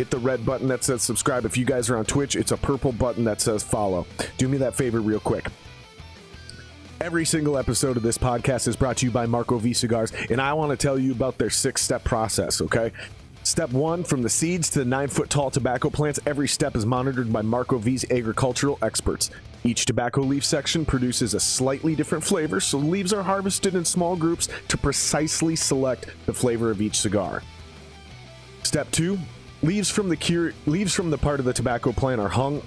hit the red button that says subscribe. If you guys are on Twitch, it's a purple button that says follow. Do me that favor real quick. Every single episode of this podcast is brought to you by Marco V Cigars, and I want to tell you about their 6-step process, okay? Step 1, from the seeds to the 9-foot-tall tobacco plants, every step is monitored by Marco V's agricultural experts. Each tobacco leaf section produces a slightly different flavor, so leaves are harvested in small groups to precisely select the flavor of each cigar. Step 2, leaves from the part of the tobacco plant are hung...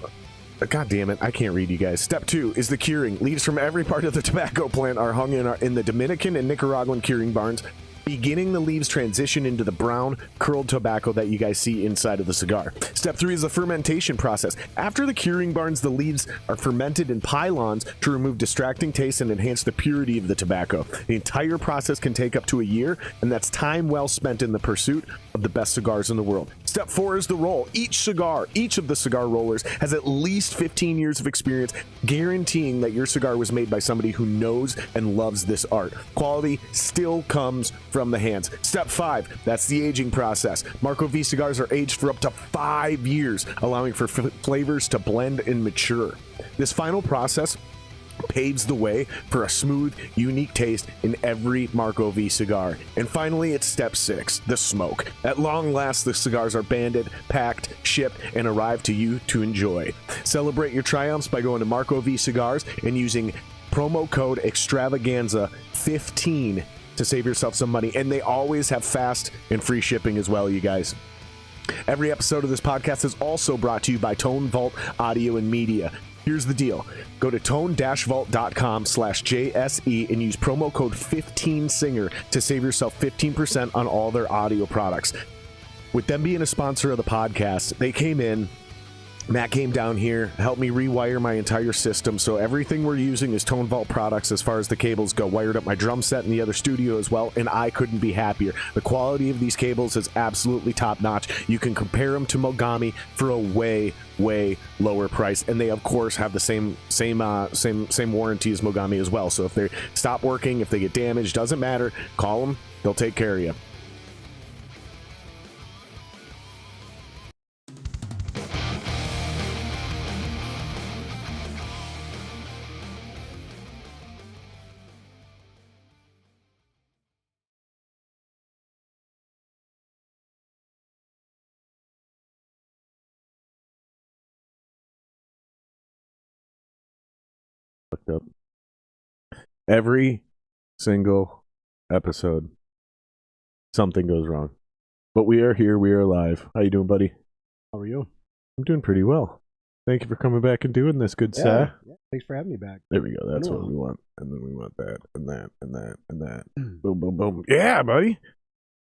God damn it, I can't read, you guys. Step 2 is the curing. Leaves from every part of the tobacco plant are hung in the Dominican and Nicaraguan curing barns, beginning the leaves transition into the brown, curled tobacco that you guys see inside of the cigar. Step 3 is the fermentation process. After the curing barns, the leaves are fermented in pylons to remove distracting taste and enhance the purity of the tobacco. The entire process can take up to a year, and that's time well spent in the pursuit of the best cigars in the world. Step 4 is the roll. Each of the cigar rollers has at least 15 years of experience, guaranteeing that your cigar was made by somebody who knows and loves this art. Quality still comes from the hands. Step 5, that's the aging process. Marco V cigars are aged for up to 5 years, allowing for flavors to blend and mature. This final process paves the way for a smooth, unique taste in every Marco V cigar. And finally, it's step 6, the smoke. At long last, the cigars are banded, packed, shipped, and arrive to you to enjoy. Celebrate your triumphs by going to Marco V Cigars and using promo code Extravaganza 15 to save yourself some money. And they always have fast and free shipping as well, you guys. Every episode of this podcast is also brought to you by Tone Vault Audio and Media. Here's the deal. Go to tone-vault.com/JSE and use promo code 15SINGER to save yourself 15% on all their audio products. With them being a sponsor of the podcast, they came in, Matt came down here, helped me rewire my entire system, so everything we're using is Tone Vault products as far as the cables go. Wired up my drum set in the other studio as well, and I couldn't be happier. The quality of these cables is absolutely top-notch. You can compare them to Mogami for a way lower price, and they of course have the same warranty as Mogami as well. So if they stop working, if they get damaged, doesn't matter, call them, they'll take care of you. Up. Every single episode, something goes wrong. But we are here, we are alive. How you doing, buddy? How are you? I'm doing pretty well. Thank you for coming back and doing this, good sir. Yeah, thanks for having me back. There we go. That's what we want. And then we want that, and that, and that, and that. Boom, boom, boom. Yeah, buddy.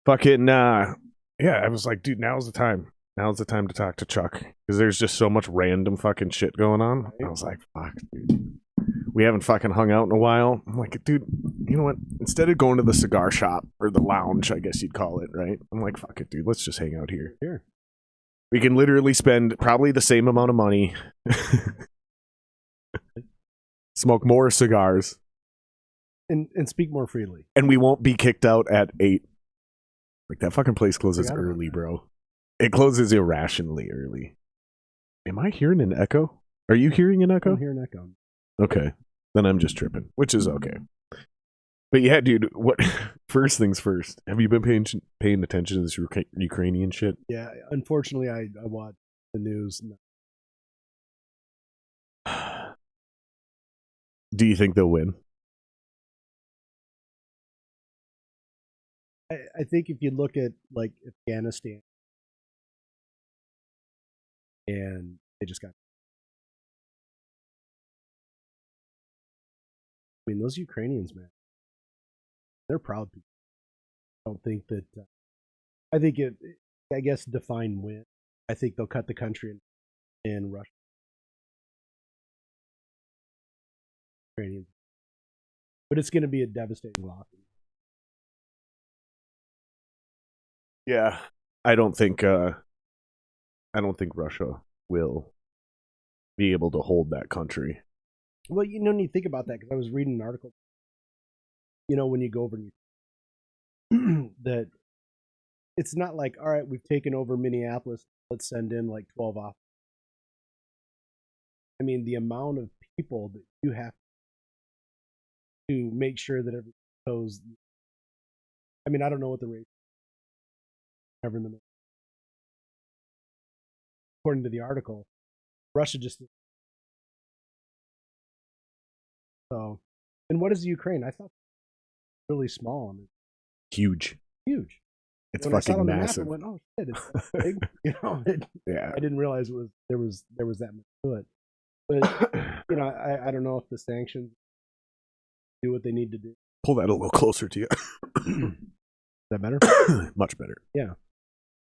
Fucking, yeah, I was like, dude, now's the time. Now's the time to talk to Chuck. Because there's just so much random fucking shit going on. I was like, fuck, dude. We haven't fucking hung out in a while. I'm like, dude, you know what? Instead of going to the cigar shop, or the lounge, I guess you'd call it, right? I'm like, fuck it, dude. Let's just hang out here. Here. We can literally spend probably the same amount of money. Smoke more cigars. And speak more freely. And we won't be kicked out at 8. Like, that fucking place closes early, bro. It closes irrationally early. Am I hearing an echo? Are you hearing an echo? I'm hearing an echo. Okay. Then I'm just tripping, which is okay. But yeah, dude, what? First things first. Have you been paying attention to this Ukrainian shit? Yeah, unfortunately, I watch the news. Do you think they'll win? I think if you look at, like, Afghanistan, and they just got... I mean, those Ukrainians, man, they're proud people. I don't think that... I think I guess, define win. I think they'll cut the country in Russia. Ukrainians. But it's going to be a devastating loss. Yeah, I don't think Russia will be able to hold that country. Well, you know, when you think about that, because I was reading an article, you know, when you go over and that it's not like, all right, we've taken over Minneapolis, let's send in like 12 off. I mean, the amount of people that you have to make sure that everyone goes. I mean, I don't know what the rate is ever in the middle. According to the article, Russia just so. And what is Ukraine? I thought it was really small. I mean, Huge. It's when fucking I saw it on massive. The map, I went, "Oh shit, it's big." Yeah. I didn't realize there was that much to it. But I don't know if the sanctions do what they need to do. Pull that a little closer to you. Is that better? Much better. Yeah.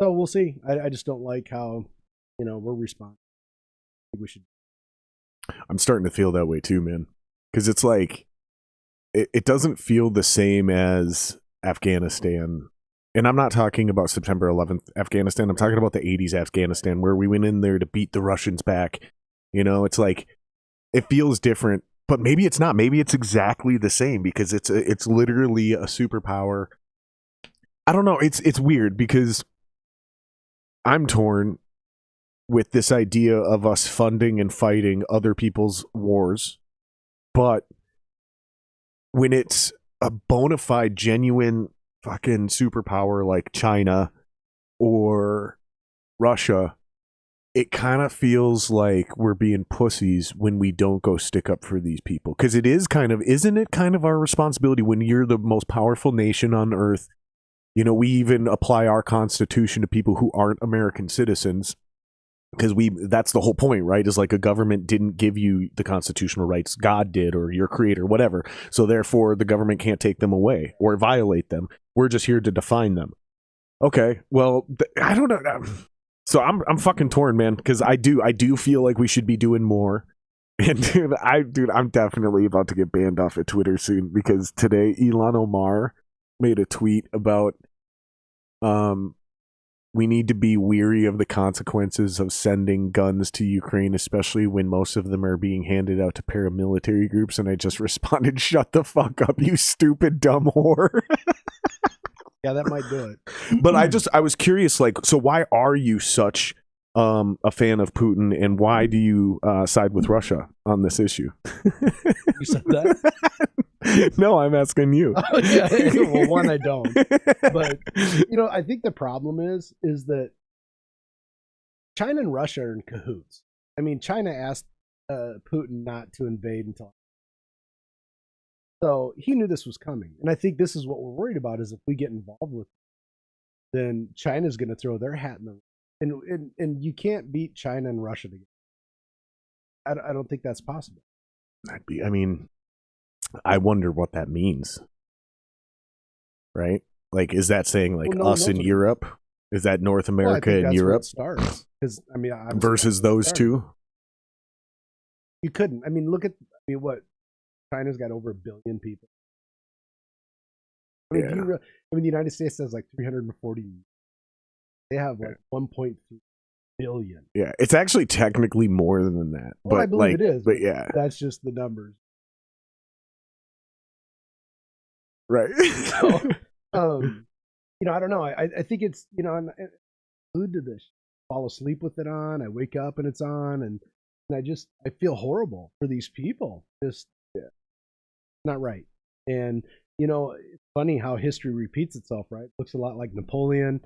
So we'll see. I just don't like how we're responding. I think we should. I'm starting to feel that way too, man. Because it's like it doesn't feel the same as Afghanistan. And I'm not talking about September 11th Afghanistan. I'm talking about the 80s Afghanistan, where we went in there to beat the Russians back. It's like it feels different, but maybe it's not. Maybe it's exactly the same because it's literally a superpower. I don't know. It's weird because I'm torn with this idea of us funding and fighting other people's wars, but when it's a bona fide, genuine fucking superpower like China or Russia, it kind of feels like we're being pussies when we don't go stick up for these people. Because isn't it kind of our responsibility when you're the most powerful nation on earth? We even apply our constitution to people who aren't American citizens. Because that's the whole point, right? Is like a government didn't give you the constitutional rights. God did, or your creator, whatever. So therefore, the government can't take them away or violate them. We're just here to define them. Okay, well, I don't know. So I'm fucking torn, man, because I do feel like we should be doing more. And I'm definitely about to get banned off of Twitter soon because today Elon Omar made a tweet about we need to be weary of the consequences of sending guns to Ukraine, especially when most of them are being handed out to paramilitary groups. And I just responded, "Shut the fuck up, you stupid dumb whore." Yeah, that might do it. But I was curious, like, so why are you such a fan of Putin, and why do you side with Russia on this issue? You said that? No, I'm asking you. Oh, yeah. Well, one, I don't. But I think the problem is that China and Russia are in cahoots. I mean, China asked Putin not to invade until. So he knew this was coming. And I think this is what we're worried about, is if we get involved with it, then China's going to throw their hat in the ring. And you can't beat China and Russia together. I don't think that's possible. I wonder what that means. Right? Like, is that saying like us in Europe? Is that North America and Europe? Starts. Because versus those two? You couldn't. look at what China's got, over 1 billion people. The United States has like 340 million. They have like 1.3 billion. Yeah, it's actually technically more than that. Well, but I believe it is. But yeah, that's just the numbers. Right. So, I don't know. I think it's, I'm glued to this. Fall asleep with it on. I wake up and it's on, and I feel horrible for these people. Just not right. And it's funny how history repeats itself, right? It looks a lot like Napoleon.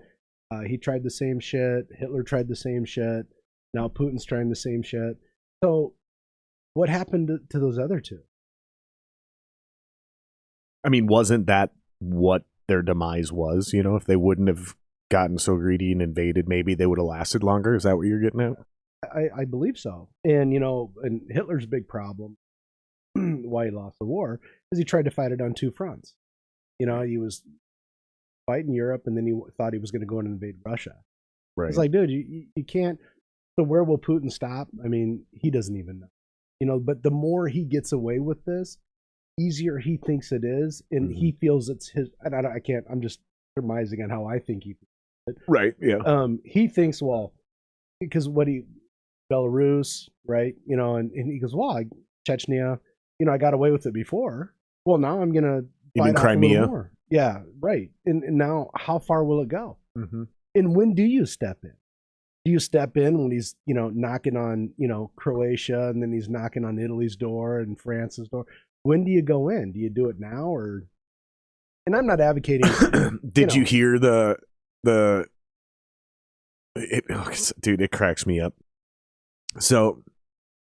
He tried the same shit. Hitler tried the same shit. Now Putin's trying the same shit. So what happened to those other two? Wasn't that what their demise was? If they wouldn't have gotten so greedy and invaded, maybe they would have lasted longer. Is that what you're getting at? I believe so. And, and Hitler's big problem, why he lost the war, is he tried to fight it on two fronts. He was fighting Europe, and then he thought he was going to go and invade Russia. Right. It's like, dude, you can't. So where will Putin stop? He doesn't even know. But the more he gets away with this, easier he thinks it is, and he feels it's his. And I can't. I'm just surmising on how I think he feels it. Right. Yeah. He thinks, well, because Belarus, right? And he goes, well, Chechnya, I got away with it before. Well, now I'm gonna fight off a little more. Yeah, right. And now, how far will it go? Mm-hmm. And when do you step in? Do you step in when he's, knocking on, Croatia, and then he's knocking on Italy's door and France's door? When do you go in? Do you do it now, or? And I'm not advocating. Did you hear dude, it cracks me up. So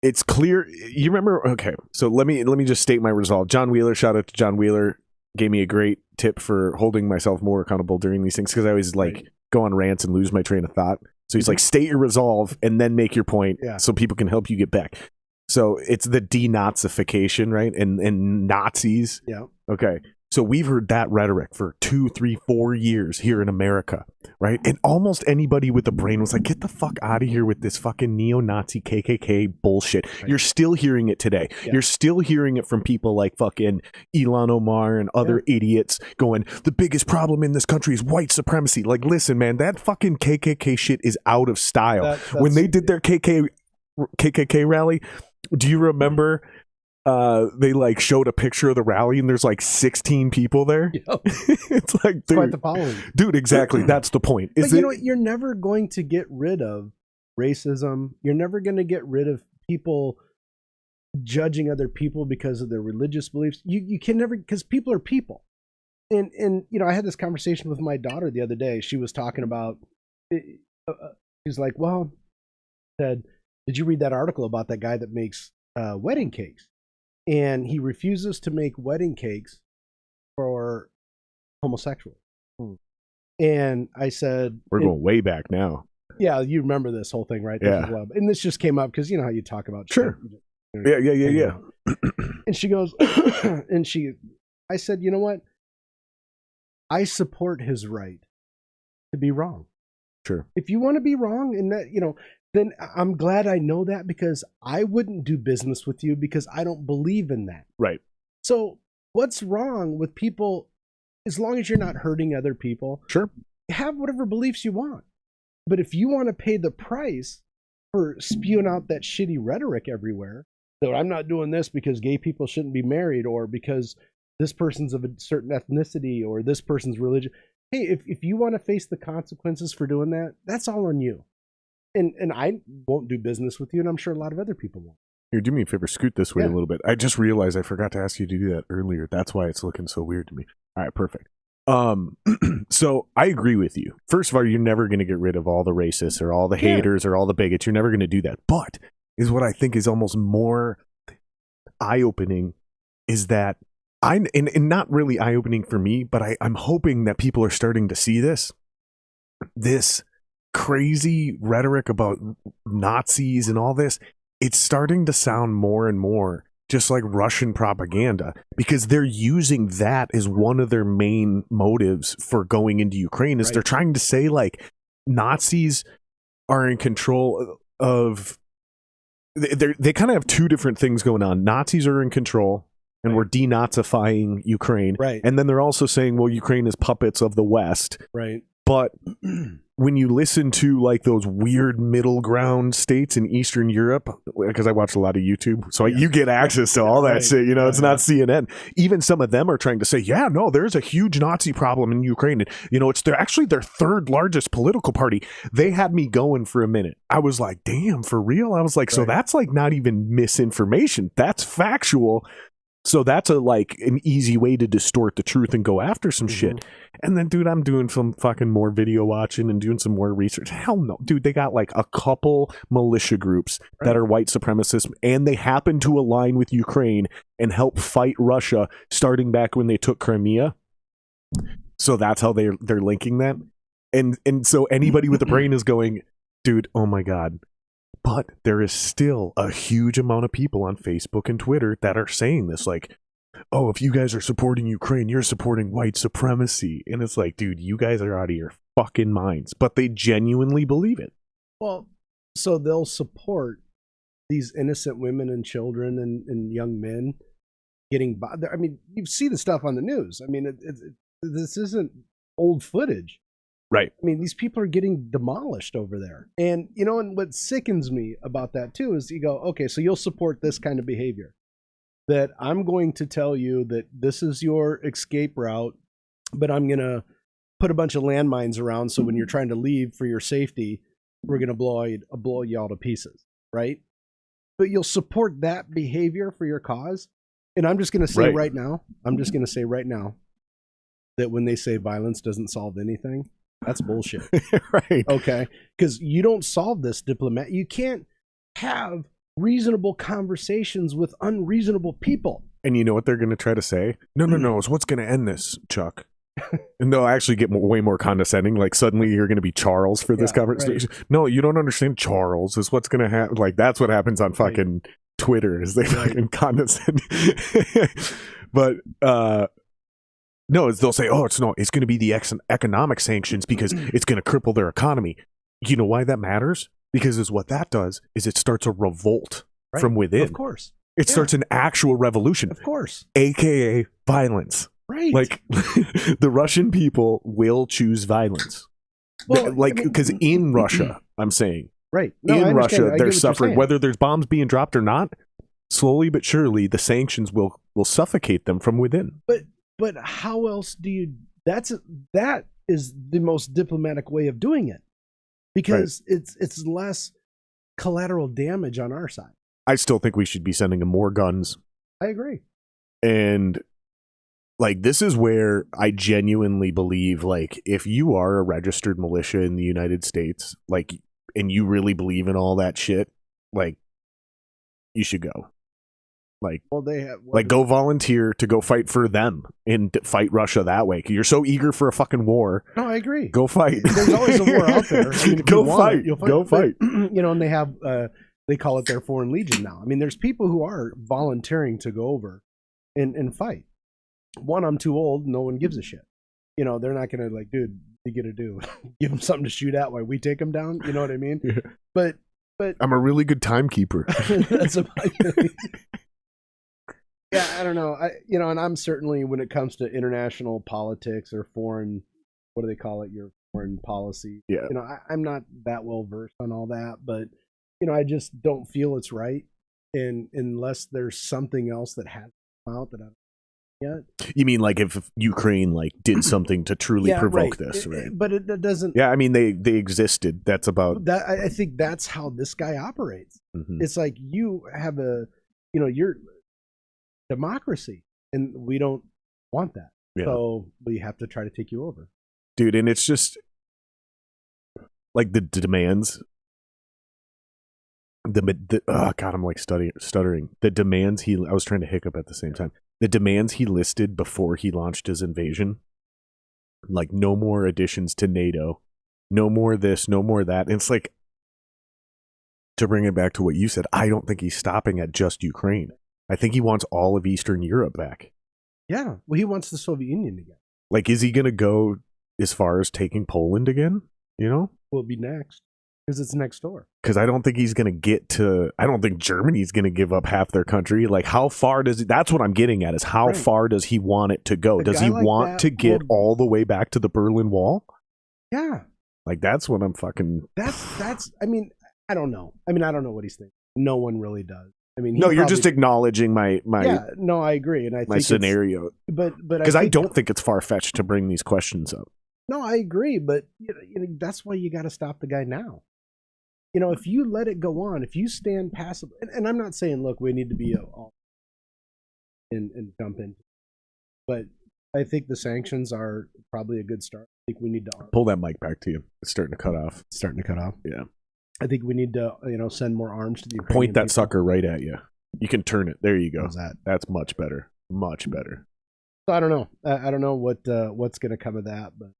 it's clear. You remember? Okay, so let me just state my resolve. John Wheeler, shout out to John Wheeler, gave me a great tip for holding myself more accountable during these things, because I always go on rants and lose my train of thought. So he's like, state your resolve and then make your point, so people can help you get back. So it's the denazification, right? And Nazis. Yeah. Okay. So we've heard that rhetoric for 2, 3, 4 years here in America, right? And almost anybody with a brain was like, get the fuck out of here with this fucking neo-Nazi KKK bullshit. Right. You're still hearing it today. Yeah. You're still hearing it from people like fucking Ilhan Omar and other idiots going, the biggest problem in this country is white supremacy. Like, listen, man, that fucking KKK shit is out of style. When they did their KKK rally, do you remember... they like showed a picture of the rally and there's like 16 people there. Yep. It's like, dude, quite the following. Dude, exactly. That's the point. But you know what? You're never going to get rid of racism. You're never going to get rid of people judging other people because of their religious beliefs. You can never, because people are people. And I had this conversation with my daughter the other day. She was talking about, she's like, well, said, did you read that article about that guy that makes wedding cakes? And he refuses to make wedding cakes for homosexuals. And I said... We're going way back now. Yeah, you remember this whole thing, right? Yeah. And this just came up because you know how you talk about... Sure. Shit. Yeah. And she goes... I said, you know what? I support his right to be wrong. Sure. If you want to be wrong, and that, then I'm glad I know that, because I wouldn't do business with you because I don't believe in that. Right. So what's wrong with people, as long as you're not hurting other people? Sure. Have whatever beliefs you want. But if you want to pay the price for spewing out that shitty rhetoric everywhere, that I'm not doing this because gay people shouldn't be married, or because this person's of a certain ethnicity, or this person's religion. Hey, if you want to face the consequences for doing that, that's all on you. And I won't do business with you, and I'm sure a lot of other people won't. Here, do me a favor, scoot this way a little bit. I just realized I forgot to ask you to do that earlier. That's why it's looking so weird to me. All right, perfect. So I agree with you. First of all, you're never going to get rid of all the racists or all the haters or all the bigots. You're never going to do that. But is what I think is almost more eye-opening is that and not really eye-opening for me, but I'm hoping that people are starting to see this crazy rhetoric about Nazis and all this. It's starting to sound more and more just like Russian propaganda, because they're using that as one of their main motives for going into Ukraine, is they're trying to say like Nazis are in control of, they kind of have two different things going on. Nazis are in control and we're denazifying Ukraine. Right. And then they're also saying, well, Ukraine is puppets of the West. Right. But when you listen to like those weird middle ground states in Eastern Europe, because I watch a lot of YouTube, so you get access to all that shit, it's not CNN. Even some of them are trying to say, yeah, no, there's a huge Nazi problem in Ukraine. And, it's actually their third largest political party. They had me going for a minute. I was like, damn, for real? I was like, so that's like not even misinformation. That's factual. So that's an easy way to distort the truth and go after some shit. And then, dude, I'm doing some fucking more video watching and doing some more research. Hell no, dude, they got like a couple militia groups that are white supremacists, and they happen to align with Ukraine and help fight Russia starting back when they took Crimea. So that's how they're linking that. And so anybody with a brain is going, dude, oh my God. But there is still a huge amount of people on Facebook and Twitter that are saying this, like, oh, if you guys are supporting Ukraine, you're supporting white supremacy. And it's like, dude, you guys are out of your fucking minds. But they genuinely believe it. Well, so they'll support these innocent women and children and young men getting bothered. I mean, you see the stuff on the news. I mean, this isn't old footage. Right. I mean, these people are getting demolished over there. And, and what sickens me about that, too, is you go, okay, so you'll support this kind of behavior. That I'm going to tell you that this is your escape route, but I'm going to put a bunch of landmines around, so when you're trying to leave for your safety, we're going to blow you all to pieces, right? But you'll support that behavior for your cause. And I'm just going to say right now that when they say violence doesn't solve anything, that's bullshit. Right. Okay. Because you don't solve this you can't have reasonable conversations with unreasonable people. And you know what they're going to try to say? No. It's what's going to end this, Chuck. And they'll actually get way more condescending. Like, suddenly you're going to be Charles for this conversation. Right. No, you don't understand. Charles is what's going to happen. Like, that's what happens on fucking Twitter, is they fucking condescend. But no, they'll say, it's going to be the economic sanctions because it's going to cripple their economy. You know why that matters? Because what that does is it starts a revolt from within. Of course. It starts an actual revolution. Of course. AKA violence. Right. Like, the Russian people will choose violence. Well, because in Russia, I'm saying. Right. No, in Russia, they're suffering. Whether there's bombs being dropped or not, slowly but surely, the sanctions will suffocate them from within. But how else do you... That is the most diplomatic way of doing it. Because it's less collateral damage on our side. I still think we should be sending them more guns. I agree. And... like, this is where I genuinely believe, like, if you are a registered militia in the United States, like, and you really believe in all that shit, like, you should go. Like, go volunteer to go fight for them and fight Russia that way. You're so eager for a fucking war. No, I agree. Go fight. There's always a war out there. I mean, go fight. Go fight. And they have, they call it their Foreign Legion now. I mean, there's people who are volunteering to go over and fight. One, I'm too old. No one gives a shit. They're not going to, like, dude, what are you going to do? Give them something to shoot at while we take them down? You know what I mean? Yeah. But I'm a really good timekeeper. That's about it. Yeah, I don't know. And I'm certainly, when it comes to international politics or foreign, what do they call it? Your foreign policy. Yeah. I'm not that well versed on all that, but, I just don't feel it's right. And unless there's something else that has come out that I don't yet. You mean like if Ukraine did something to truly provoke this, right? But it doesn't. Yeah, I mean they existed. That's about that. I think that's how this guy operates. Mm-hmm. It's like you have your democracy, and we don't want that. Yeah. So we have to try to take you over, dude. And it's just like the demands. Oh God, I'm like stuttering. The demands I was trying to hiccup at the same time. The demands he listed before he launched his invasion, like no more additions to NATO, no more this, no more that. And it's like, to bring it back to what you said, I don't think he's stopping at just Ukraine. I think he wants all of Eastern Europe back. Yeah, well, he wants the Soviet Union again. Like, is he going to go as far as taking Poland again? Will it be next? Because it's next door. Because I don't think he's going to get to... I don't think Germany's going to give up half their country. Like, how far does... That's what I'm getting at, is how far does he want it to go? Does he want to get all the way back to the Berlin Wall? Yeah. Like, that's what I'm fucking... That's... I mean, I don't know. I don't know what he's thinking. No one really does. I mean... No, you're just acknowledging my... Yeah, no, I agree. And I think my scenario. But because I don't think it's far-fetched to bring these questions up. No, I agree. But that's why you got to stop the guy now. If you let it go on, if you stand passive, and I'm not saying, look, we need to be all and jump in, but I think the sanctions are probably a good start. I think we need to pull that mic back to you. It's starting to cut off. Yeah. I think we need to, send more arms to the Ukrainian Point that people. Sucker right at you. You can turn it. There you go. That's much better. Much better. So I don't know. I don't know what's going to come of that, but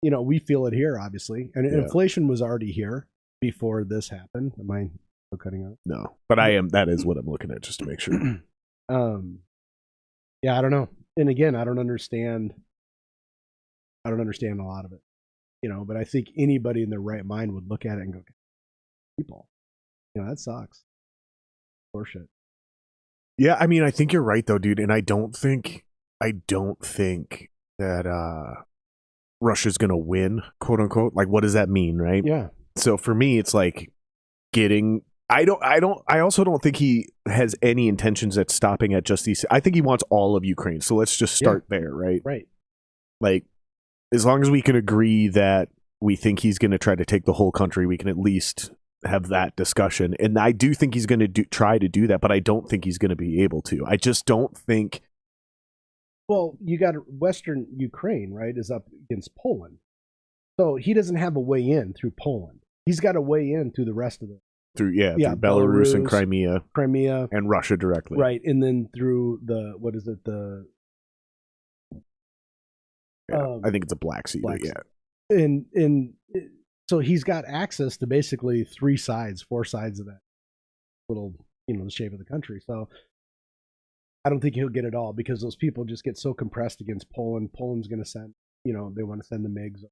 we feel it here, obviously, and inflation was already here before this happened. Am I cutting out? No, but I am. That is what I'm looking at, just to make sure. Yeah, I don't know. And again, I don't understand a lot of it, but I think anybody in their right mind would look at it and go, people, that sucks. Horseshit. Yeah, I mean, I think you're right though, dude. And I don't think that Russia's gonna win, quote unquote. Like, what does that mean, right? Yeah. So for me, it's like I also don't think he has any intentions at stopping at just these. I think he wants all of Ukraine. So let's just start there, right? Right. Like, as long as we can agree that we think he's going to try to take the whole country, we can at least have that discussion. And I do think he's going to try to do that, but I don't think he's going to be able to. I just don't think. Well, you got Western Ukraine, right, is up against Poland. So he doesn't have a way in through Poland. He's got a way in through the rest of it. Through Belarus and Crimea and Russia directly. Right, and then through I think it's a Black Sea. Black Sea. And so he's got access to basically 4 sides of that little, the shape of the country. So I don't think he'll get it all because those people just get so compressed against Poland. Poland's going to send, they want to send the MiGs.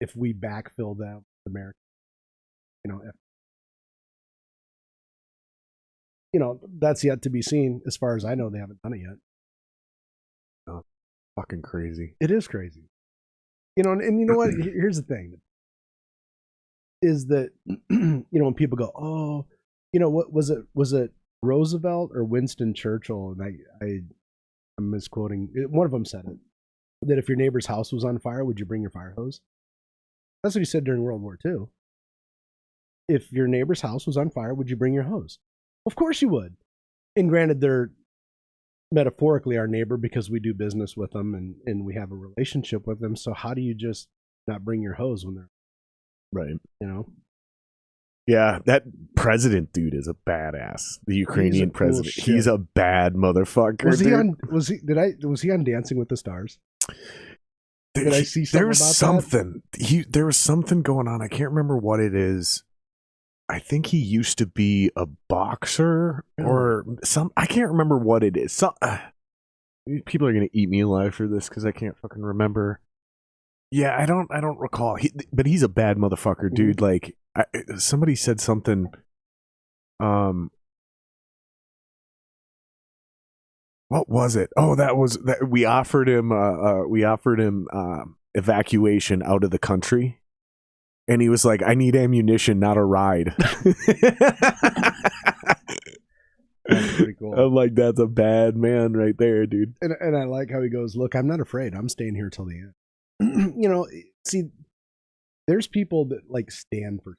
If we backfill them, America, that's yet to be seen. As far as I know, they haven't done it yet. Oh, fucking crazy! It is crazy. And you know what? Here's the thing: is that when people go, "Oh, what was it? Was it Roosevelt or Winston Churchill?" And I'm misquoting. One of them said it that if your neighbor's house was on fire, would you bring your fire hose? That's what he said during World War II. If your neighbor's house was on fire, would you bring your hose? Of course you would. And granted, they're metaphorically our neighbor because we do business with them and we have a relationship with them. So how do you just not bring your hose when they're right? Yeah, that president dude is a badass. The Ukrainian president. Cool. He's a bad motherfucker. Was he on Dancing with the Stars? Did I see something there was about something. There was something going on. I can't remember what it is. I think he used to be a boxer or some. I can't remember what it is. People are gonna eat me alive for this because I can't fucking remember. Yeah, I don't recall. But he's a bad motherfucker, dude. Mm-hmm. Like somebody said something. What was it? Oh, that was that we offered him. We offered him evacuation out of the country. And he was like, I need ammunition, not a ride. That's pretty cool. I'm like, that's a bad man right there, dude. And I like how he goes, look, I'm not afraid. I'm staying here till the end. See, there's people that like stand for.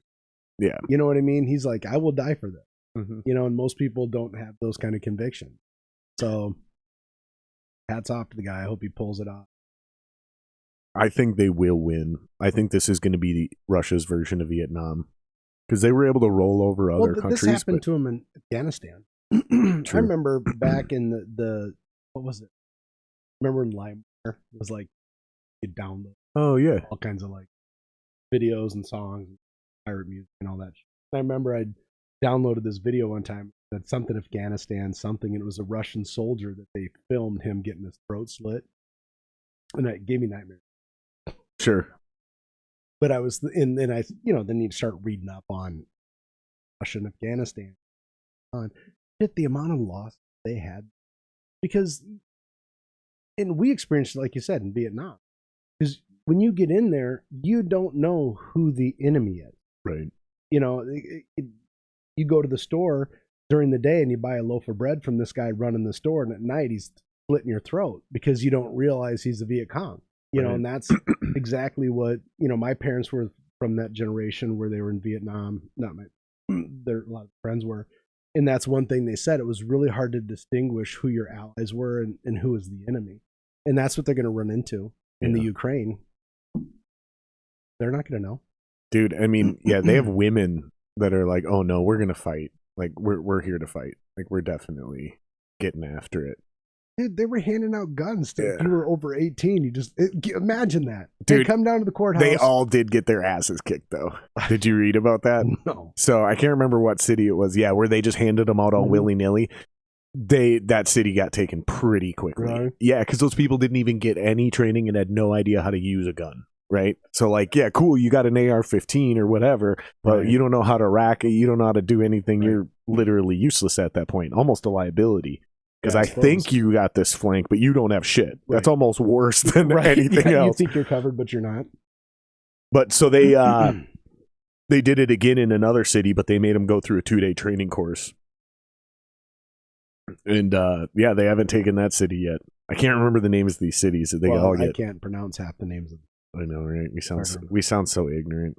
Yeah. You know what I mean? He's like, I will die for this. Mm-hmm. And most people don't have those kind of convictions. So hats off to the guy. I hope he pulls it off. I think they will win. I think this is going to be Russia's version of Vietnam because they were able to roll over other countries. This happened to them in Afghanistan. I remember back in the what was it? Remember in LimeWire? It was like you download. Oh yeah, all kinds of like videos and songs, and pirate music, and all that. I remember I downloaded this video one time that something Afghanistan something, and it was a Russian soldier that they filmed him getting his throat slit, and it gave me nightmares. Sure. But I was, and then I, then you start reading up on Russia and Afghanistan, on the amount of loss they had, because, and we experienced it, like you said, in Vietnam, because when you get in there, you don't know who the enemy is. Right. You go to the store during the day and you buy a loaf of bread from this guy running the store, and at night he's slitting your throat because you don't realize he's a Viet Cong. Right. And that's exactly what, my parents were from that generation where they were in Vietnam. A lot of friends were. And that's one thing they said. It was really hard to distinguish who your allies were and who was the enemy. And that's what they're going to run into in the Ukraine. They're not going to know. Dude, I mean, yeah, they have women that are like, oh no, we're going to fight. Like, we're here to fight. Like, we're definitely getting after it. Dude, they were handing out guns to if you were over 18. You just imagine that. Dude, they come down to the courthouse. They all did get their asses kicked, though. Did you read about that? No. So I can't remember what city it was. Yeah, where they just handed them out all willy-nilly. That city got taken pretty quickly. Right. Yeah, because those people didn't even get any training and had no idea how to use a gun. Right? So like, yeah, cool, you got an AR-15 or whatever, but you don't know how to rack it. You don't know how to do anything. Right. You're literally useless at that point. Almost a liability. Because I think you got this flank, but you don't have shit. Right. That's almost worse than anything else. You think you're covered, but you're not. But so they did it again in another city, but they made them go through a 2-day training course. And they haven't taken that city yet. I can't remember the names of these cities that they all get. I can't pronounce half the names of them. I know, right? We sound so ignorant.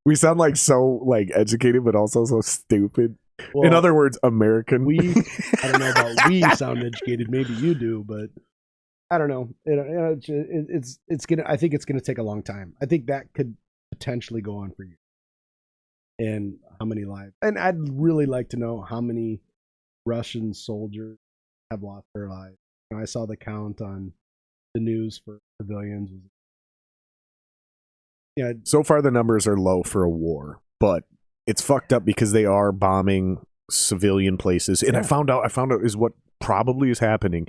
We sound like so like educated, but also so stupid. Well, in other words, American. I don't know about we sound educated. Maybe you do, but I don't know. It's gonna. I think it's gonna take a long time. I think that could potentially go on for you. And how many lives? And I'd really like to know how many Russian soldiers have lost their lives. I saw the count on the news for civilians. Yeah. So far, the numbers are low for a war, but it's fucked up because they are bombing civilian places. And I found out is what probably is happening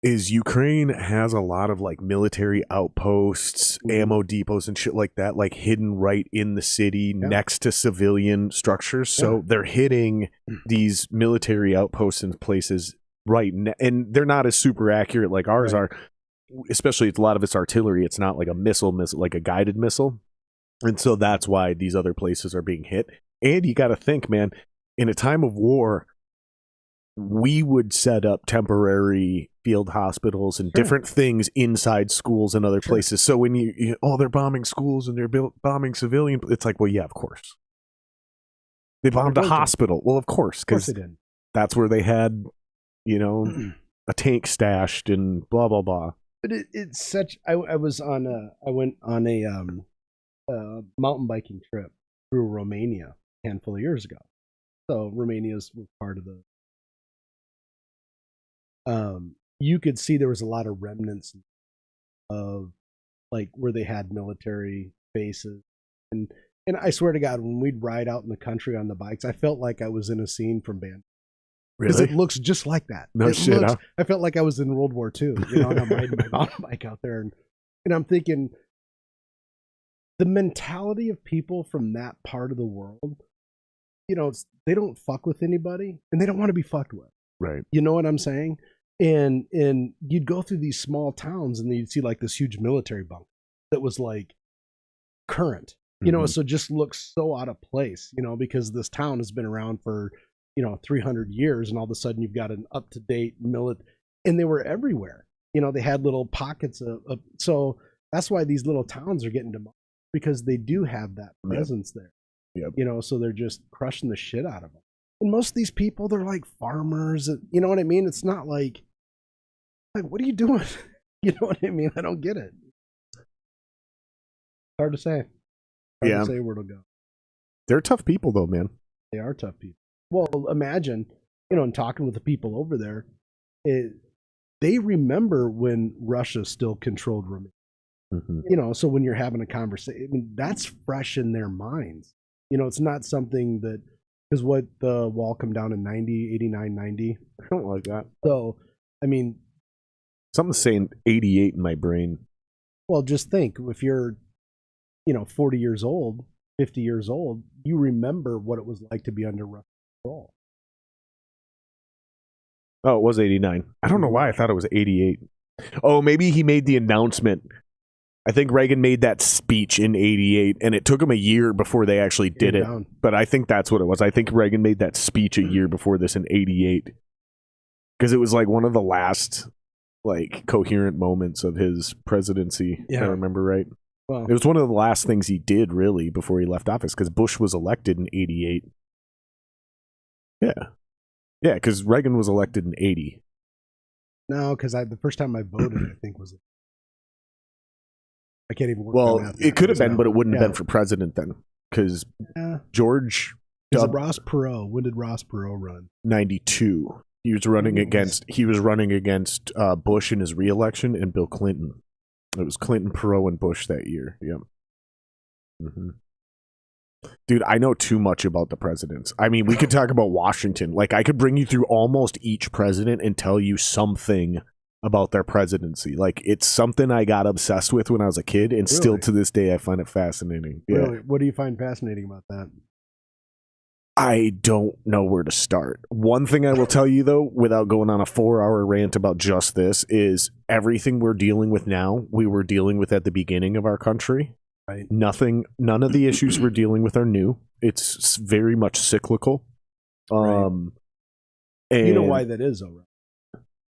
is Ukraine has a lot of like military outposts, ammo depots and shit like that, like hidden right in the city next to civilian structures. So they're hitting these military outposts and places and they're not as super accurate like ours are, especially a lot of it's artillery. It's not like a missile, like a guided missile. And so that's why these other places are being hit. And you got to think, man, in a time of war, we would set up temporary field hospitals and different things inside schools and other places. So when they're bombing schools and they're bombing civilian, it's like, well, yeah, of course. They bombed a hospital. Well, of course, because that's where they had, a tank stashed and blah, blah, blah. But it's such, I went on a mountain biking trip through Romania a handful of years ago. So Romania's part of the you could see there was a lot of remnants of like where they had military bases. And I swear to God, when we'd ride out in the country on the bikes, I felt like I was in a scene from Band. Because it looks just like that. No shit. Huh? I felt like I was in World War II, and I'm riding my mountain bike out there. And I'm thinking, the mentality of people from that part of the world, they don't fuck with anybody, and they don't want to be fucked with. Right. You know what I'm saying? And you'd go through these small towns and you'd see like this huge military bunker that was like current, so just looks so out of place, because this town has been around for, 300 years, and all of a sudden you've got an up-to-date and they were everywhere. They had little pockets of so that's why these little towns are getting demolished, because they do have that presence there. Yep. So they're just crushing the shit out of them. And most of these people, they're like farmers. You know what I mean? It's not like what are you doing? You know what I mean? I don't get it. Hard to say. Hard to say where it'll go. They're tough people, though, man. They are tough people. Well, imagine, and talking with the people over there, they remember when Russia still controlled Romania. Mm-hmm. So when you're having a conversation, that's fresh in their minds. It's not something that, because what the wall come down in 90, 89, 90? Something like that. So, I mean, something's saying 88 in my brain. Well, just think, if you're, 40 years old, 50 years old, you remember what it was like to be under Russian control. Oh, it was 89. I don't know why I thought it was 88. Oh, maybe he made the announcement. I think Reagan made that speech in 88, and it took him a year before they actually did it. But I think that's what it was. I think Reagan made that speech a year before this in 88. Because it was like one of the last like coherent moments of his presidency, if I remember right. Well, it was one of the last things he did, really, before he left office, because Bush was elected in 88. Yeah. Yeah, because Reagan was elected in 80. No, because the first time I voted, I think, was... I can't even work on that. It could have been, but it wouldn't have been for president then, because George... Ross Perot. When did Ross Perot run? 92. He was running against Bush in his re-election and Bill Clinton. It was Clinton, Perot, and Bush that year. Yep. Mm-hmm. Dude, I know too much about the presidents. I mean, we could talk about Washington. Like, I could bring you through almost each president and tell you something about their presidency. Like, it's something I got obsessed with when I was a kid, and still to this day I find it fascinating. Yeah. Really? What do you find fascinating about that? I don't know where to start. One thing I will tell you, though, without going on a 4-hour rant about just this, is everything we're dealing with now, we were dealing with at the beginning of our country. Right. None of the issues we're dealing with are new. It's very much cyclical. Right. And you know why that is, though, right?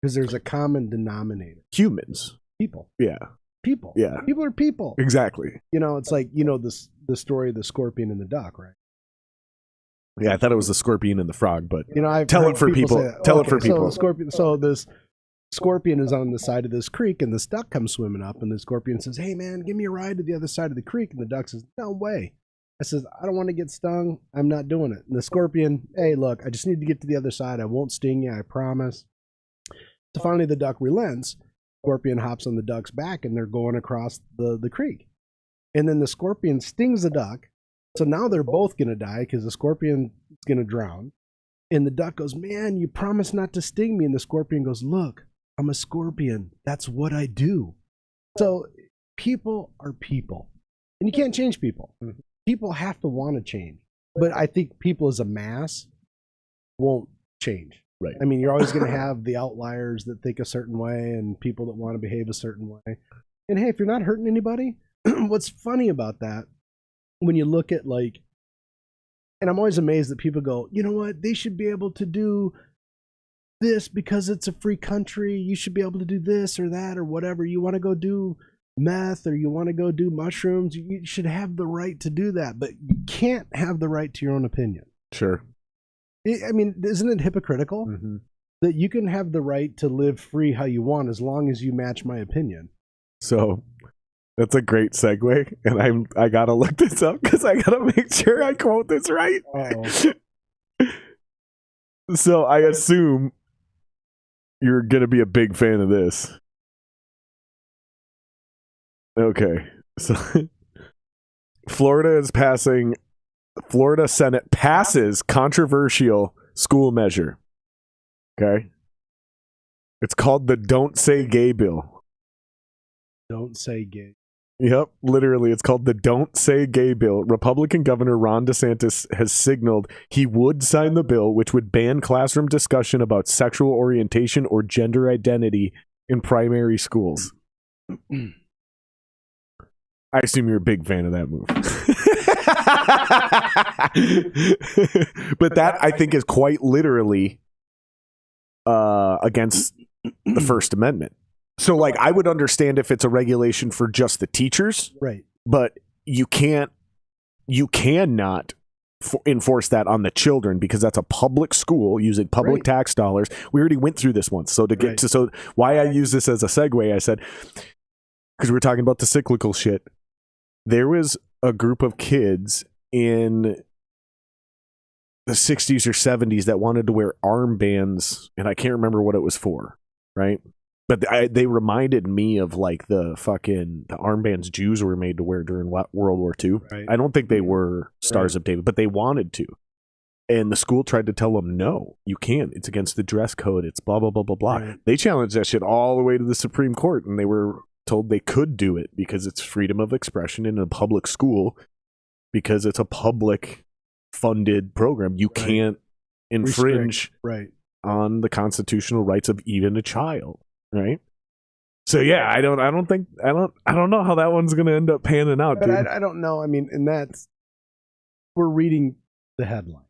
because there's a common denominator. Humans. People. Yeah. People. Yeah. People are people. Exactly. It's like, the story of the scorpion and the duck, right? Yeah, I thought it was the scorpion and the frog, but I've tell heard it for people. Tell it for people. So this scorpion is on the side of this creek, and this duck comes swimming up, and the scorpion says, "Hey, man, give me a ride to the other side of the creek." And the duck says, "No way." I says, "I don't want to get stung. I'm not doing it." And the scorpion, "Hey, look, I just need to get to the other side. I won't sting you. I promise." So finally, the duck relents. Scorpion hops on the duck's back, and they're going across the creek. And then the scorpion stings the duck. So now they're both going to die because the scorpion is going to drown. And the duck goes, "Man, you promised not to sting me." And the scorpion goes, "Look, I'm a scorpion. That's what I do." So people are people. And you can't change people. People have to want to change. But I think people as a mass won't change. Right. I mean, you're always going to have the outliers that think a certain way and people that want to behave a certain way. And hey, if you're not hurting anybody, what's funny about that, when you look at and I'm always amazed that people go, "You know what? They should be able to do this because it's a free country. You should be able to do this or that or whatever. You want to go do meth or you want to go do mushrooms. You should have the right to do that, but you can't have the right to your own opinion." Sure. I mean, isn't it hypocritical that you can have the right to live free how you want as long as you match my opinion? So that's a great segue, and I gotta look this up because I gotta make sure I quote this right. So I assume you're gonna be a big fan of this. Okay, so Florida Senate passes controversial school measure. Okay, it's called the "Don't Say Gay" bill. Don't say gay. Yep, literally, it's called the "Don't Say Gay" bill. Republican Governor Ron DeSantis has signaled he would sign the bill, which would ban classroom discussion about sexual orientation or gender identity in primary schools. I assume you're a big fan of that move. But that, I think, is quite literally against the First Amendment. So, I would understand if it's a regulation for just the teachers, right? But you cannot enforce that on the children because that's a public school using public tax dollars. We already went through this once. So why I use this as a segue, I said, because we were talking about the cyclical shit. There was a group of kids in the 60s or 70s that wanted to wear armbands, and I can't remember what it was for, right? But they reminded me of the armbands Jews were made to wear during World War II. Right. I don't think they were Stars of David, but they wanted to. And the school tried to tell them, "No, you can't. It's against the dress code. It's blah, blah, blah, blah, blah." Right. They challenged that shit all the way to the Supreme Court, and they were told they could do it because it's freedom of expression in a public school because it's a public funded program. You can't infringe on the constitutional rights of even a child. Right. So yeah, I don't know how that one's gonna end up panning out, but dude. I don't know. I mean, and we're reading the headline.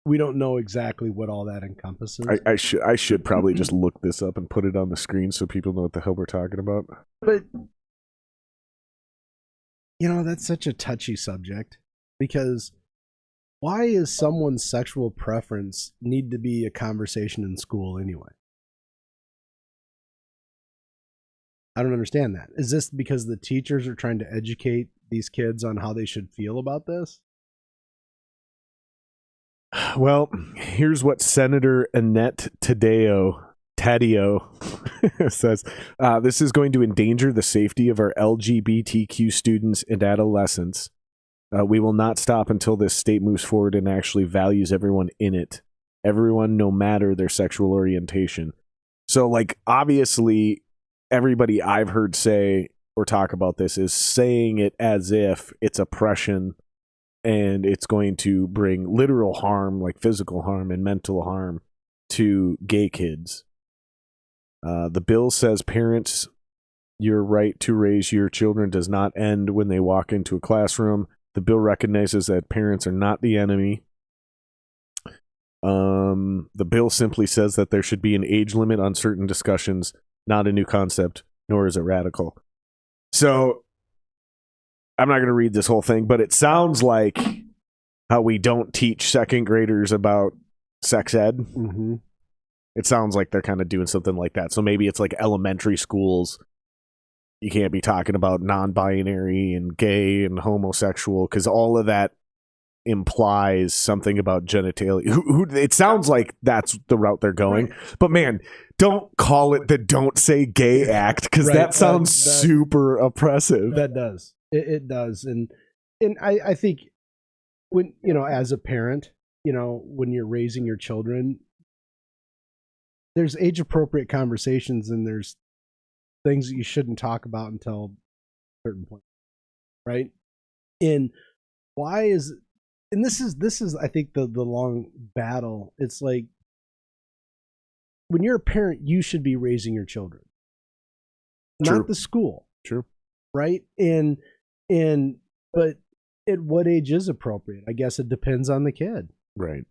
We don't know exactly what all that encompasses. I should probably just look this up and put it on the screen so people know what the hell we're talking about. But that's such a touchy subject because why is someone's sexual preference need to be a conversation in school anyway? I don't understand that. Is this because the teachers are trying to educate these kids on how they should feel about this? Well, here's what Senator Annette Taddeo says. This is going to endanger the safety of our LGBTQ students and adolescents. We will not stop until this state moves forward and actually values everyone in it. Everyone, no matter their sexual orientation. So, obviously, everybody I've heard say or talk about this is saying it as if it's oppression and it's going to bring literal harm, like physical harm and mental harm, to gay kids. The bill says parents, your right to raise your children does not end when they walk into a classroom. The bill recognizes that parents are not the enemy. The bill simply says that there should be an age limit on certain discussions, not a new concept, nor is it radical. So I'm not going to read this whole thing, but it sounds like how we don't teach second graders about sex ed. Mm-hmm. It sounds like they're kind of doing something like that. So maybe it's like elementary schools. You can't be talking about non-binary and gay and homosexual because all of that implies something about genitalia. It sounds like that's the route they're going. Right. But man, don't call it the Don't Say Gay Act because that sounds super oppressive. That does. It does. And I think when, as a parent, when you're raising your children, there's age appropriate conversations and there's things that you shouldn't talk about until a certain point. Right. And why is, and this is I think the long battle. It's like when you're a parent, you should be raising your children, not the school. True. Right. But at what age is appropriate? I guess it depends on the kid. Right.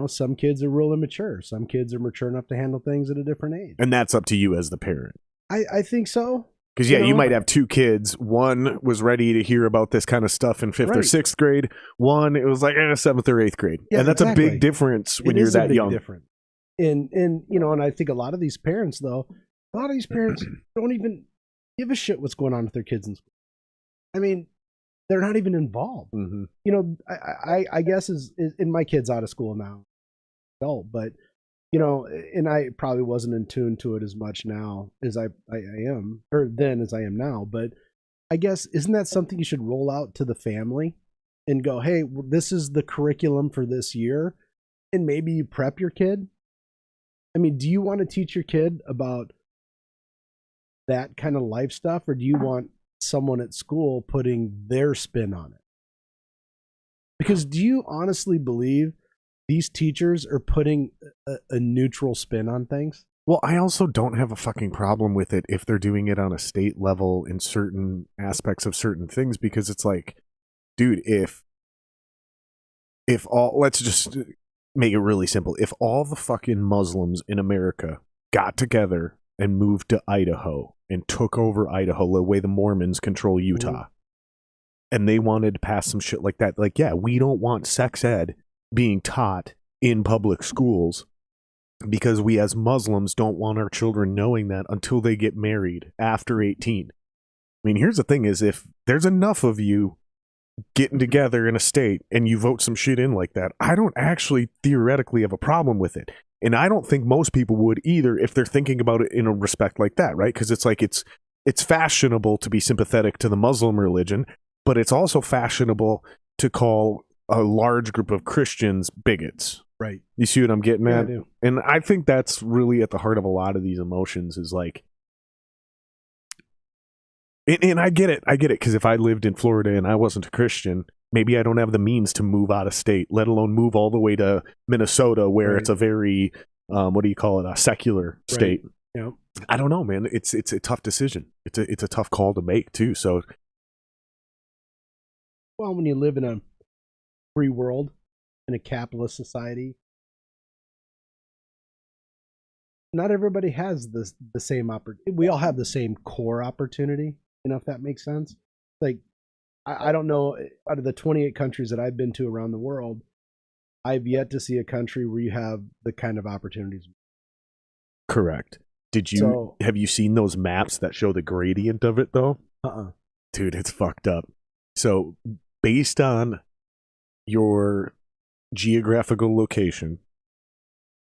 Some kids are real immature. Some kids are mature enough to handle things at a different age. And that's up to you as the parent. I think so. Because, you might have two kids. One was ready to hear about this kind of stuff in 5th or 6th grade. One, it was like 7th or 8th grade. Yeah, and that's a big difference when you're that young. Different. And and I think a lot of these parents don't even give a shit what's going on with their kids in school. I mean, they're not even involved. Mm-hmm. I guess is and my kid's out of school now, adult, but and I probably wasn't in tune to it as much now as I am, or then as I am now. But I guess, isn't that something you should roll out to the family and go, hey, this is the curriculum for this year, and maybe you prep your kid? I mean, do you want to teach your kid about that kind of life stuff, or do you want someone at school putting their spin on it? Because do you honestly believe these teachers are putting a neutral spin on things? Well, I also don't have a fucking problem with it if they're doing it on a state level in certain aspects of certain things, because it's like, dude, if all, let's just make it really simple. If all the fucking Muslims in America got together and moved to Idaho and took over Idaho the way the Mormons control Utah, and they wanted to pass some shit like that, like, yeah, we don't want sex ed being taught in public schools because we as Muslims don't want our children knowing that until they get married after 18. I mean, here's the thing is, if there's enough of you getting together in a state and you vote some shit in like that, I don't actually theoretically have a problem with it. And I don't think most people would either if they're thinking about it in a respect like that, right? Because it's like it's fashionable to be sympathetic to the Muslim religion, but it's also fashionable to call a large group of Christians bigots. Right. You see what I'm getting at? I do. And I think that's really at the heart of a lot of these emotions is like, and I get it, because if I lived in Florida and I wasn't a Christian, maybe I don't have the means to move out of state, let alone move all the way to Minnesota where it's a very, what do you call it, a secular state. Yeah. I don't know, man. It's a tough decision. It's a tough call to make too. So, well, when you live in a free world, in a capitalist society, not everybody has the same opportunity. We all have the same core opportunity, if that makes sense. Like, I don't know, out of the 28 countries that I've been to around the world, I've yet to see a country where you have the kind of opportunities. Correct. Have you seen those maps that show the gradient of it though? Dude, it's fucked up. So based on your geographical location,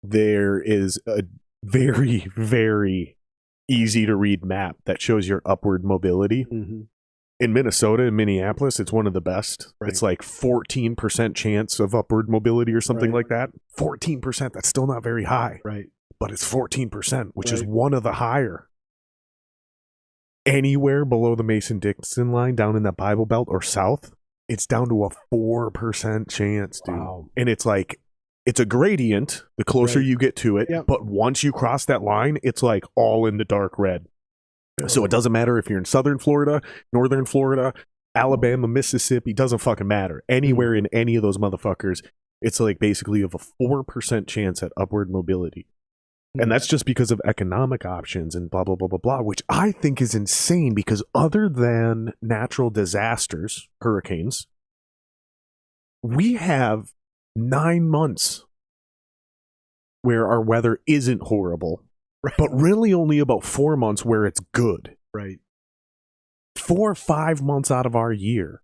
there is a very, very easy to read map that shows your upward mobility. Mm-hmm. In Minnesota and Minneapolis, it's one of the best. Right. It's like 14% chance of upward mobility or something like that. 14%, that's still not very high. Right. But it's 14%, which is one of the higher. Anywhere below the Mason-Dixon line, down in that Bible Belt or south, it's down to a 4% chance, dude. Wow. And it's like, it's a gradient the closer you get to it. Yep. But once you cross that line, it's like all in the dark red. So it doesn't matter if you're in southern Florida, northern Florida, Alabama, Mississippi, doesn't fucking matter. Anywhere in any of those motherfuckers, It's like basically you have a 4% chance at upward mobility. And that's just because of economic options and blah, blah, blah, blah, blah, which I think is insane because other than natural disasters, hurricanes, we have 9 months where our weather isn't horrible, but really only about 4 months where it's good. Right. 4 or 5 months out of our year,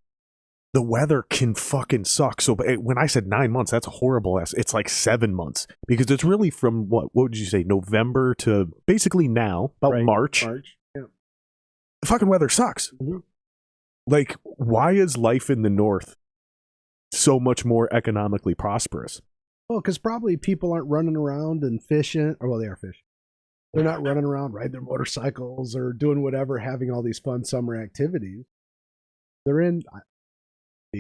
the weather can fucking suck. So when I said 9 months, that's a horrible ass. It's like 7 months because it's really from what would you say, November to basically now, about March. Yeah. The fucking weather sucks. Mm-hmm. Like, why is life in the North so much more economically prosperous? Well, because probably people aren't running around and fishing. Or, well, they are fishing. They're not running around riding their motorcycles or doing whatever, having all these fun summer activities. They're in.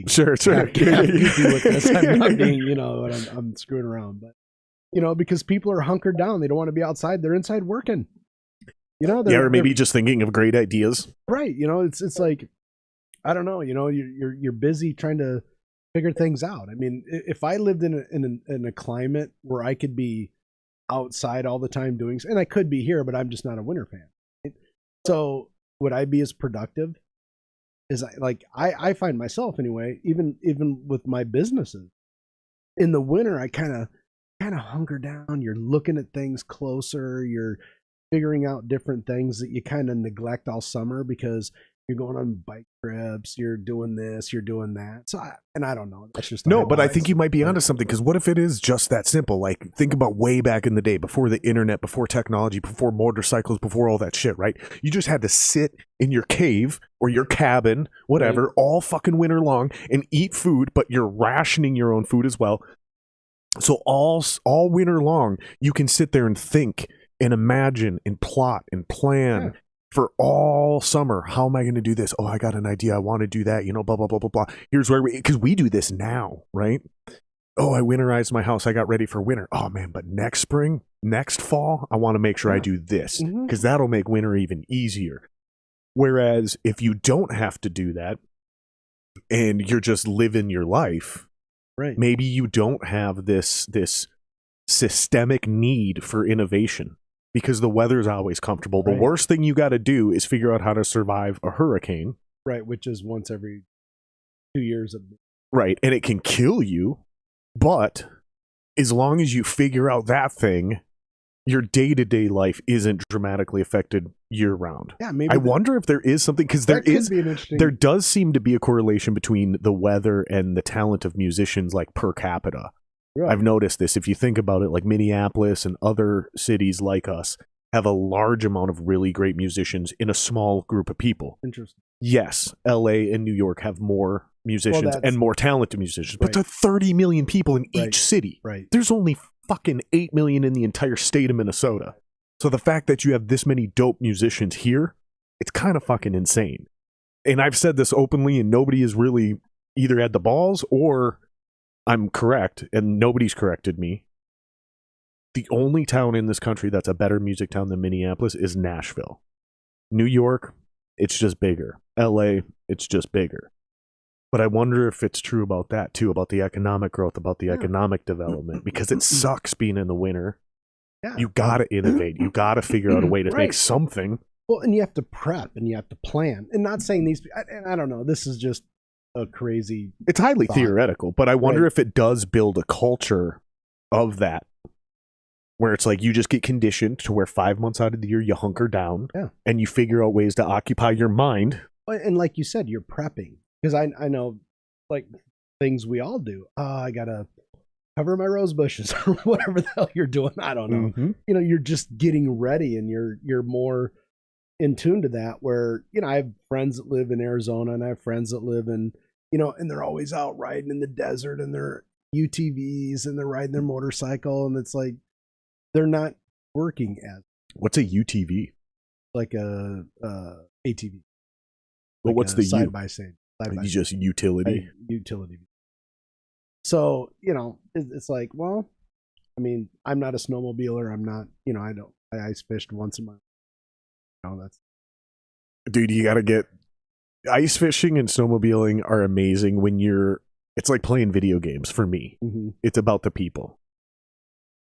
Sure. With this. I'm not being, I'm screwing around, but because people are hunkered down, they don't want to be outside. They're inside working. Or maybe just thinking of great ideas. Right. It's like, I don't know. You're busy trying to figure things out. I mean, if I lived in a climate where I could be outside all the time doing, and I could be here, but I'm just not a winter fan. Right? So would I be as productive? I find myself anyway, even with my businesses, in the winter, I kind of hunker down. You're looking at things closer. You're figuring out different things that you kind of neglect all summer because you're going on bike trips. You're doing this. You're doing that. So, I don't know. That's just no, but I think you might be onto something because what if it is just that simple? Like, think about way back in the day, before the internet, before technology, before motorcycles, before all that shit, right? You just had to sit in your cave or your cabin, whatever, all fucking winter long and eat food, but you're rationing your own food as well. So all winter long, you can sit there and think and imagine and plot and plan for all summer. How am I going to do this? Oh, I got an idea. I want to do that. Blah, blah, blah, blah, blah. Here's where because we do this now, right? Oh, I winterized my house. I got ready for winter. Oh, man, but next spring, next fall, I want to make sure I do this because that'll make winter even easier. Whereas if you don't have to do that and you're just living your life, right? Maybe you don't have this systemic need for innovation. Because the weather's always comfortable. The worst thing you got to do is figure out how to survive a hurricane. Right, which is once every 2 years. Right, and it can kill you. But as long as you figure out that thing, your day-to-day life isn't dramatically affected year-round. Yeah, maybe. I wonder if there is something, because there does seem to be a correlation between the weather and the talent of musicians, like per capita. Right. I've noticed this. If you think about it, like Minneapolis and other cities like us have a large amount of really great musicians in a small group of people. Interesting. Yes, LA and New York have more musicians and more talented musicians, but there are 30 million people in each city. Right. There's only fucking 8 million in the entire state of Minnesota. So the fact that you have this many dope musicians here, it's kind of fucking insane. And I've said this openly and nobody has really either had the balls or I'm correct, and nobody's corrected me. The only town in this country that's a better music town than Minneapolis is Nashville. New York, it's just bigger. LA, it's just bigger. But I wonder if it's true about that, too, about the economic growth, about the economic development, because it sucks being in the winter. Yeah. You got to innovate. You got to figure out a way to make something. Well, and you have to prep, and you have to plan. And not saying these, I don't know, this is just a crazy it's highly theoretical, but I wonder if it does build a culture of that where it's like you just get conditioned to where 5 months out of the year you hunker down and you figure out ways to occupy your mind. And like you said, you're prepping, because I know like things we all do. I gotta cover my rose bushes or whatever the hell you're doing. I don't know. You're just getting ready, and you're more in tune to that, where I have friends that live in Arizona and I have friends that live in and they're always out riding in the desert, and they're UTVs and they're riding their motorcycle, and it's like they're not working at. What's a UTV? Like a ATV. Well, like what's the side by side? You just utility. Utility. So it's like, well, I mean, I'm not a snowmobiler. I'm not. I ice fished once a month. That's. Dude, you got to get. Ice fishing and snowmobiling are amazing when you're it's like playing video games for me. Mm-hmm. It's about the people.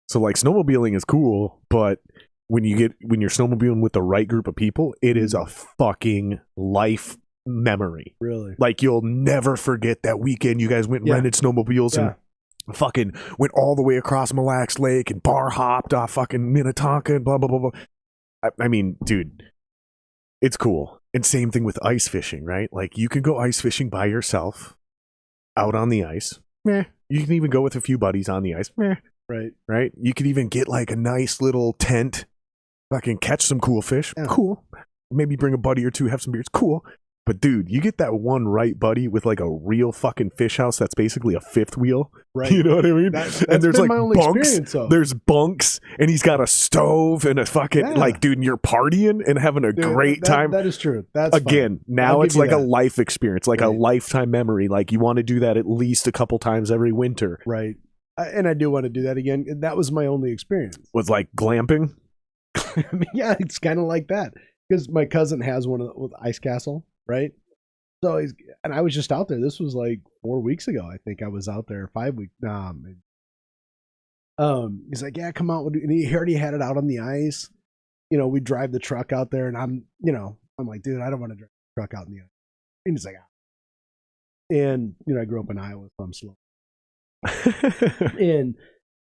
So like snowmobiling is cool, but when you're snowmobiling with the right group of people, it is a fucking life memory. Really? Like you'll never forget that weekend you guys went and rented snowmobiles and fucking went all the way across Mille Lacs Lake and bar hopped off fucking Minnetonka and blah blah blah blah. I mean, dude, it's cool. And same thing with ice fishing, right? Like you can go ice fishing by yourself out on the ice. Meh. You can even go with a few buddies on the ice. Meh. Right. You could even get like a nice little tent, fucking catch some cool fish. Yeah. Cool. Maybe bring a buddy or two, have some beers. Cool. But dude, you get that one right buddy with like a real fucking fish house that's basically a fifth wheel. Right. You know what I mean? And there's like bunks. There's bunks, and he's got a stove and a fucking like, dude, and you're partying and having a great time. That is true. That's again, now it's like a life experience, like a lifetime memory. Like you want to do that at least a couple times every winter. Right. And I do want to do that again. That was my only experience. Was like glamping? I mean, yeah, it's kind of like that. Because my cousin has one with Ice Castle, right? So and I was just out there. This was like 4 weeks ago. I think I was out there 5 weeks. He's like, yeah, come out. And he already had it out on the ice. You know, we drive the truck out there, and I'm like, dude, I don't want to drive the truck out in the ice. And he's like, and I grew up in Iowa, so I'm slow.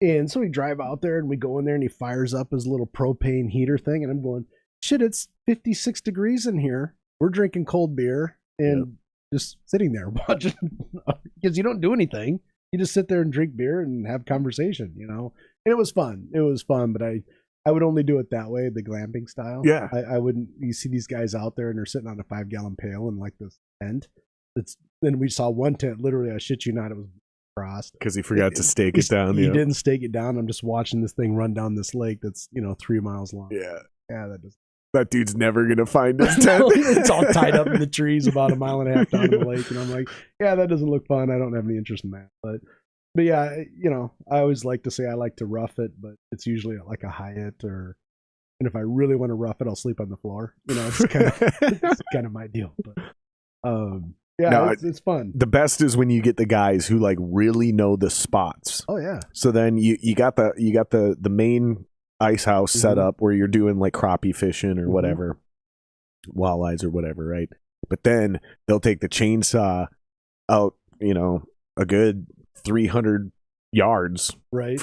and so we drive out there and we go in there and he fires up his little propane heater thing, and I'm going, shit, it's 56 degrees in here. We're drinking cold beer and just sitting there watching, because you don't do anything. You just sit there and drink beer and have conversation, and it was fun. But I would only do it that way, the glamping style. Yeah. I wouldn't. You see these guys out there and they're sitting on a 5-gallon pail in like this tent. Then we saw one tent, literally, I shit you not, it was crossed because he forgot to stake it down. He didn't stake it down. I'm just watching this thing run down this lake that's 3 miles long. Yeah, that dude's never gonna find his tent. It's all tied up in the trees about a mile and a half down the lake, and I'm like, yeah, that doesn't look fun. I don't have any interest in that. But yeah, I always like to say I like to rough it, but it's usually like a Hyatt, and if I really want to rough it, I'll sleep on the floor. It's kind of my deal. But yeah, no, it's fun. The best is when you get the guys who like really know the spots. Oh yeah. So then you got the main ice house set up where you're doing like crappie fishing or whatever, walleyes or whatever, right? But then they'll take the chainsaw out, a good 300 yards, right?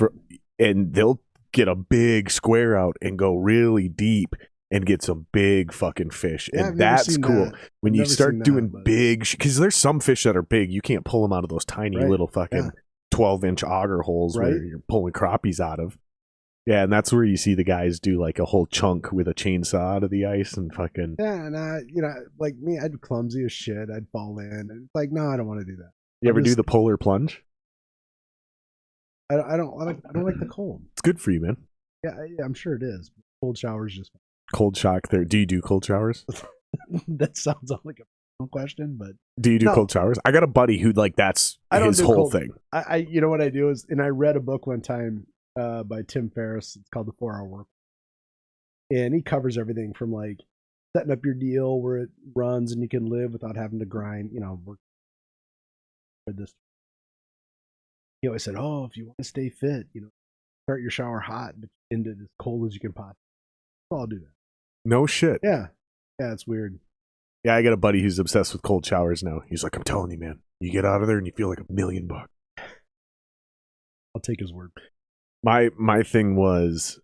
And they'll get a big square out and go really deep and get some big fucking fish. And that's cool. That. When you start doing big, because there's some fish that are big, you can't pull them out of those tiny little fucking 12-inch auger holes where you're pulling crappies out of. Yeah, and that's where you see the guys do like a whole chunk with a chainsaw out of the ice and fucking. Yeah, and like me, I'd be clumsy as shit. I'd fall in, and it's like, no, I don't want to do that. You ever do the polar plunge? I don't like the cold. It's good for you, man. Yeah, I'm sure it is. Cold showers just. Cold shock there. Do you do cold showers? That sounds like a question, but do you do cold showers? I got a buddy who like that's his whole thing. I you know what I do is, and I read a book one time by Tim Ferriss. It's called The 4-Hour Work, and he covers everything from like setting up your deal where it runs and you can live without having to grind. Work for this. He always said, "Oh, if you want to stay fit, start your shower hot, but end it as cold as you can possibly." I'll do that. No shit. Yeah, it's weird. Yeah, I got a buddy who's obsessed with cold showers now. He's like, I'm telling you, man, you get out of there and you feel like $1 million. I'll take his word. My thing was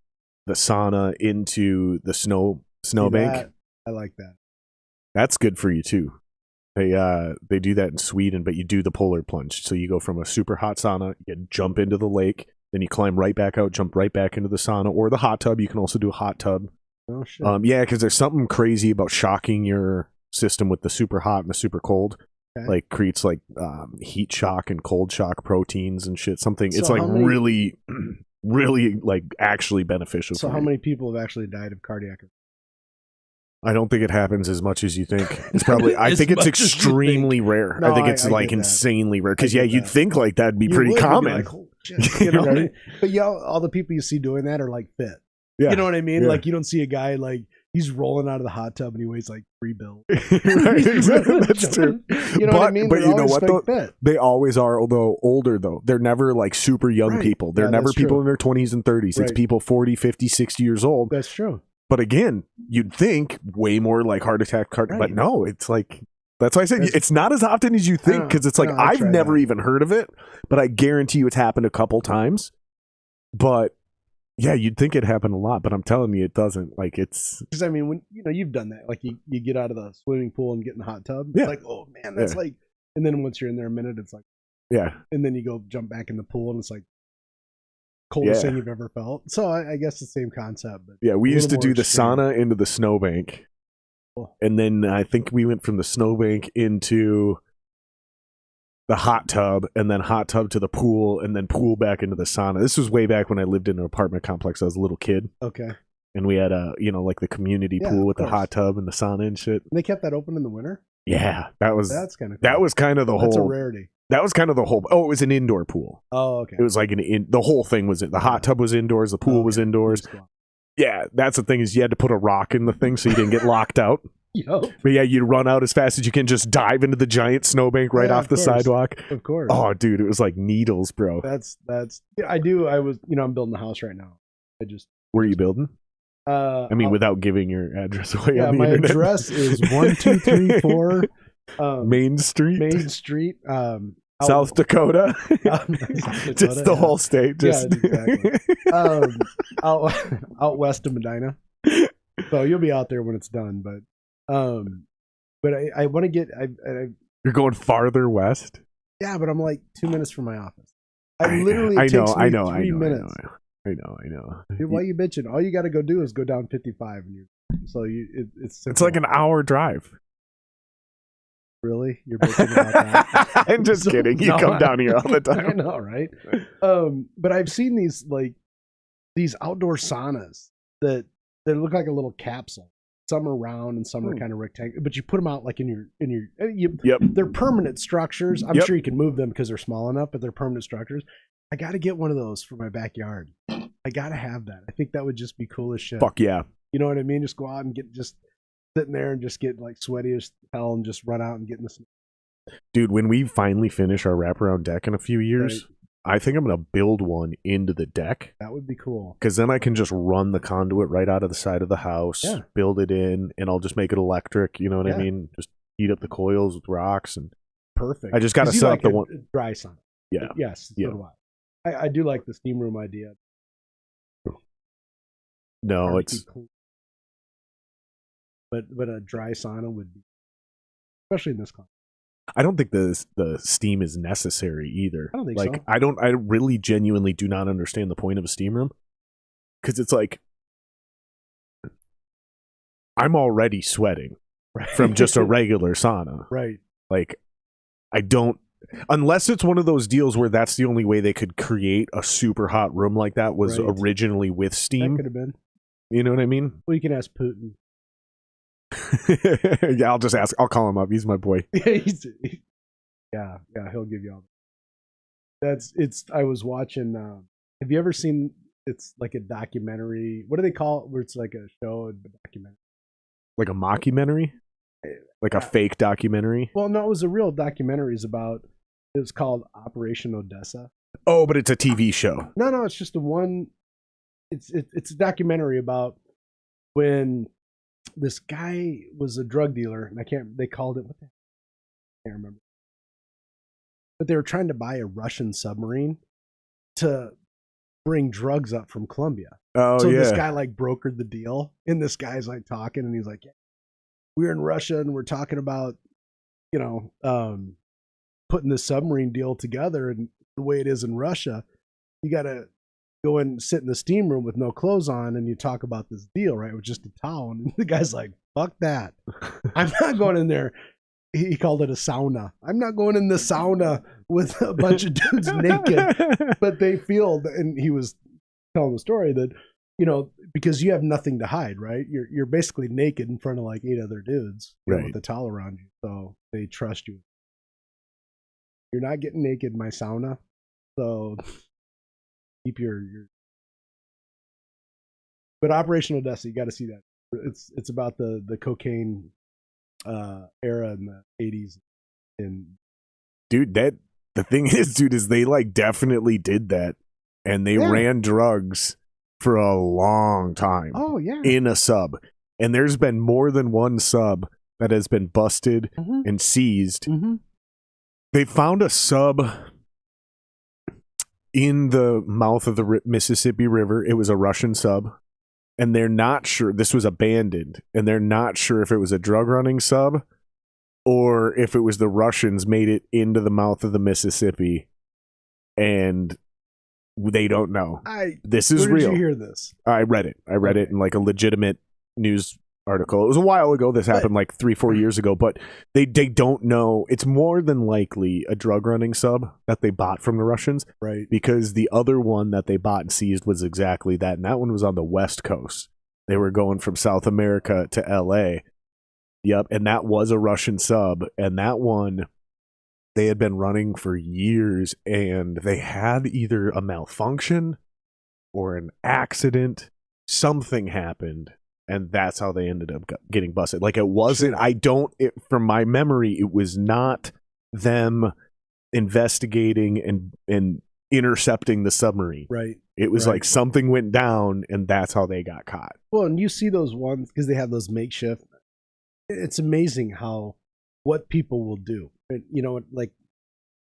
the sauna into the snowbank. I like that. That's good for you too. They do that in Sweden, but you do the polar plunge. So you go from a super hot sauna, you jump into the lake, then you climb right back out, jump right back into the sauna or the hot tub. You can also do a hot tub. Oh shit. Yeah, because there's something crazy about shocking your system with the super hot and the super cold. Okay. Like creates like heat shock and cold shock proteins and shit. Something it's like really, really like actually beneficial. So how many people have actually died of cardiac arrest? I don't think it happens as much as you think. It's probably. I think it's extremely rare. No, I think it's like insanely rare. Because you'd think like that'd be pretty common. Like, holy shit, right? But all the people you see doing that are like fit. Yeah. You know what I mean? Yeah. Like you don't see a guy like He's rolling out of the hot tub and he weighs like 3 bills. That's true. You know what I mean? But They're you know what though? fit. They always are, although older though. They're never like super young people. They're never people in their 20s and 30s. It's people 40, 50, 60 years old. That's true. But again, you'd think way more like heart attack, but no, it's like, that's why I said it's not as often as you think, because it's like, I've never even heard of it, but I guarantee you it's happened a couple times. But yeah, you'd think it happened a lot, but I'm telling you, it doesn't. Like, it's because I mean, when you've done that, like you get out of the swimming pool and get in the hot tub, it's like, oh man, that's like, and then once you're in there a minute, it's like, and then you go jump back in the pool and it's like coldest thing you've ever felt. So I guess the same concept. But we used to do the sauna into the snowbank. And then I think we went from the snowbank into the hot tub, and then hot tub to the pool, and then pool back into the sauna. This was way back when I lived in an apartment complex. I was a little kid. Okay. And we had like the community pool with the hot tub and the sauna and shit. And they kept that open in the winter? Yeah. That's kind of cool. That was kind of the whole. That's a rarity. That was kind of the whole. Oh, it was an indoor pool. Oh, okay. It was like the whole thing was the hot tub was indoors, the pool was indoors. Yeah, that's the thing, is you had to put a rock in the thing so you didn't get locked out. But yeah, you'd run out as fast as you can, just dive into the giant snowbank right off the sidewalk. Of course. Oh, dude, it was like needles, bro. That's I was I'm building a house right now. Where are you building? I mean, without giving your address away on the my internet. address is 1234 Main Street. Main Street. South Dakota. Just the whole state. Just exactly. Out west of Medina. So you'll be out there when it's done, but I want to get. You're going farther west. Yeah, but I'm like 2 minutes from my office. I literally. It takes me 3 minutes. I know. Dude, why are you bitching? All you got to go do is go down 55, and it's like an hour drive. Really? You're bitching about that? I'm just kidding. You come down here all the time. I know, right? But I've seen these outdoor saunas that look like a little capsule. Some are round and some are kind of rectangular, but you put them out like in your they're permanent structures. I'm sure you can move them because they're small enough, but they're permanent structures. I got to get one of those for my backyard. I got to have that. I think that would just be cool as shit. Fuck yeah. You know what I mean? Just go out and just sitting there and just get like sweaty as hell and just run out and get in the snow. Dude, when we finally finish our wraparound deck in a few years, I think I'm going to build one into the deck. That would be cool. Because then I can just run the conduit right out of the side of the house, build it in, and I'll just make it electric. You know what I mean? Just heat up the coils with rocks. And perfect. I just got to set up the one. Dry sauna. Yeah. Yes. So do I do like the steam room idea. No, it's... But a dry sauna would be, especially in this climate. I don't think the steam is necessary either. I don't think so. I really genuinely do not understand the point of a steam room, because it's like I'm already sweating from just a regular sauna. Right. Like, I don't, unless it's one of those deals where that's the only way they could create a super hot room like that was originally with steam. That could have been. You know what I mean? Well, you can ask Putin. Yeah, I'll just ask. I'll call him up. He's my boy. Yeah, he'll give you all that. I was watching, have you ever seen, it's like a documentary, what do they call it, where it's like a show, a documentary? Like a mockumentary? Like a fake documentary? Well, no, it was a real documentary. It was called Operation Odessa. Oh, but it's a TV show. No, it's just it's a documentary about when this guy was a drug dealer, and they called it, I can't remember. But they were trying to buy a Russian submarine to bring drugs up from Colombia. Oh, so this guy like brokered the deal, and this guy's like talking, and he's like, we're in Russia, and we're talking about, putting this submarine deal together, and the way it is in Russia, you got to go and sit in the steam room with no clothes on, and you talk about this deal, right, with just a towel. And the guy's like, fuck that. I'm not going in there. He called it a sauna. I'm not going in the sauna with a bunch of dudes naked. But they feel, and he was telling the story that, because you have nothing to hide, right? You're basically naked in front of like 8 other dudes with a towel around you. So they trust you. You're not getting naked in my sauna. So keep your. But Operation Odessa, you got to see that. It's about the cocaine era in the 80s. And dude, the thing is, dude, is they like definitely did that, and they ran drugs for a long time. Oh yeah, in a sub, and there's been more than one sub that has been busted and seized. They found a sub in the mouth of the Mississippi River. It was a Russian sub, and they're not sure. This was abandoned, and they're not sure if it was a drug running sub or if it was the Russians made it into the mouth of the Mississippi, and they don't know. This is where real. Did you hear this? I read it. I read it in like a legitimate news article. It was a while ago. This happened like 3-4 years ago, but they don't know. It's more than likely a drug running sub that they bought from the Russians, right? Because the other one that they bought and seized was exactly that, and that one was on the West Coast. They were going from South America to LA. Yep, and that was a Russian sub, and that one they had been running for years, and they had either a malfunction or an accident. Something happened, and that's how they ended up getting busted. Like, it wasn't, from my memory, it was not them investigating and intercepting the submarine. Right. It was like something went down, and that's how they got caught. Well, and you see those ones, because they have those makeshift. It's amazing what people will do. You know, like,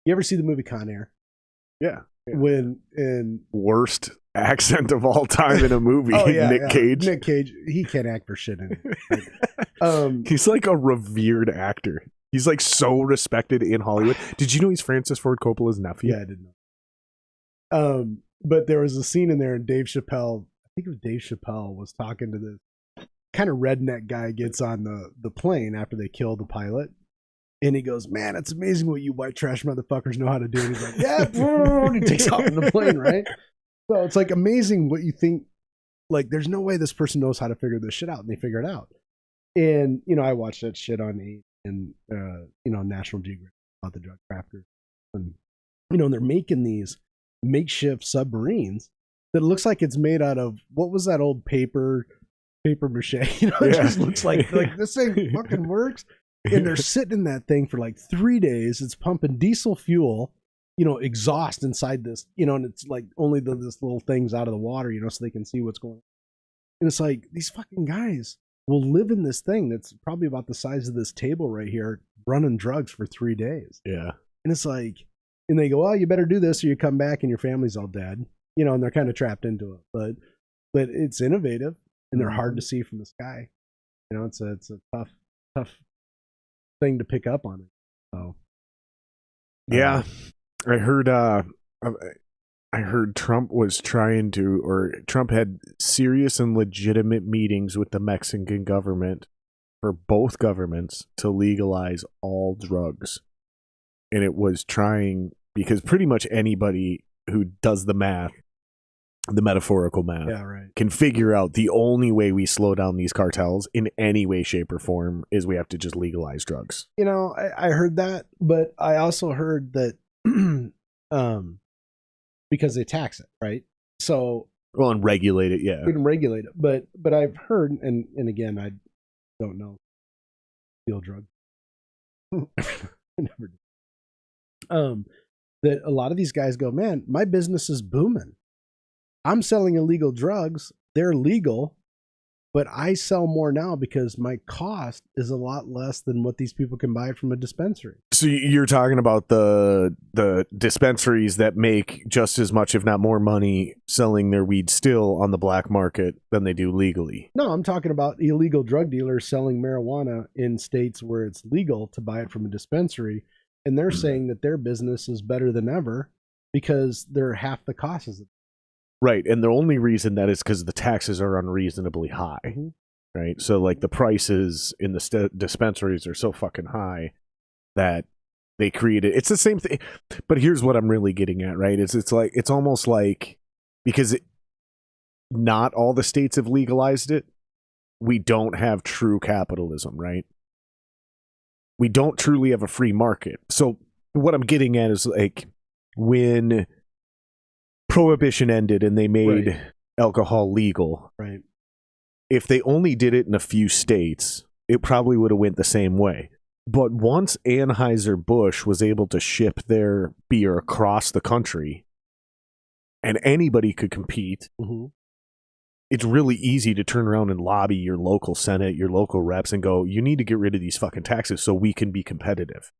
you ever see the movie Con Air? Yeah. When worst accent of all time in a movie. Nick Cage. Nick Cage, he can't act for shit anymore. He's like a revered actor. He's like so respected in Hollywood. Did you know he's Francis Ford Coppola's nephew? Yeah, I didn't know. But there was a scene in there, and Dave Chappelle, I think it was Dave Chappelle, was talking to this kind of redneck guy, gets on the plane after they kill the pilot. And he goes, man, it's amazing what you white trash motherfuckers know how to do. And he's like, yeah, and he takes off in the plane, right? So it's like amazing what you think. Like, there's no way this person knows how to figure this shit out, and they figure it out. And, you know, I watched that shit on National Geographic about the drug traffickers. And, you know, and they're making these makeshift submarines that looks like it's made out of, what was that old paper mache? You know, it just looks like this thing fucking works. And they're sitting in that thing for like 3 days. It's pumping diesel fuel, you know, exhaust inside this, you know, and it's like only this little thing's out of the water, you know, so they can see what's going on. And it's like, these fucking guys will live in this thing that's probably about the size of this table right here, running drugs for 3 days. Yeah. And it's like, and they go, well, you better do this or you come back and your family's all dead, you know, and they're kind of trapped into it. But it's innovative, and they're hard to see from the sky. You know, it's a tough thing to pick up on it. So yeah, I heard Trump was trying to, or Trump had serious and legitimate meetings with the Mexican government, for both governments, to legalize all drugs. And it was trying, because pretty much anybody who does the math, the metaphorical math, can figure out the only way we slow down these cartels in any way, shape, or form is we have to just legalize drugs. You know, I heard that, but I also heard that because they tax it, right? So, well, and regulate it, yeah. We can regulate it, but I've heard, and again, I don't know, steal drugs. I never did. That a lot of these guys go, man, my business is booming. I'm selling illegal drugs. They're legal, but I sell more now because my cost is a lot less than what these people can buy from a dispensary. So you're talking about the dispensaries that make just as much, if not more, money selling their weed still on the black market than they do legally. No, I'm talking about illegal drug dealers selling marijuana in states where it's legal to buy it from a dispensary, and they're saying that their business is better than ever because they're half the cost. Right, and the only reason that is because the taxes are unreasonably high, right? So, like, the prices in the dispensaries are so fucking high that they created. It's the same thing, but here's what I'm really getting at, right? It's almost like, because not all the states have legalized it, we don't have true capitalism, right? We don't truly have a free market. So what I'm getting at is, like, when Prohibition ended and they made alcohol legal, right? if they only did it in a few states, it probably would have went the same way. But once Anheuser-Busch was able to ship their beer across the country and anybody could compete, it's really easy to turn around and lobby your local Senate, your local reps, and go, you need to get rid of these fucking taxes so we can be competitive.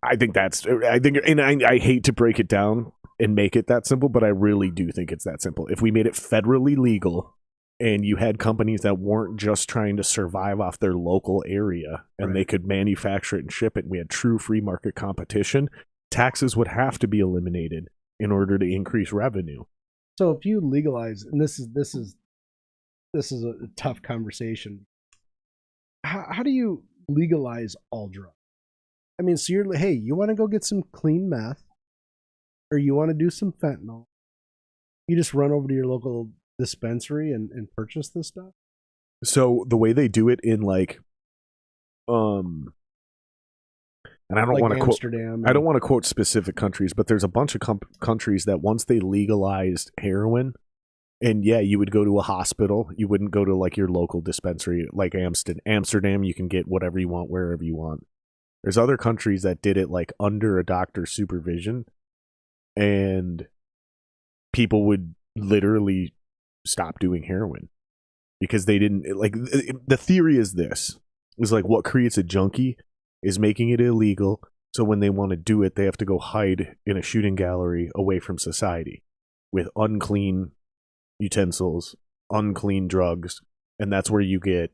I think, and I hate to break it down and make it that simple, but I really do think it's that simple. If we made it federally legal and you had companies that weren't just trying to survive off their local area and they could manufacture it and ship it, and we had true free market competition, taxes would have to be eliminated in order to increase revenue. So if you legalize, and this is a tough conversation, how do you legalize all drugs? I mean, so you're, hey, you want to go get some clean meth, or you want to do some fentanyl, you just run over to your local dispensary and purchase this stuff? So the way they do it in and I don't want to quote Amsterdam. I don't want to quote specific countries, but there's a bunch of countries that once they legalized heroin, and yeah, you would go to a hospital. You wouldn't go to like your local dispensary, like Amsterdam. You can get whatever you want wherever you want. There's other countries that did it like under a doctor's supervision, and people would literally stop doing heroin because they didn't like. The theory is this: is like what creates a junkie is making it illegal. So when they want to do it, they have to go hide in a shooting gallery away from society with unclean utensils, unclean drugs, and that's where you get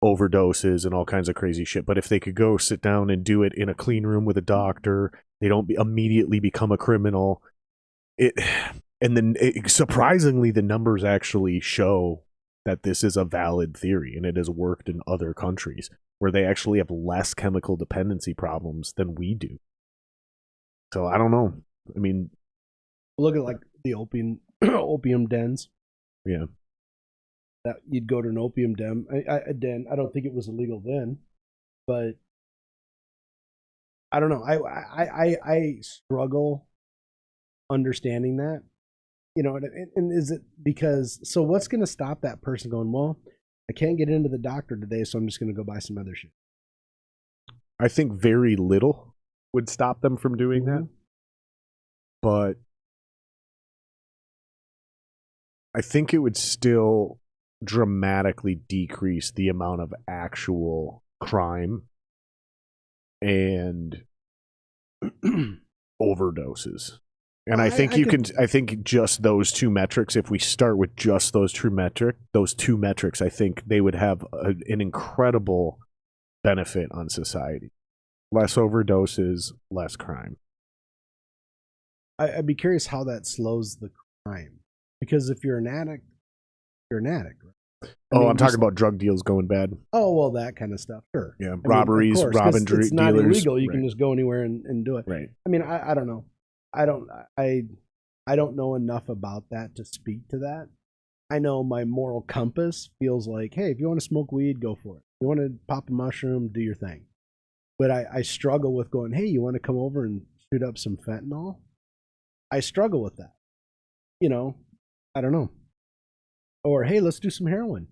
overdoses and all kinds of crazy shit. But if they could go sit down and do it in a clean room with a doctor, they don't immediately become a criminal. Surprisingly, the numbers actually show that this is a valid theory, and it has worked in other countries where they actually have less chemical dependency problems than we do. So I don't know. I mean, look at like the opium dens. Yeah, that you'd go to an opium den. I don't think it was illegal then, but I don't know. I struggle understanding that. You know, and is it because, so what's going to stop that person going, well, I can't get into the doctor today, so I'm just going to go buy some other shit? I think very little would stop them from doing that. But I think it would still dramatically decrease the amount of actual crime and overdoses. And I think I think just those two metrics, if we start with just those two metrics, I think they would have an incredible benefit on society. Less overdoses, less crime. I'd be curious how that slows the crime. Because if you're an addict, you're an addict, right? I'm talking about drug deals going bad. Oh, well, that kind of stuff. Sure. Yeah, robberies, robbing dealers. It's not illegal. You can just go anywhere and do it. Right. I mean, I don't know. I don't know enough about that to speak to that. I know my moral compass feels like, hey, if you want to smoke weed, go for it. If you want to pop a mushroom, do your thing. But I struggle with going, hey, you want to come over and shoot up some fentanyl? I struggle with that. You know, I don't know. Or, hey, let's do some heroin.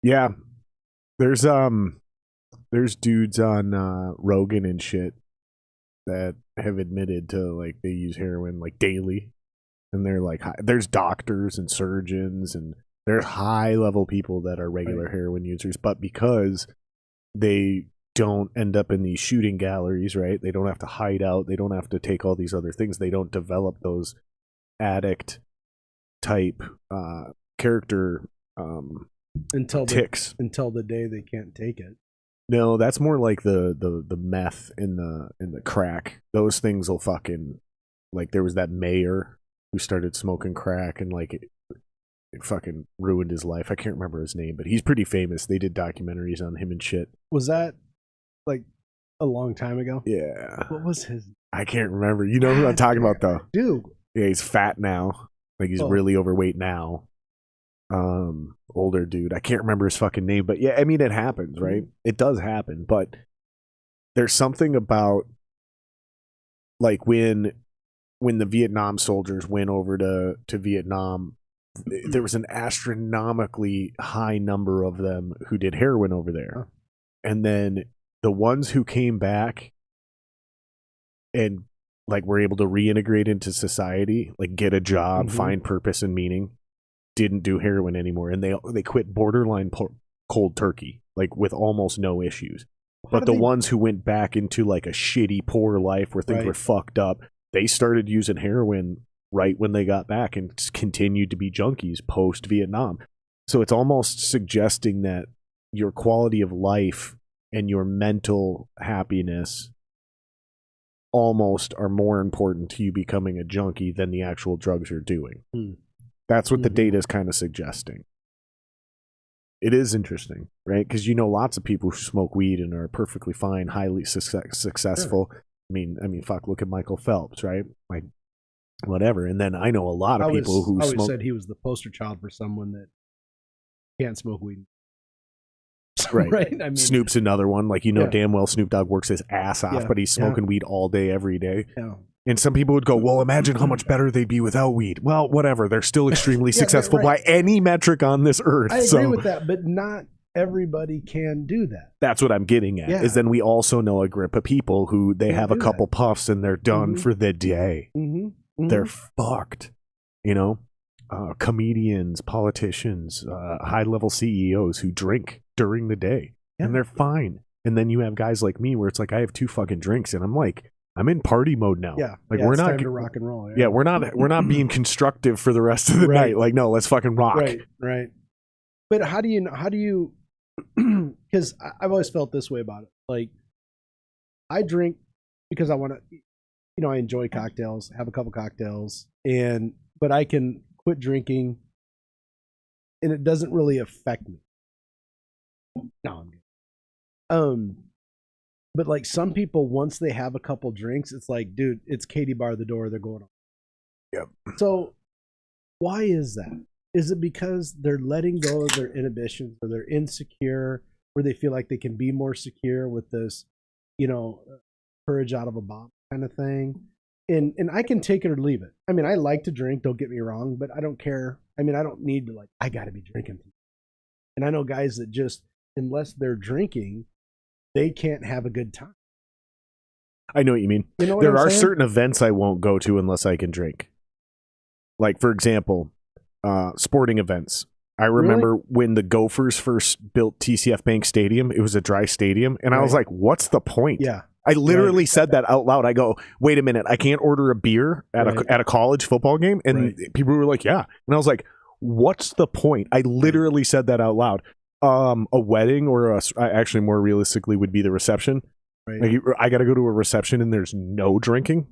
Yeah. There's dudes on Rogan and shit that have admitted to like they use heroin like daily, and they're like there's doctors and surgeons and they're high level people that are regular heroin users, but because they don't end up in these shooting galleries, right? They don't have to hide out, they don't have to take all these other things, they don't develop those addict type character tics until the day they can't take it. No, that's more like the meth in the crack. Those things will fucking, like, there was that mayor who started smoking crack and like it fucking ruined his life. I can't remember his name, but he's pretty famous. They did documentaries on him and shit. Was that like a long time ago? Yeah. What was his? I can't remember. You know who I'm talking about though? Dude. Yeah, he's fat now. Like he's really overweight now. Older dude. I can't remember his fucking name, but yeah, I mean it happens, right? It does happen, but there's something about like when when the Vietnam soldiers went over to Vietnam, there was an astronomically high number of them who did heroin over there. And then the ones who came back and like were able to reintegrate into society, like get a job, find purpose and meaning, didn't do heroin anymore. And they quit borderline cold turkey, like with almost no issues. But the ones who went back into like a shitty, poor life where things were fucked up, they started using heroin right when they got back and continued to be junkies post-Vietnam. So it's almost suggesting that your quality of life and your mental happiness almost are more important to you becoming a junkie than the actual drugs you're doing. That's what the data is kind of suggesting. It is interesting, right? Because you know lots of people who smoke weed and are perfectly fine, highly successful. Sure. I mean, fuck, look at Michael Phelps, right? Like, whatever. And then I know a lot of people who always said he was the poster child for someone that can't smoke weed. Right. Right. I mean, Snoop's another one. Like, damn well Snoop Dogg works his ass off, but he's smoking weed all day, every day. Yeah. And some people would go, well, imagine how much better they'd be without weed. Well, whatever. They're still extremely successful by any metric on this earth. I agree with that, but not everybody can do that. That's what I'm getting at, is then we also know a group of people who they have a couple puffs and they're done for the day. They're fucked. Comedians, politicians, high-level CEOs who drink during the day, and they're fine. And then you have guys like me where it's like, I have 2 fucking drinks, and I'm like, I'm in party mode now. Yeah, like we're not time to rock and roll. Yeah, we're not being constructive for the rest of the night. Like, no, let's fucking rock. Right. But how do you? Because I've always felt this way about it. Like, I drink because I want to, I enjoy cocktails, have a couple cocktails, but I can quit drinking, and it doesn't really affect me. No, I'm good. But like some people, once they have a couple drinks, it's like, dude, it's Katie bar the door. They're going on. Yep. So why is that? Is it because they're letting go of their inhibitions, or they're insecure, or they feel like they can be more secure with this, courage out of a bomb kind of thing? And I can take it or leave it. I mean, I like to drink, don't get me wrong, but I don't care. I mean, I don't need to I got to be drinking. And I know guys that just, unless they're drinking, they can't have a good time. I know what you mean. There are certain events I won't go to unless I can drink. Like, for example, sporting events. I remember when the Gophers first built TCF Bank Stadium, it was a dry stadium. And I was like, what's the point? Yeah. I literally said that out loud. I go, wait a minute, I can't order a beer at a college football game? And people were like, yeah. And I was like, what's the point? I literally said that out loud. A wedding, or actually more realistically would be the reception. Like, I got to go to a reception and there's no drinking.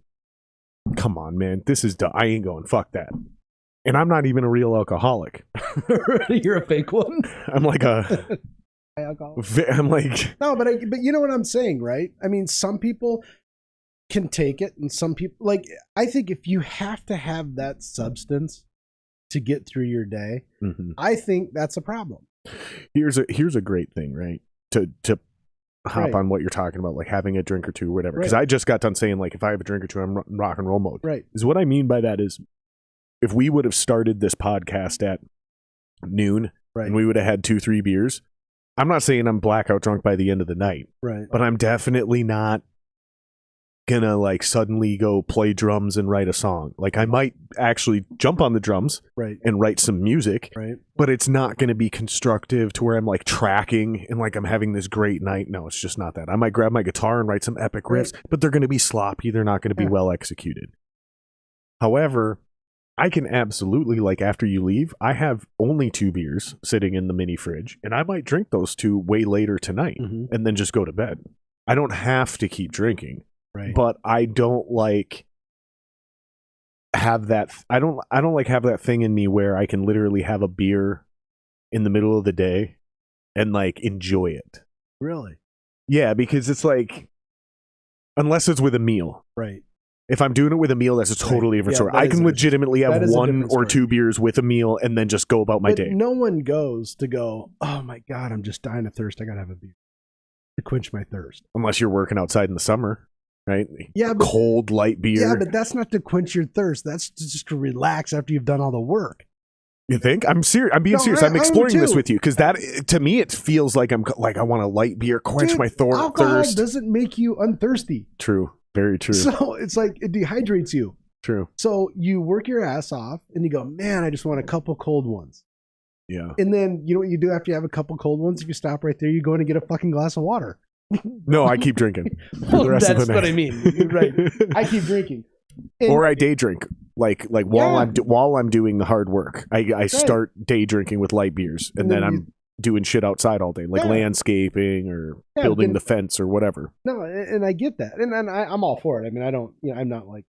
Come on, man. This is dumb. I ain't going. Fuck that. And I'm not even a real alcoholic. You're a fake one. I'm like I'm like, no, but you know what I'm saying, right? I mean, some people can take it, and some people, I think if you have to have that substance to get through your day, I think that's a problem. Here's a great thing, right? To hop on what you're talking about, like having a drink or two, whatever. Because I just got done saying, like, if I have a drink or two, I'm in rock and roll mode. Right. Is what I mean by that is, if we would have started this podcast at noon and we would have had 2-3 beers, I'm not saying I'm blackout drunk by the end of the night. Right. But I'm definitely not gonna suddenly go play drums and write a song. Like, I might actually jump on the drums and write some music, but it's not gonna be constructive to where I'm tracking and I'm having this great night. No, it's just not that. I might grab my guitar and write some epic riffs, but they're gonna be sloppy. They're not gonna be well executed. However, I can absolutely, after you leave, I have only 2 beers sitting in the mini fridge, and I might drink those 2 way later tonight and then just go to bed. I don't have to keep drinking. But I don't have that. I don't have that thing in me where I can literally have a beer in the middle of the day and enjoy it. Really? Yeah, because it's unless it's with a meal. Right. If I'm doing it with a meal, that's a totally different story. I can legitimately have 1 or 2 beers with a meal and then just go about my day. No one goes to go, oh my God, I'm just dying of thirst. I got to have a beer to quench my thirst. Unless you're working outside in the summer. right? Yeah, but, cold light beer. Yeah, but that's not to quench your thirst. That's just to relax after you've done all the work. You think? I'm serious. I'm being serious. I'm exploring this with you because that, to me, it feels like I want a light beer, quench my alcohol thirst. Doesn't make you unthirsty. True. Very true. So it's like it dehydrates you. True. So you work your ass off and you go, man, I just want a couple cold ones. Yeah. And then you know what you do after you have a couple cold ones? If you stop right there, you go in and get a fucking glass of water. No, I keep drinking. That's what I mean. Right. I keep drinking. Or I day drink, like while I'm doing the hard work. I start day drinking with light beers, and then I'm doing shit outside all day, like landscaping or building the fence or whatever. No, and I get that, and I'm all for it. I mean, I don't, I'm not like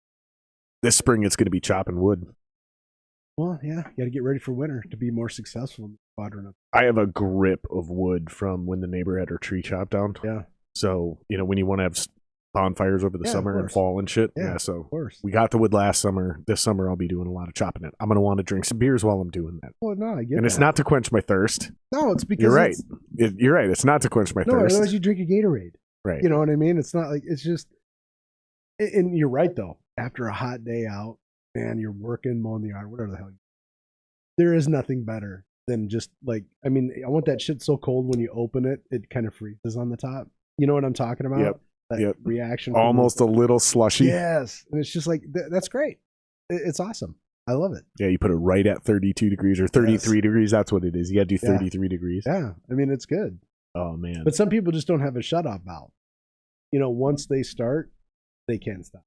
this spring. It's going to be chopping wood. Well, yeah, you got to get ready for winter to be more successful in the quadrant. I have a grip of wood from when the neighbor had her tree chopped down. Yeah. So when you want to have bonfires over the summer and fall and shit. Yeah, so of course. We got the wood last summer. This summer I'll be doing a lot of chopping it. I'm going to want to drink some beers while I'm doing that. Well, no, I get And it's not to quench my thirst. No, it's because you're right. You're right. It's not to quench my thirst. Otherwise you drink a Gatorade. Right. You know what I mean? It's not like it's just. And you're right though. After a hot day out, man, you're working, mowing the yard, whatever the hell. There is nothing better than just like I want that shit so cold when you open it, it kind of freezes on the top. You know what I'm talking about? Yep. That reaction. Almost a little slushy. Yes. And it's just like, that's great. It's awesome. I love it. Yeah, you put it right at 32 degrees or 33 degrees. That's what it is. You got to do 33 degrees. Yeah. I mean, it's good. Oh, man. But some people just don't have a shut-off valve. Once they start, they can't stop.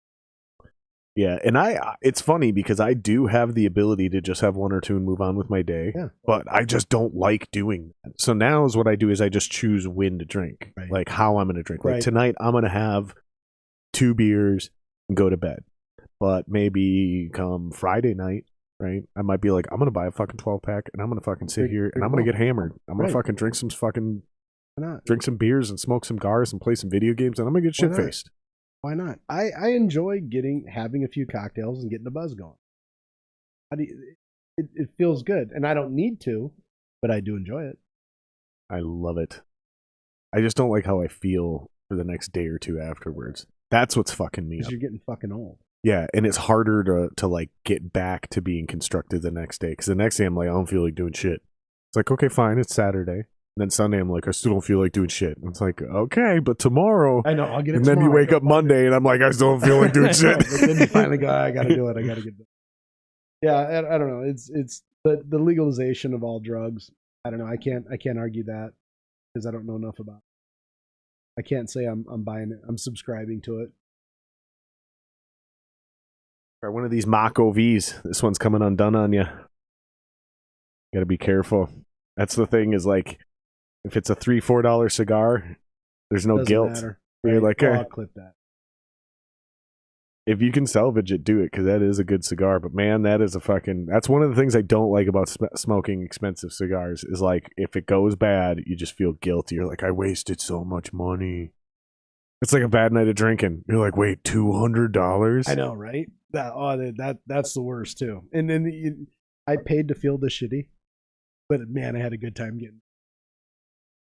Yeah, and it's funny because I do have the ability to just have one or two and move on with my day, but I just don't like doing that. So now is what I do is I just choose when to drink, like how I'm going to drink. Like tonight, I'm going to have 2 beers and go to bed. But maybe come Friday night, right, I might be like, I'm going to buy a fucking 12-pack and I'm going to fucking sit here and I'm going to get hammered. I'm going to fucking drink some beers and smoke some cigars and play some video games and I'm going to get shit-faced. Why not? I enjoy having a few cocktails and getting the buzz going. It feels good, and I don't need to, but I do enjoy it. I love it. I just don't like how I feel for the next day or two afterwards. That's what's fucking me up. You're getting fucking old. Yeah, and it's harder to like get back to being constructive the next day because the next day I'm like I don't feel like doing shit. It's like okay, fine, it's Saturday. And then Sunday, I'm like, I still don't feel like doing shit. And it's like, okay, but tomorrow. I know, I'll get it and tomorrow. then you wake up Monday, and I'm like, I still don't feel like doing shit. But then you finally go, I got to do it. I got to get it. Yeah, I don't know. It's the legalization of all drugs. I don't know. I can't argue that because I don't know enough about it. I can't say I'm buying it. I'm subscribing to it. Try one of these mock OVs. This one's coming undone on you. Got to be careful. That's the thing is like, if it's a $3-4 cigar, there's no guilt. Matter. You're like, I'll clip that. If you can salvage it, do it because that is a good cigar. But man, that's one of the things I don't like about smoking expensive cigars is like if it goes bad, you just feel guilty. You're like, I wasted so much money. It's like a bad night of drinking. You're like, wait, $200? I know, right? That's the worst too. And then I paid to feel this shitty, but man, I had a good time getting.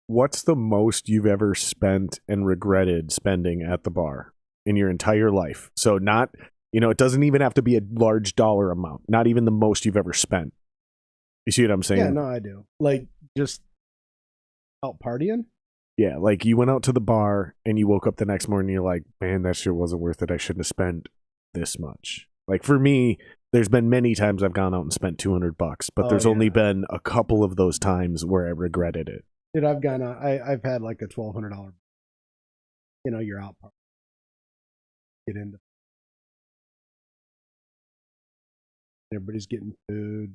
What's the most you've ever spent and regretted spending at the bar in your entire life? So not, it doesn't even have to be a large dollar amount. Not even the most you've ever spent. You see what I'm saying? Yeah, no, I do. Like just out partying? Yeah, like you went out to the bar and you woke up the next morning and you're like, man, that shit wasn't worth it. I shouldn't have spent this much. Like for me, there's been many times I've gone out and spent $200, but there's only been a couple of those times where I regretted it. Dude, I've gone out. I've had like a $1,200. You're out. Get into. Everybody's getting food.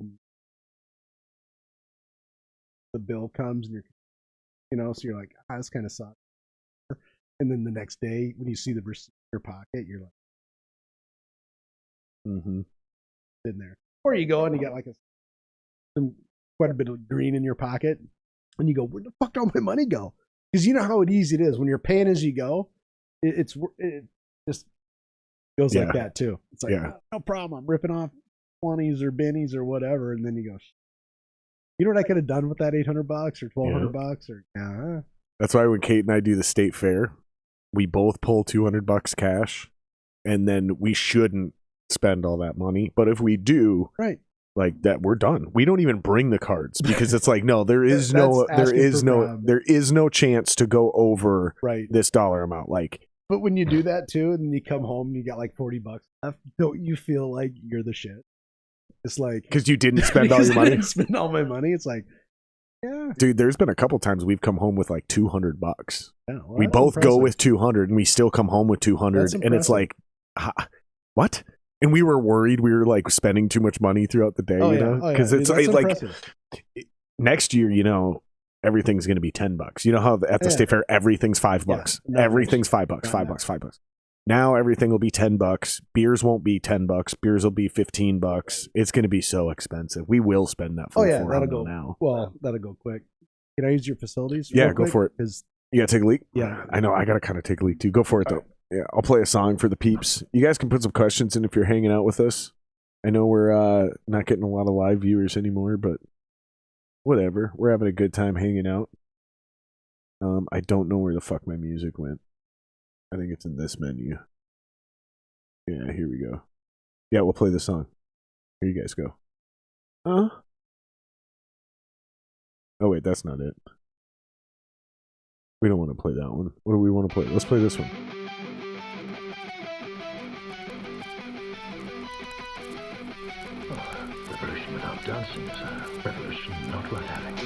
The bill comes, and so you're like, this kind of sucks. And then the next day, when you see the receipt in your pocket, you're like, in there. Or you go and you got like quite a bit of green in your pocket. And you go, where the fuck did all my money go? Because you know how easy it is when you're paying as you go. It just goes like that too. It's like no problem. I'm ripping off 20s or bennies or whatever, and then you go, you know what I could have done with that $800 or $1,200 or That's why when Kate and I do the state fair, we both pull $200 cash, and then we shouldn't spend all that money. But if we do, right, like that, we're done. We don't even bring the cards because it's like, no, there is That's there is no chance to go over right this dollar amount. Like, but when you do that too, and then you come home and you got like $40 left, don't you feel like you're the shit? It's like because you didn't spend all your money. I didn't spend all my money. It's like, yeah, dude. There's been a couple times we've come home with like $200. Yeah, well, we both go with 200, and we still come home with 200, and it's like, what? And we were worried we were like spending too much money throughout the day, because it's like next year, everything's going to be $10. You know how at the state fair everything's $5. Yeah, everything's $5. Now everything will be $10. Beers won't be $10. Beers will be $15. It's going to be so expensive. We will spend that. That'll go now. Well, that'll go quick. Can I use your facilities? Yeah, go for it. You gotta take a leak? Yeah, I know. I gotta kind of take a leak too. Go for it though. Yeah, I'll play a song for the peeps. You guys can put some questions in if you're hanging out with us. I know we're not getting a lot of live viewers anymore, but whatever. We're having a good time hanging out. I don't know where the fuck my music went. I think it's in this menu. Yeah, here we go. Yeah, we'll play the song. Here you guys go. Oh wait, that's not it. We don't want to play that one. What do we want to play? Let's play this one. Revolution without dancing is a revolution not worth having.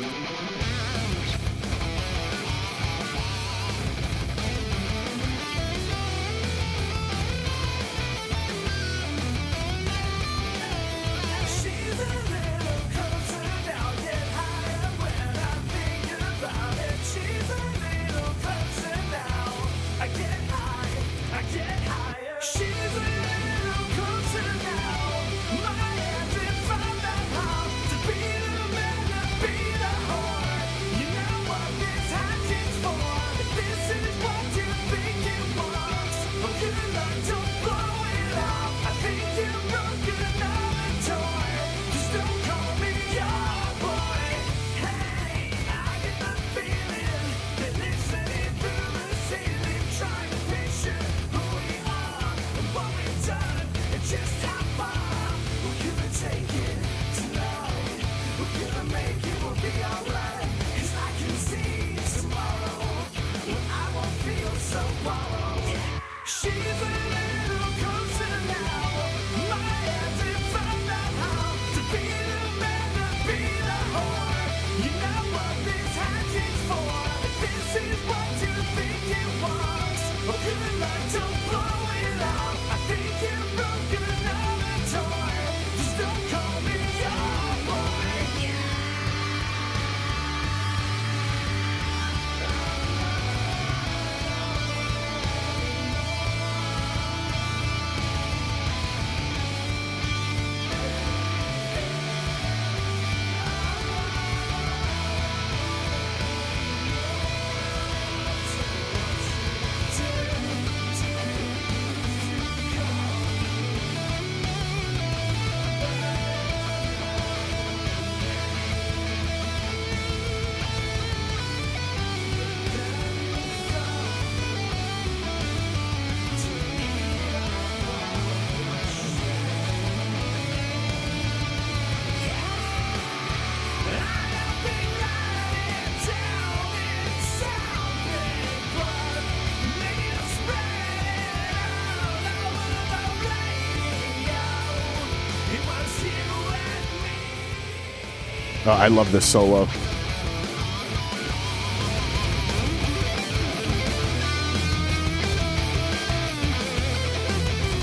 Oh, I love this solo.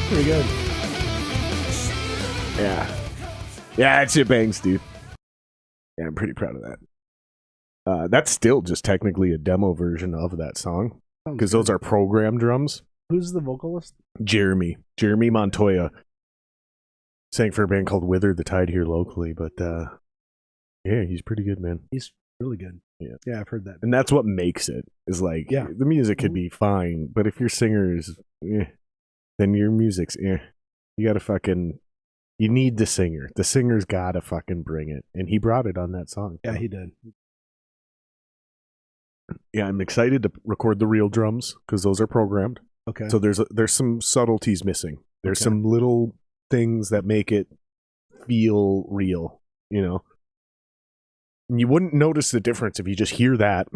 Pretty good. Yeah. Yeah, it's your bangs, dude. Yeah, I'm pretty proud of that. That's still just technically a demo version of that song, because those are program drums. Who's the vocalist? Jeremy Montoya. Sang for a band called Wither the Tide here locally, but yeah, he's pretty good, man. He's really good. Yeah, I've heard that. And that's what makes it, is like, the music could be fine, but if your singer is then your music's you gotta fucking, you need the singer. The singer's gotta fucking bring it, and he brought it on that song. Yeah, he did. Yeah, I'm excited to record the real drums because those are programmed. Okay. So there's some subtleties missing. There's Okay. some little things that make it feel real, you know. And you wouldn't notice the difference if you just hear that.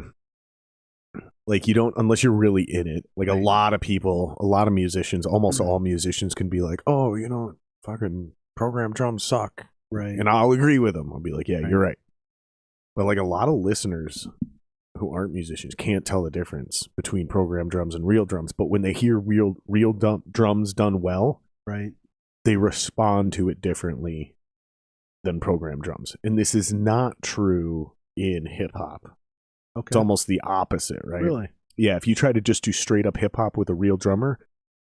Like you don't, unless you're really in it. Like a lot of people, a lot of musicians, almost all musicians can be like, oh, you know, fucking programmed drums suck. Right. And I'll agree with them. I'll be like, yeah, Right. you're right. But like a lot of listeners who aren't musicians can't tell the difference between programmed drums and real drums. But when they hear real drums done well, Right. they respond to it differently than programmed drums. And this is not true in hip hop. Okay. It's almost the opposite, right? Really? Yeah, if you try to just do straight up hip hop with a real drummer,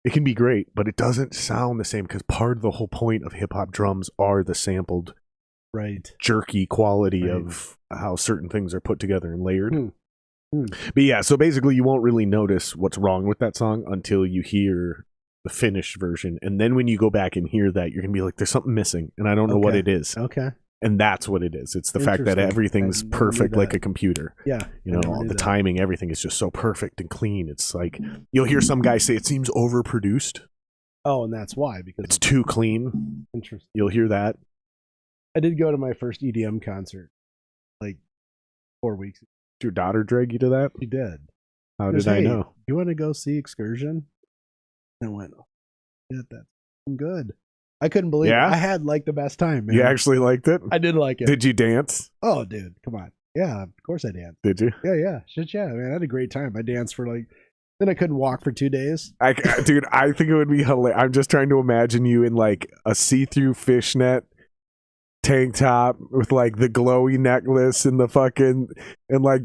it can be great, but it doesn't sound the same because part of the whole point of hip hop drums are the sampled, Right. jerky quality Right. of how certain things are put together and layered. Hmm. But yeah, so basically you won't really notice what's wrong with that song until you hear the finished version. And then when you go back and hear that, you're going to be like, there's something missing. And I don't know what Okay. it is. Okay. And that's what it is. It's the fact that Interesting. everything's I never perfect knew like that. a computer. Yeah. You I know, never all knew the that. timing, everything is just so perfect and clean. It's like, you'll hear some guy say it seems overproduced. Oh, and that's why, because It's too clean. interesting. You'll hear that. I did go to my first EDM concert like 4 weeks ago. Did your daughter drag you to that? She did. How She goes, did I "Hey, know? You want to go see Excursion?" And I went, "Oh, shit, that's good." I couldn't believe Yeah? it. I had like the best time, man. You actually liked it? I did like it. Did you dance? Oh, dude, come on. Yeah, of course I danced. Did you? Yeah. Shit, yeah, man. I had a great time. I danced for like, then I couldn't walk for 2 days. Dude, I think it would be hilarious. I'm just trying to imagine you in like a see-through fishnet tank top with like the glowy necklace and the fucking, and like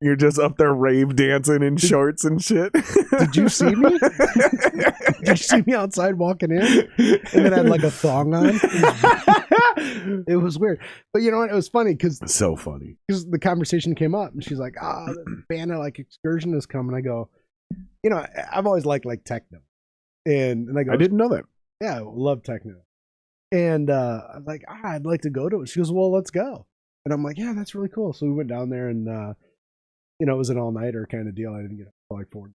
you're just up there rave dancing in shorts and shit. Did you see me? Did you see me outside walking in? And then I had like a thong on. It was weird. But you know what? It was funny because So funny. the conversation came up and she's like, the band of like Excursion is coming. I go, you know, I've always liked like techno. And I go, I didn't know that. yeah, I love techno. And I'm like, I'd like to go to it. She goes, well, let's go. And I'm like, yeah, that's really cool. So we went down there and, you know, it was an all-nighter kind of deal. I didn't get up till like 4.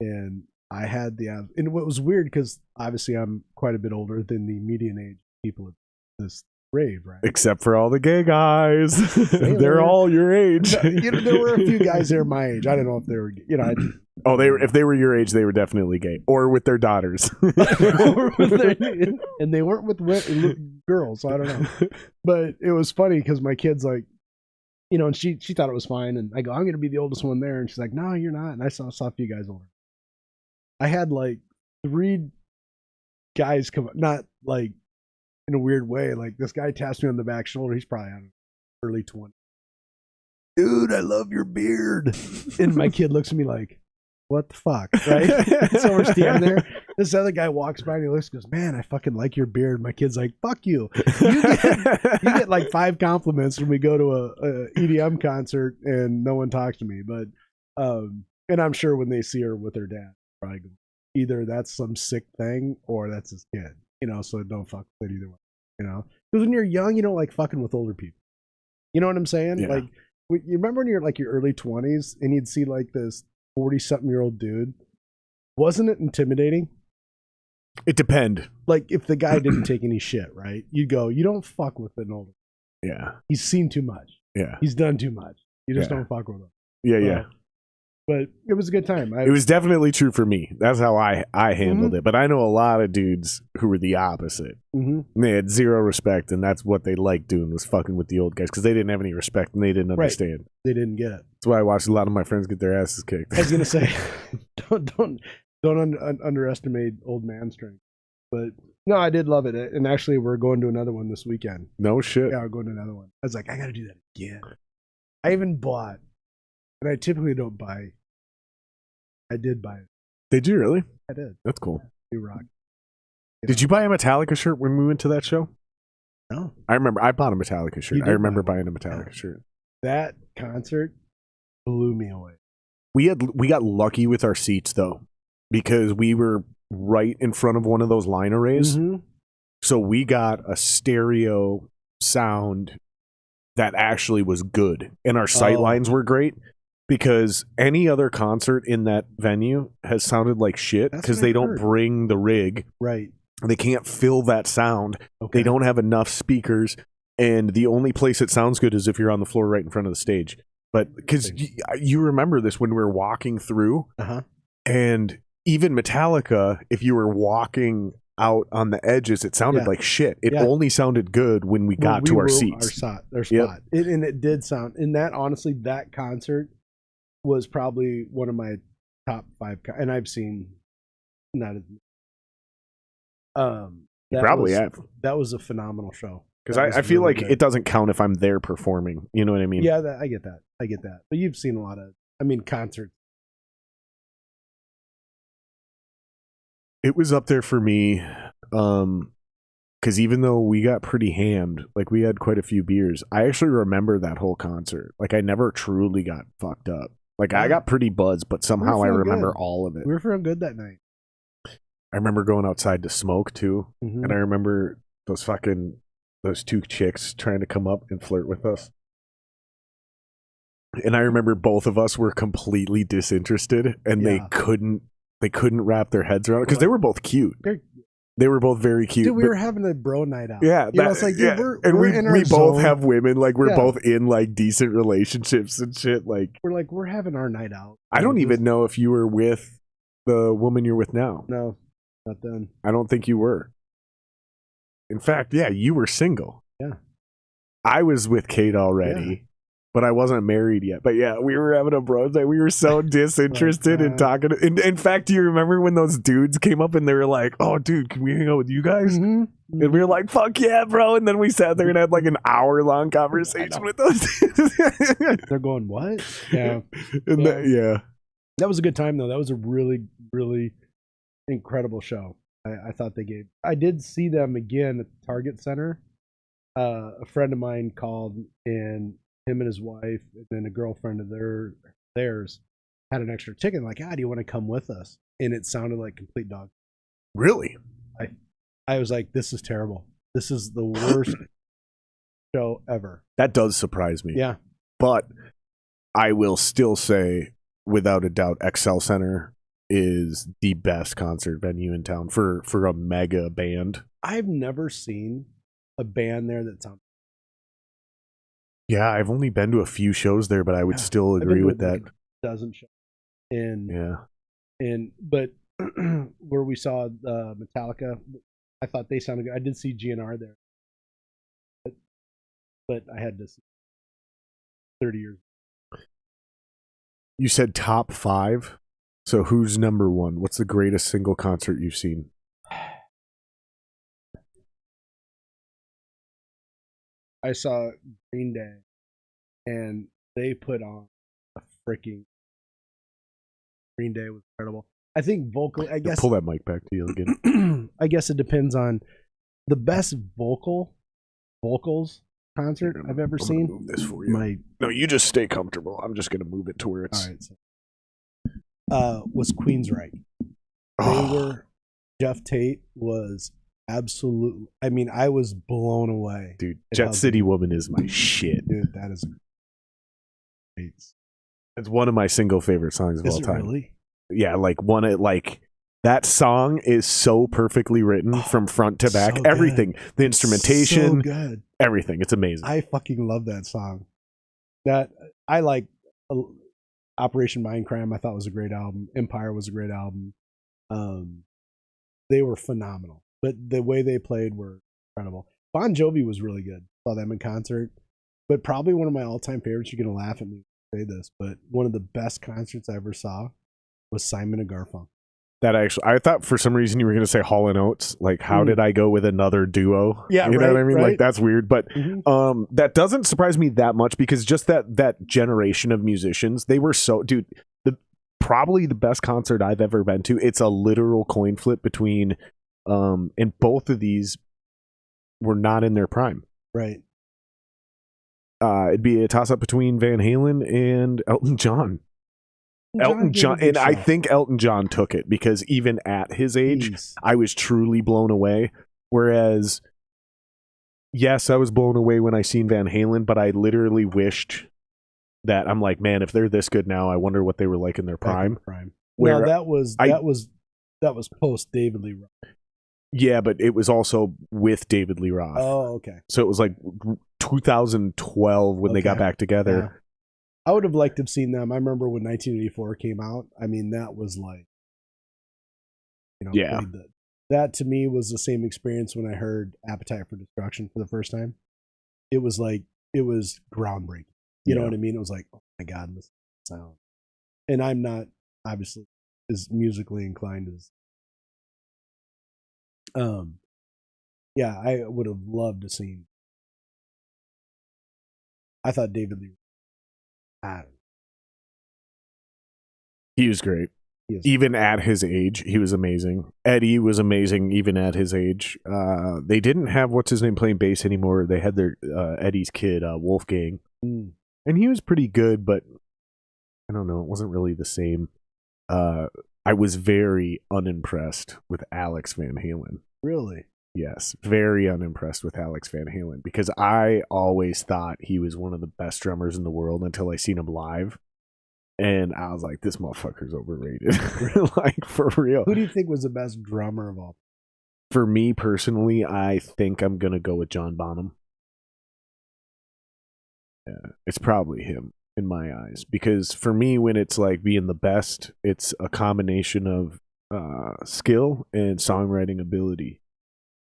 And I had and what was weird, because obviously I'm quite a bit older than the median age people at this rave, right? Except for all the gay guys. They They're were- all your age. You know, there were a few guys there my age. I don't know if they were, you know, If they were your age, they were definitely gay. Or with their daughters. and they weren't with girls, so I don't know. But it was funny because my kid's like, you know, and she thought it was fine, and I go, I'm gonna be the oldest one there, and she's like, no, you're not. And I saw a few guys older. I had like 3 guys come up, not like in a weird way. Like this guy taps me on the back shoulder. He's probably on early 20s. Dude, I love your beard. And my kid looks at me like, what the fuck, right? So we're standing there. This other guy walks by and he looks and goes, man, I fucking like your beard. My kid's like, fuck you. You get like 5 compliments when we go to a EDM concert and no one talks to me. But and I'm sure when they see her with her dad, probably go, either that's some sick thing or that's his kid, you know, so don't fuck with it either way, you know? Because when you're young, you don't like fucking with older people. You know what I'm saying? Yeah. Like, you remember when you're like your early 20s and you'd see like this 40-something-year-old dude? Wasn't it intimidating? It depend. Like, if the guy didn't take any shit, right? You'd go, you don't fuck with an older. Yeah. He's seen too much. Yeah. He's done too much. You just Yeah. don't fuck with him. Yeah. But it was a good time. It was definitely true for me. That's how I handled it. But I know a lot of dudes who were the opposite. Mm-hmm. They had zero respect, and that's what they liked doing was fucking with the old guys because they didn't have any respect and they didn't understand. They didn't get it. That's why I watched a lot of my friends get their asses kicked. I was gonna say, don't underestimate old man strength. But no, I did love it. And actually, we're going to another one this weekend. No shit. Yeah, we're going to another one. I was like, I got to do that again. I even bought, and I typically don't buy. I did buy it. Did you really? I did. That's cool. New Rock. Did you buy a Metallica shirt when we went to that show? No. I remember I bought a Metallica shirt. You did I remember buy buying a Metallica shirt. That concert blew me away. We got lucky with our seats though, because we were right in front of one of those line arrays. Mhm. So we got a stereo sound that actually was good, and our sight lines were great. because any other concert in that venue has sounded like shit That's because what they I've don't heard. bring the rig. Right. They can't fill that sound. Okay. They don't have enough speakers, and the only place it sounds good is if you're on the floor right in front of the stage. But because you remember this when we were walking through, and even Metallica, if you were walking out on the edges, it sounded like shit. It only sounded good when we got to our seats. Our spot. And it did sound. And that, honestly, that concert was probably one of my top 5. And I've seen not as You probably have. That was a phenomenal show. Because I feel like it doesn't count if I'm there performing. You know what I mean? Yeah, I get that. But you've seen a lot of, concerts. It was up there for me. Because even though we got pretty hammed, like we had quite a few beers, I actually remember that whole concert. Like I never truly got fucked up. Like I got pretty buzzed, but somehow I remember all of it. We were feeling good that night. I remember going outside to smoke too. Mm-hmm. And I remember those 2 chicks trying to come up and flirt with us. And I remember both of us were completely disinterested, and they couldn't wrap their heads around it because they were both cute. They were both very cute. Dude, we were having a bro night out. Yeah, it's like, dude, we're in our we both zone. have women. Like we're both in like decent relationships and shit. Like we're having our night out. I don't even know if you were with the woman you're with now. No, not then. I don't think you were. In fact, yeah, you were single. Yeah. I was with Kate already, but I wasn't married yet. But yeah, we were having a bros night. We were so disinterested in talking. In fact, do you remember when those dudes came up and they were like, "Oh, dude, can we hang out with you guys?" Mm-hmm. And we were like, "Fuck yeah, bro!" And then we sat there and had like an hour-long conversation with those dudes. They're going, "What?" Yeah. That was a good time though. That was a really, really incredible show. I thought they gave. I did see them again at the Target Center. A friend of mine called, and him and his wife, and then a girlfriend of theirs, had an extra ticket. Like, do you want to come with us? And it sounded like complete dog. Really? I was like, this is terrible. This is the worst show ever. That does surprise me. Yeah. But I will still say, without a doubt, XL Center is the best concert venue in town for a mega band. I've never seen a band there that sounds. Yeah, I've only been to a few shows there, but I would still agree with that. Doesn't show. And but where we saw Metallica, I thought they sounded good. I did see GNR there, but I had to see 30 years. You said top 5. So who's number 1? What's the greatest single concert you've seen? I saw Green Day, and they put on a freaking. Green Day was incredible. I think vocally, I guess. Pull that mic back to you again. I guess it depends on the best vocals concert I've ever seen. Move this for you. No, you just stay comfortable. I'm just gonna move it to where it's. All right. So, was Queensryche. They were. Jeff Tate was absolutely. I mean, I was blown away, dude. Jet City Woman is my shit, dude. That is great. It's one of my single favorite songs of all time. Really? Yeah, like that song is so perfectly written from front to back. So everything, the instrumentation, so good. Everything. It's amazing. I fucking love that song. That I like. Operation Mindcrime, I thought was a great album. Empire was a great album. They were phenomenal, but the way they played were incredible. Bon Jovi was really good. Saw them in concert, but probably one of my all-time favorites. You're gonna laugh at me say this, but one of the best concerts I ever saw was Simon and Garfunkel. That I thought for some reason you were going to say Hall & Oates. Like, how did I go with another duo? Yeah, you know what I mean? Right. Like, that's weird. But that doesn't surprise me that much because just that generation of musicians, they were so... Dude, probably the best concert I've ever been to. It's a literal coin flip between... and both of these were not in their prime. Right. It'd be a toss-up between Van Halen and Elton John. Elton John, and I think Elton John took it because even at his age, I was truly blown away. Whereas, yes, I was blown away when I seen Van Halen, but I literally wished that I'm like, man, if they're this good now, I wonder what they were like in their prime. No, that was post David Lee Roth. Yeah, but it was also with David Lee Roth. Oh, okay. So it was like 2012 when they got back together. Yeah. I would have liked to have seen them. I remember when 1984 came out. I mean, that was like, yeah. That to me was the same experience when I heard Appetite for Destruction for the first time. It was like, it was groundbreaking. You know what I mean? It was like, oh my God, listen to that sound. And I'm not obviously as musically inclined as yeah, I would have loved to see. I thought David Lee. He was great. Even at his age, he was amazing. Eddie was amazing even at his age. They didn't have what's his name playing bass anymore. They had their Eddie's kid, Wolfgang. And he was pretty good, but I don't know, it wasn't really the same. I was very unimpressed with Alex Van Halen. Really? Yes, very unimpressed with Alex Van Halen because I always thought he was one of the best drummers in the world until I seen him live. And I was like, this motherfucker's overrated. Like, for real. Who do you think was the best drummer of all? For me personally, I think I'm going to go with John Bonham. Yeah, it's probably him in my eyes. Because for me, when it's like being the best, it's a combination of skill and songwriting ability.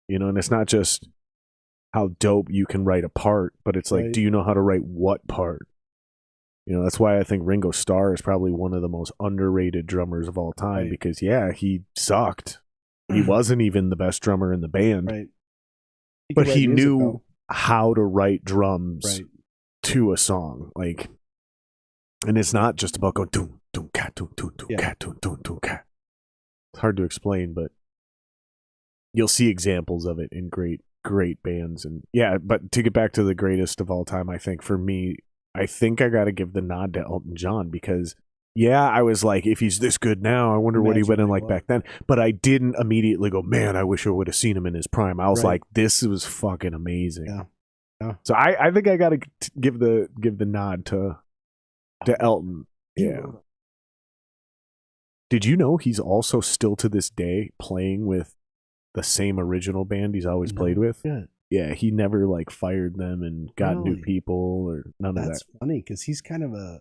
You know, and it's not just how dope you can write a part, but it's like, do you know how to write what part? You know, that's why I think Ringo Starr is probably one of the most underrated drummers of all time because, yeah, he sucked. He wasn't even the best drummer in the band. But he knew how to write drums to a song. Like, and it's not just about going doom, doom, cat, doom, doom, doom, cat, doom, doom, doom, cat. It's hard to explain, but you'll see examples of it in great bands. And yeah, but to get back to the greatest of all time, I think for me, I think I got to give the nod to Elton John because, yeah, I was like, if he's this good now, I wonder what he went in like back then. But I didn't immediately go, man, I wish I would have seen him in his prime. I was like, this was fucking amazing. Yeah. So I think I got to give the nod to Elton. Yeah. Did you know he's also still to this day playing with the same original band he's always played with? Yeah, he never like fired them and got new people or none of that. That's funny because he's kind of a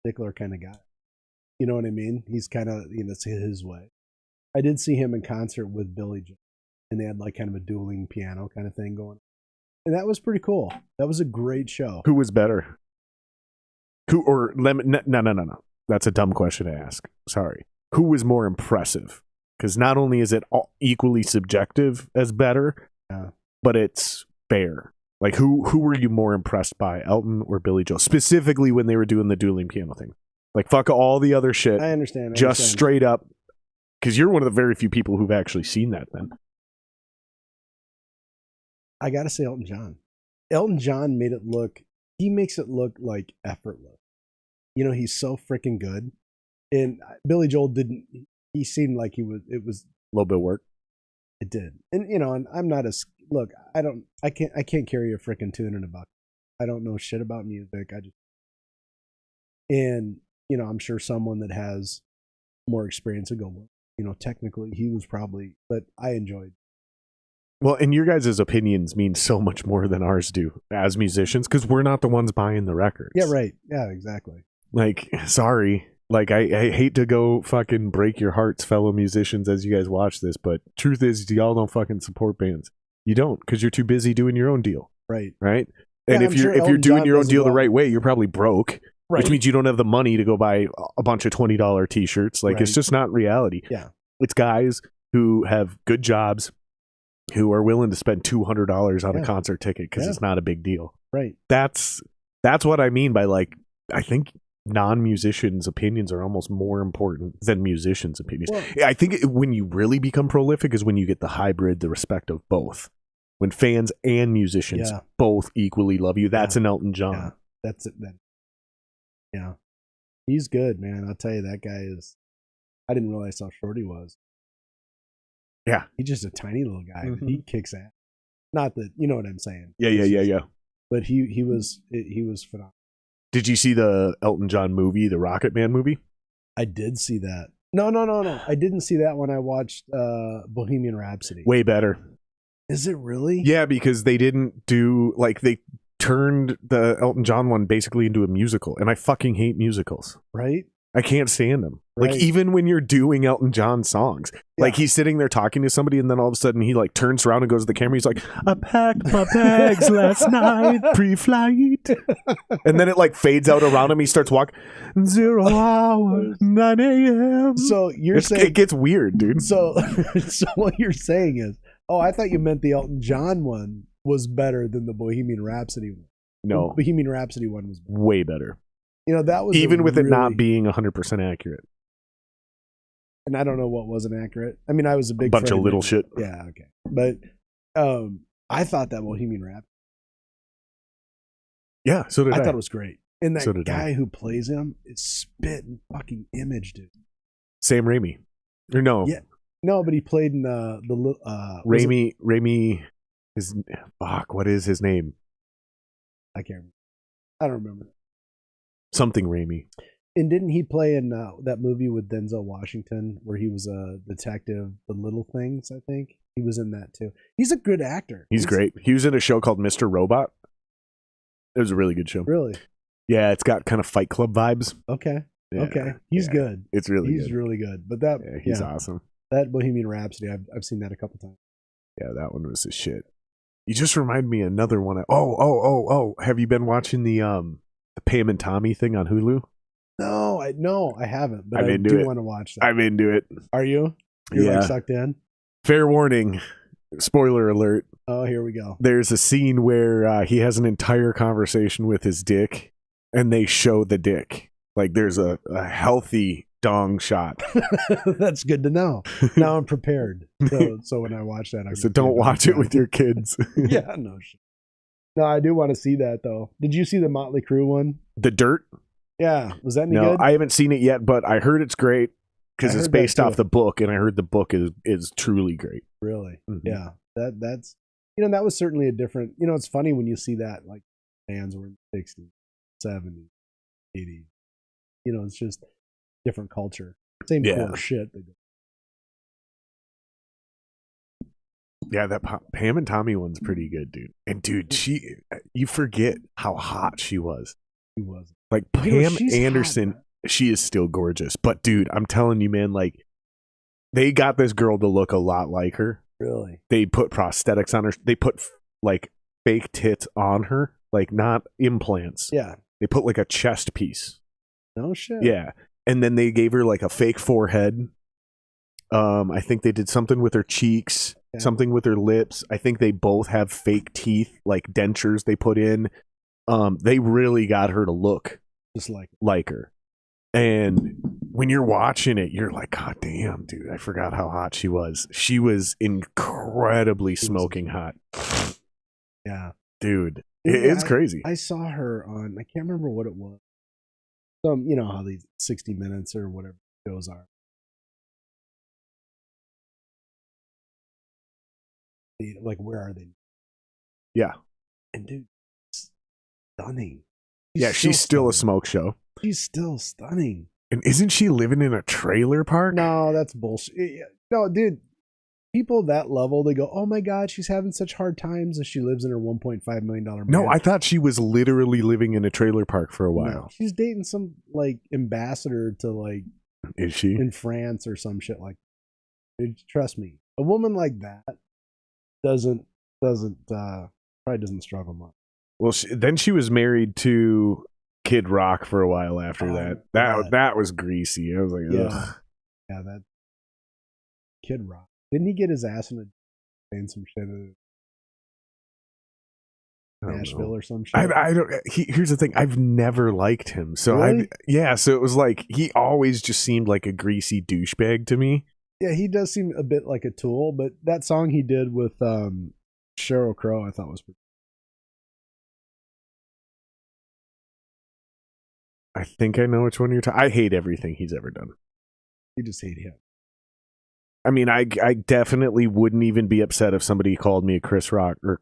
stickler kind of guy. You know what I mean? He's kind of, it's his way. I did see him in concert with Billy Joel, and they had like kind of a dueling piano kind of thing going. And that was pretty cool. That was a great show. Who was better? No. That's a dumb question to ask. Sorry. Who was more impressive? Because not only is it equally subjective as better, but it's fair. Like, who were you more impressed by, Elton or Billy Joel? Specifically when they were doing the dueling piano thing. Like, fuck all the other shit. I understand. Just straight up. Because you're one of the very few people who've actually seen that then. I got to say Elton John. Elton John makes it look like effortless. You know, he's so freaking good. And Billy Joel didn't, he seemed like it was a little bit of work. It did. And, and I'm not I can't carry a freaking tune in a bucket. I don't know shit about music. I'm sure someone that has more experience would go, well, technically he was probably, but I enjoyed. Well, and your guys' opinions mean so much more than ours do as musicians because we're not the ones buying the records. Yeah, right. Yeah, exactly. Like, sorry. Like, I hate to go fucking break your hearts, fellow musicians, as you guys watch this, but truth is, y'all don't fucking support bands. You don't, because you're too busy doing your own deal. Right. Right? And if you're doing your own deal the right way, you're probably broke, which means you don't have the money to go buy a bunch of $20 t-shirts. Like, it's just not reality. Yeah. It's guys who have good jobs who are willing to spend $200 on a concert ticket because it's not a big deal. Right. That's what I mean by, like, I think non-musicians' opinions are almost more important than musicians' opinions. Well, I think when you really become prolific is when you get the hybrid, the respect of both. When fans and musicians both equally love you, that's an Elton John. Yeah, that's it then. Yeah. He's good, man. I'll tell you, that guy is... I didn't realize how short he was. Yeah. He's just a tiny little guy, but he kicks ass. Not that, you know what I'm saying. Yeah. But he was phenomenal. Did you see the Elton John movie, the Rocket Man movie? I did see that. No. I didn't see that when I watched Bohemian Rhapsody. Way better. Is it really? Yeah, because they didn't do, like, they turned the Elton John one basically into a musical, and I fucking hate musicals. Right? I can't stand them. Right. Like, even when you're doing Elton John songs, like, he's sitting there talking to somebody, and then all of a sudden he, like, turns around and goes to the camera. He's like, I packed my bags last night, pre-flight. And then it, like, fades out around him. He starts walking, 0 hour, 9 a.m. So you're saying... It gets weird, dude. So what you're saying is, I thought you meant the Elton John one was better than the Bohemian Rhapsody one. No. The Bohemian Rhapsody one was better. Way better. You know, that was even with it not being 100% accurate. And I don't know what wasn't accurate. I mean, I was a big bunch of little shit. Yeah, okay. But I thought that Bohemian Rhapsody. Yeah, so did I. I thought it was great. And that So did guy who plays him is spitting fucking image, dude. Sam Raimi. Or no. Yeah. No, but he played in Raimi what is his name? I can't remember. I don't remember. Something Raimi. And didn't he play in that movie with Denzel Washington where he was a detective, The Little Things, I think? He was in that too. He's a good actor. He's great. He was in a show called Mr. Robot. It was a really good show. Really? Yeah, it's got kind of Fight Club vibes. Okay. Yeah, okay. He's good. It's really He's really good. But he's awesome. That Bohemian Rhapsody, I've seen that a couple times. Yeah, that one was the shit. You just remind me of another one. Have you been watching the Pam and Tommy thing on Hulu? No, I haven't, but I'm I into do it. want to watch that. I'm into it. Are you? You're like sucked in? Fair warning. Spoiler alert. Oh, here we go. There's a scene where he has an entire conversation with his dick, and they show the dick. Like, there's a healthy dong shot. That's good to know. Now I'm prepared. So when I watch that, So don't watch it with your kids. Yeah, no shit. No, I do want to see that, though. Did you see the Motley Crue one? The Dirt? Yeah. Was that any No, good? I haven't seen it yet, but I heard it's great because I it's heard that based off too. the book, and I heard the book is truly great. Really? Mm-hmm. Yeah. That's that was certainly a different. It's funny when you see that like bands were in the 60s, 70s, 80s. It's just different culture. Same core shit. Yeah, that Pam and Tommy one's pretty good, dude. And dude, you forget how hot she was. She was. Like Pam she's Anderson, hot. she is still gorgeous. But dude, I'm telling you, man, like they got this girl to look a lot like her. Really? They put prosthetics on her. They put like fake tits on her, like not implants. Yeah. They put like a chest piece. No shit. Yeah. And then they gave her like a fake forehead. I think they did something with her cheeks, something with her lips. I think they both have fake teeth, like dentures they put in. They really got her to look just like her. And when you're watching it, you're like, God damn, dude, I forgot how hot she was. She was incredibly smoking hot. Yeah. Dude, it's crazy. I saw her on, I can't remember what it was. You know how these 60 Minutes or whatever shows are. Like, where are they? Yeah. And dude, stunning. She's still a smoke show. She's still stunning. And isn't she living in a trailer park? No, that's bullshit. No, dude. People that level, they go, oh my God, she's having such hard times as she lives in her $1.5 million mansion. No, I thought she was literally living in a trailer park for a while. No, she's dating some like ambassador to like, is she? In France or some shit like that. Dude, trust me. A woman like that probably doesn't struggle much. Well, then she was married to Kid Rock for a while after that. That was greasy. I was like, ugh. Yeah, that Kid Rock. Didn't he get his ass in some shit in Nashville or some shit? I don't. Here's the thing. I've never liked him. So really? So it was like he always just seemed like a greasy douchebag to me. Yeah, he does seem a bit like a tool, but that song he did with Sheryl Crow, I thought was pretty. I think I know which one you're talking. I hate everything he's ever done. You just hate him. I mean, I definitely wouldn't even be upset if somebody called me a Chris Rock or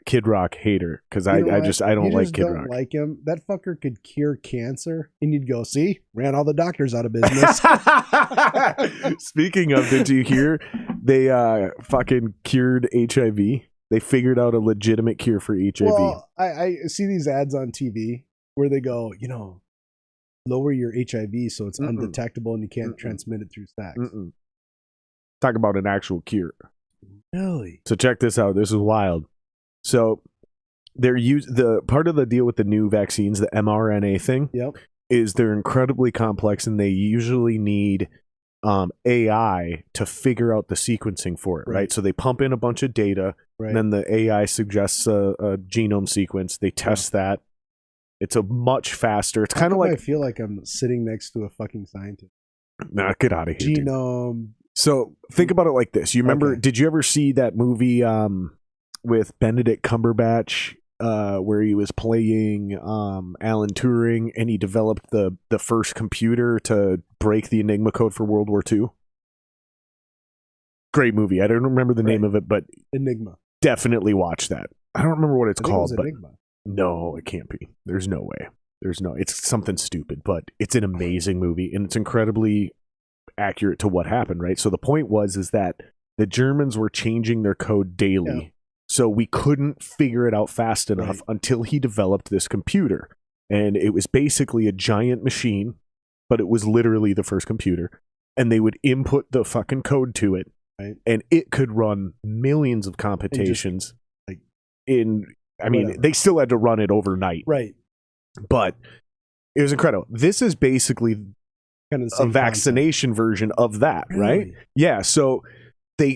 Kid Rock hater, because I don't like Kid Rock. Like him. That fucker could cure cancer, and you'd go, see, ran all the doctors out of business. Speaking of, did you hear they fucking cured HIV? They figured out a legitimate cure for HIV. Well, I see these ads on TV where they go, lower your HIV so it's undetectable and you can't transmit it through sex. Talk about an actual cure. Really? So check this out. This is wild. So the part of the deal with the new vaccines, the mRNA thing, is they're incredibly complex, and they usually need AI to figure out the sequencing for it, right? So they pump in a bunch of data, and then the AI suggests a genome sequence. They test that. It's a much faster. It's kind of like, I feel like I'm sitting next to a fucking scientist. Nah, get out of here. Genome. Dude. So think about it like this. You remember? Did you ever see that movie with Benedict Cumberbatch where he was playing Alan Turing, and he developed the first computer to break the Enigma code for World War II? Great movie. I don't remember the name of it, but Enigma. Definitely watch that. I don't remember what it's called, but Enigma. No, it can't be. There's no way. It's something stupid, but it's an amazing movie, and it's incredibly accurate to what happened, right? So the point is that the Germans were changing their code daily, so we couldn't figure it out fast enough until he developed this computer. And it was basically a giant machine, but it was literally the first computer, and they would input the fucking code to it, and it could run millions of computations. They still had to run it overnight, but it was incredible. This is basically kind of a vaccination version of that, right? Yeah. So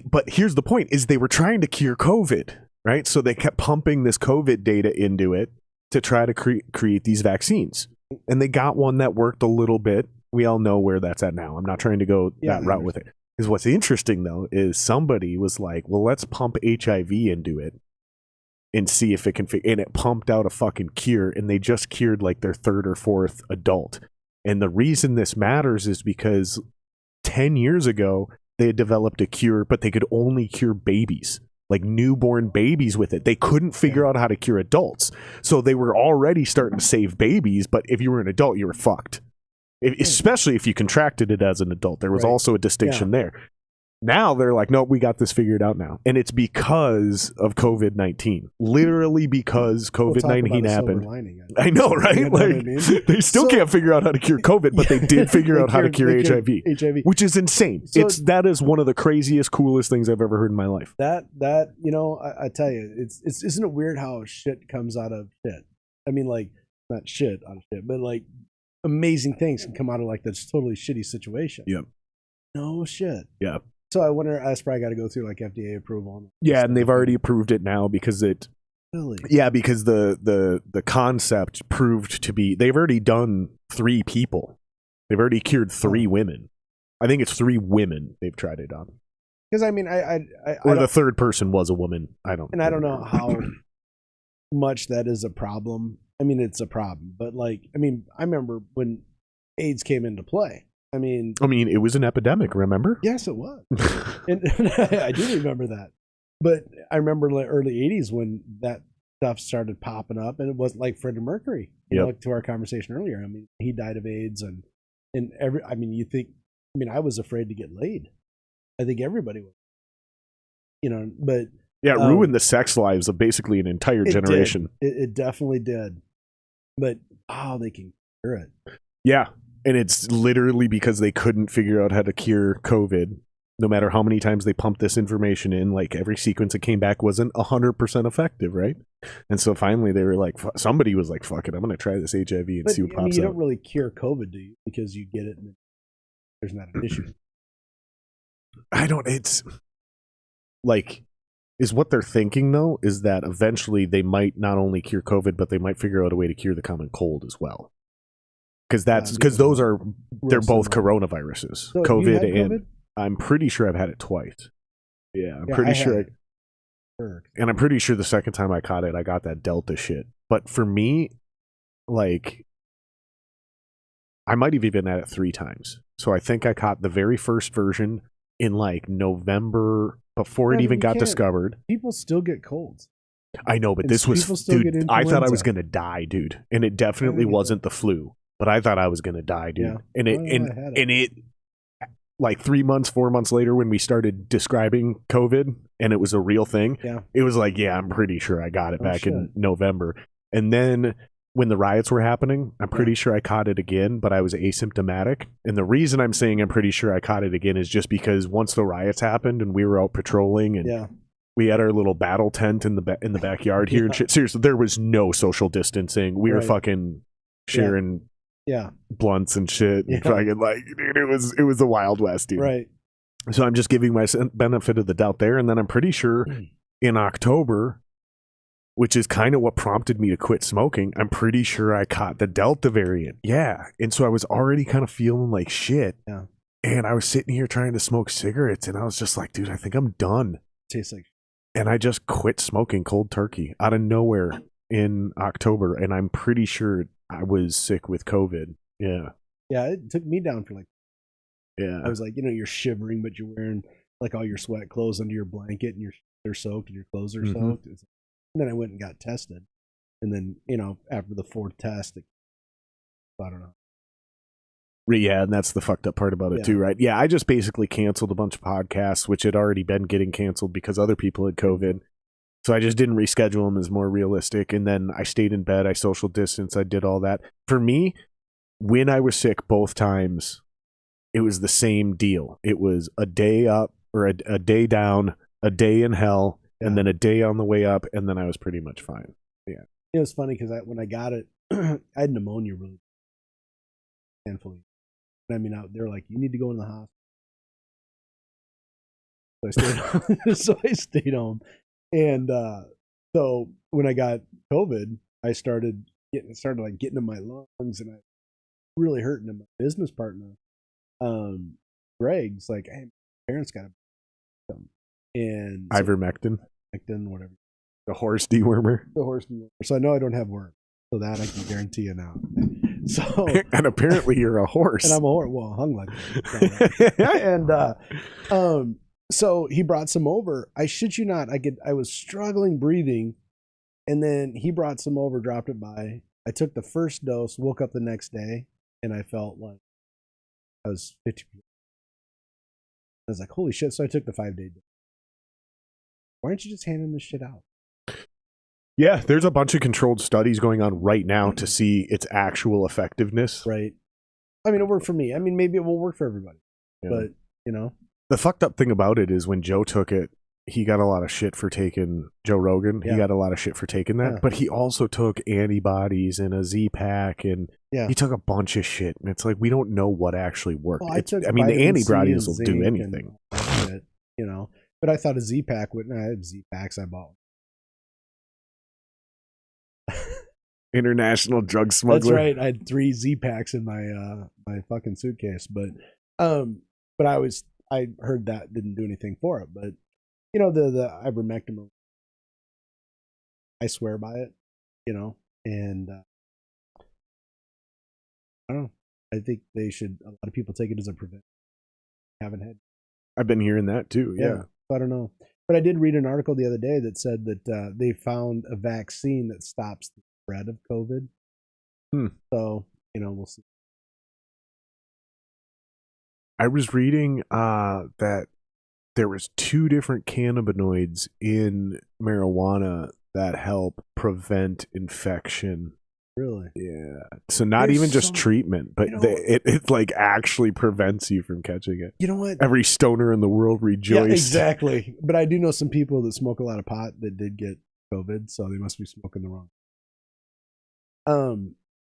but here's the point: is they were trying to cure COVID, right? So they kept pumping this COVID data into it to try to create these vaccines, and they got one that worked a little bit. We all know where that's at now. I'm not trying to go that route with it. Because what's interesting though is somebody was like, "Well, let's pump HIV into it and see if it can and it pumped out a fucking cure, and they just cured like their third or fourth adult." And the reason this matters is because 10 years ago, they had developed a cure, but they could only cure babies, like newborn babies with it. They couldn't figure out how to cure adults. So they were already starting to save babies, but if you were an adult, you were fucked. Especially if you contracted it as an adult. There was also a distinction there. Now they're like, nope, we got this figured out now. And it's because of COVID-19. Literally because COVID-19 happened. I know, right? You know what I mean? They still can't figure out how to cure COVID, but they did figure out how to cure HIV, which is insane. So that is one of the craziest, coolest things I've ever heard in my life. That I tell you, isn't it weird how shit comes out of shit? I mean, like, not shit out of shit, but like amazing things can come out of like this totally shitty situation. Yep. No shit. Yeah. So I wonder, that's probably got to go through like FDA approval. Yeah, and they've already approved it now because it. Really? Yeah, because the concept proved to be. They've already done 3 people. They've already cured 3 women. I think it's 3 women they've tried it on. Because I mean, or the third person was a woman. I don't know how much that is a problem. I mean, it's a problem, but like, I mean, I remember when AIDS came into play. I mean, it was an epidemic, remember? Yes, it was. and I do remember that. But I remember the early 80s when that stuff started popping up, and it wasn't like Freddie Mercury. Like to our conversation earlier. I mean, he died of AIDS, and I was afraid to get laid. I think everybody was. But yeah, it ruined the sex lives of basically an entire generation. It definitely did. But they can cure it. Yeah. And it's literally because they couldn't figure out how to cure COVID. No matter how many times they pumped this information in, like every sequence that came back wasn't 100% effective, right? And so finally they were like, somebody was like, fuck it, I'm going to try this HIV and see what pops up. You don't really cure COVID, do you? Because you get it and there's not an issue. It's like, is what they're thinking though, is that eventually they might not only cure COVID, but they might figure out a way to cure the common cold as well. Because those are, they're both coronaviruses. So COVID and I'm pretty sure I've had it twice. Yeah, I'm pretty sure. And I'm pretty sure the second time I caught it, I got that Delta shit. But for me, like, I might have even had it 3 times. So I think I caught the very first version, in like November before it Yeah, even you got can't. discovered. People still get colds. I know, but And this was, people still get dude, I thought I was influenza. going to die, dude. And it definitely get wasn't the flu, but I thought I was going to die, dude. Yeah. And Well, I had it. and it, like 3 months, 4 months later, when we started describing COVID and it was a real thing, Yeah. it was like, yeah, I'm pretty sure I got it back in shit. November. And then when the riots were happening, I'm pretty sure I caught it again, but I was asymptomatic. And the reason I'm saying I'm pretty sure I caught it again is just because once the riots happened and we were out patrolling and we had our little battle tent in the backyard here and shit. Seriously, there was no social distancing. We were fucking sharing blunts and shit. And fucking like, dude, it was the Wild West, dude. Right. So I'm just giving my benefit of the doubt there. And then I'm pretty sure in October, which is kind of what prompted me to quit smoking, I'm pretty sure I caught the Delta variant. Yeah. And so I was already kind of feeling like shit. Yeah. And I was sitting here trying to smoke cigarettes and I was just like, dude, I think I'm done. Tastes like. And I just quit smoking cold turkey out of nowhere in October. And I'm pretty sure I was sick with COVID. Yeah. Yeah. It took me down for like. Yeah. I was like, you're shivering, but you're wearing like all your sweat clothes under your blanket and they're soaked and your clothes are soaked. And then I went and got tested. And then, after the fourth test, I don't know. Yeah, and that's the fucked up part about it too, right? Yeah, I just basically canceled a bunch of podcasts, which had already been getting canceled because other people had COVID. So I just didn't reschedule them as more realistic. And then I stayed in bed, I social distanced, I did all that. For me, when I was sick both times, it was the same deal. It was a day up or a day down, a day in hell, and then a day on the way up, and then I was pretty much fine. Yeah. It was funny because when I got it, I had pneumonia really painfully. And I mean, they're like, you need to go in the hospital. So I stayed home. And so when I got COVID, I started getting in my lungs, and I really hurting. And my business partner, Greg's like, hey, my parents got them. And so, Ivermectin, whatever. the horse dewormer. So I know I don't have work. So that I can guarantee you now. So and apparently you're a horse. And I'm a horse. Well, hung like that. And so he brought some over. I shit you not. I was struggling breathing, and then he brought some over, dropped it by. I took the first dose, woke up the next day, and I felt like I was 50%. I was like, holy shit. So I took the 5-day dose. Why aren't you just handing this shit out? Yeah, there's a bunch of controlled studies going on right now to see its actual effectiveness. Right. I mean, it worked for me. I mean, maybe it will work for everybody. Yeah. But, the fucked up thing about it is when Joe took it, he got a lot of shit for taking Joe Rogan. Yeah. He got a lot of shit for taking that. Yeah. But he also took antibodies and a Z-Pack, and he took a bunch of shit. And it's like, we don't know what actually worked. Well, the antibodies will do anything. Shit, But I thought a Z-Pack wouldn't. I had Z-Packs I bought. International drug smuggler. That's right. I had 3 Z-Packs in my my fucking suitcase, but I heard that didn't do anything for it. But the ivermectin, I swear by it. And I don't know. I think they should. A lot of people take it as a prevention. Haven't had. I've been hearing that too. Yeah. I don't know, but I did read an article the other day that said that they found a vaccine that stops the spread of COVID. So we'll see. I was reading that there was 2 different cannabinoids in marijuana that help prevent infection. Really? Yeah. So not even just treatment, but it like actually prevents you from catching it. You know what? Every stoner in the world rejoiced. Yeah, exactly. But I do know some people that smoke a lot of pot that did get COVID, so they must be smoking the wrong.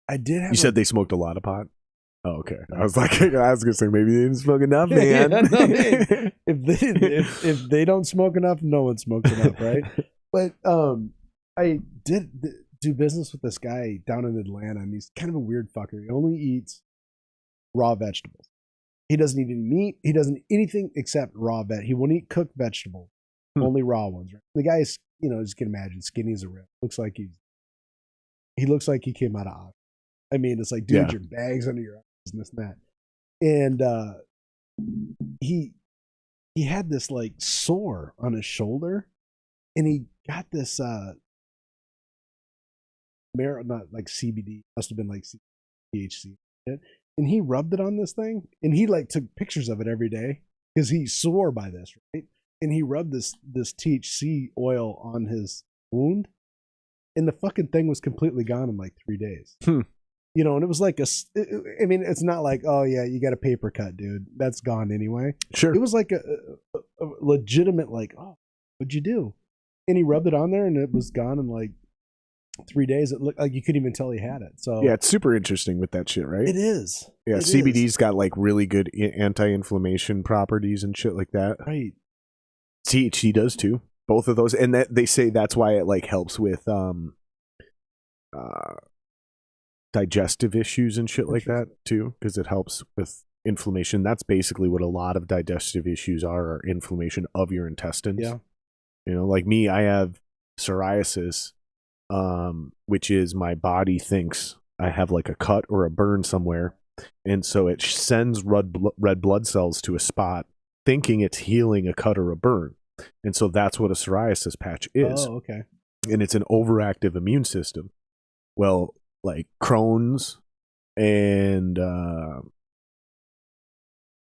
I did have. You said they smoked a lot of pot? Oh, okay. I was gonna say maybe they didn't smoke enough, man. If they don't smoke enough, no one smokes enough, right? But I did do business with this guy down in Atlanta, and he's kind of a weird fucker. He only eats raw vegetables. He doesn't eat any meat. He doesn't eat anything except raw He won't eat cooked vegetables, only raw ones. Right? The guy's, as you can imagine, skinny as a rip. He looks like he came out of Oxford. I mean, it's like, dude, your bag's under your eyes and this and that. And he had this like sore on his shoulder, and he got this not like CBD, must have been like THC, and he rubbed it on this thing, and he like took pictures of it every day because he swore by this, right? And he rubbed this THC oil on his wound, and the fucking thing was completely gone in like 3 days. You know, and it was like I mean, it's not like, oh yeah, you got a paper cut, dude. That's gone anyway. Sure. It was like a legitimate, like, oh, what'd you do? And he rubbed it on there, and it was gone in like 3 days. It looked like you couldn't even tell he had it. So yeah, it's super interesting with that shit, right? it is. Yeah, CBD's got like really good anti-inflammation properties and shit like that. Right. THC does too. Both of those, and that they say that's why it like helps with digestive issues and shit like that too, because it helps with inflammation. That's basically what a lot of digestive issues are inflammation of your intestines. Yeah. You know, like me, I have psoriasis, which is my body thinks I have like a cut or a burn somewhere, and so it sends red blood cells to a spot thinking it's healing a cut or a burn. And so that's what a psoriasis patch is. Oh, okay. And it's an overactive immune system. Well, like Crohn's and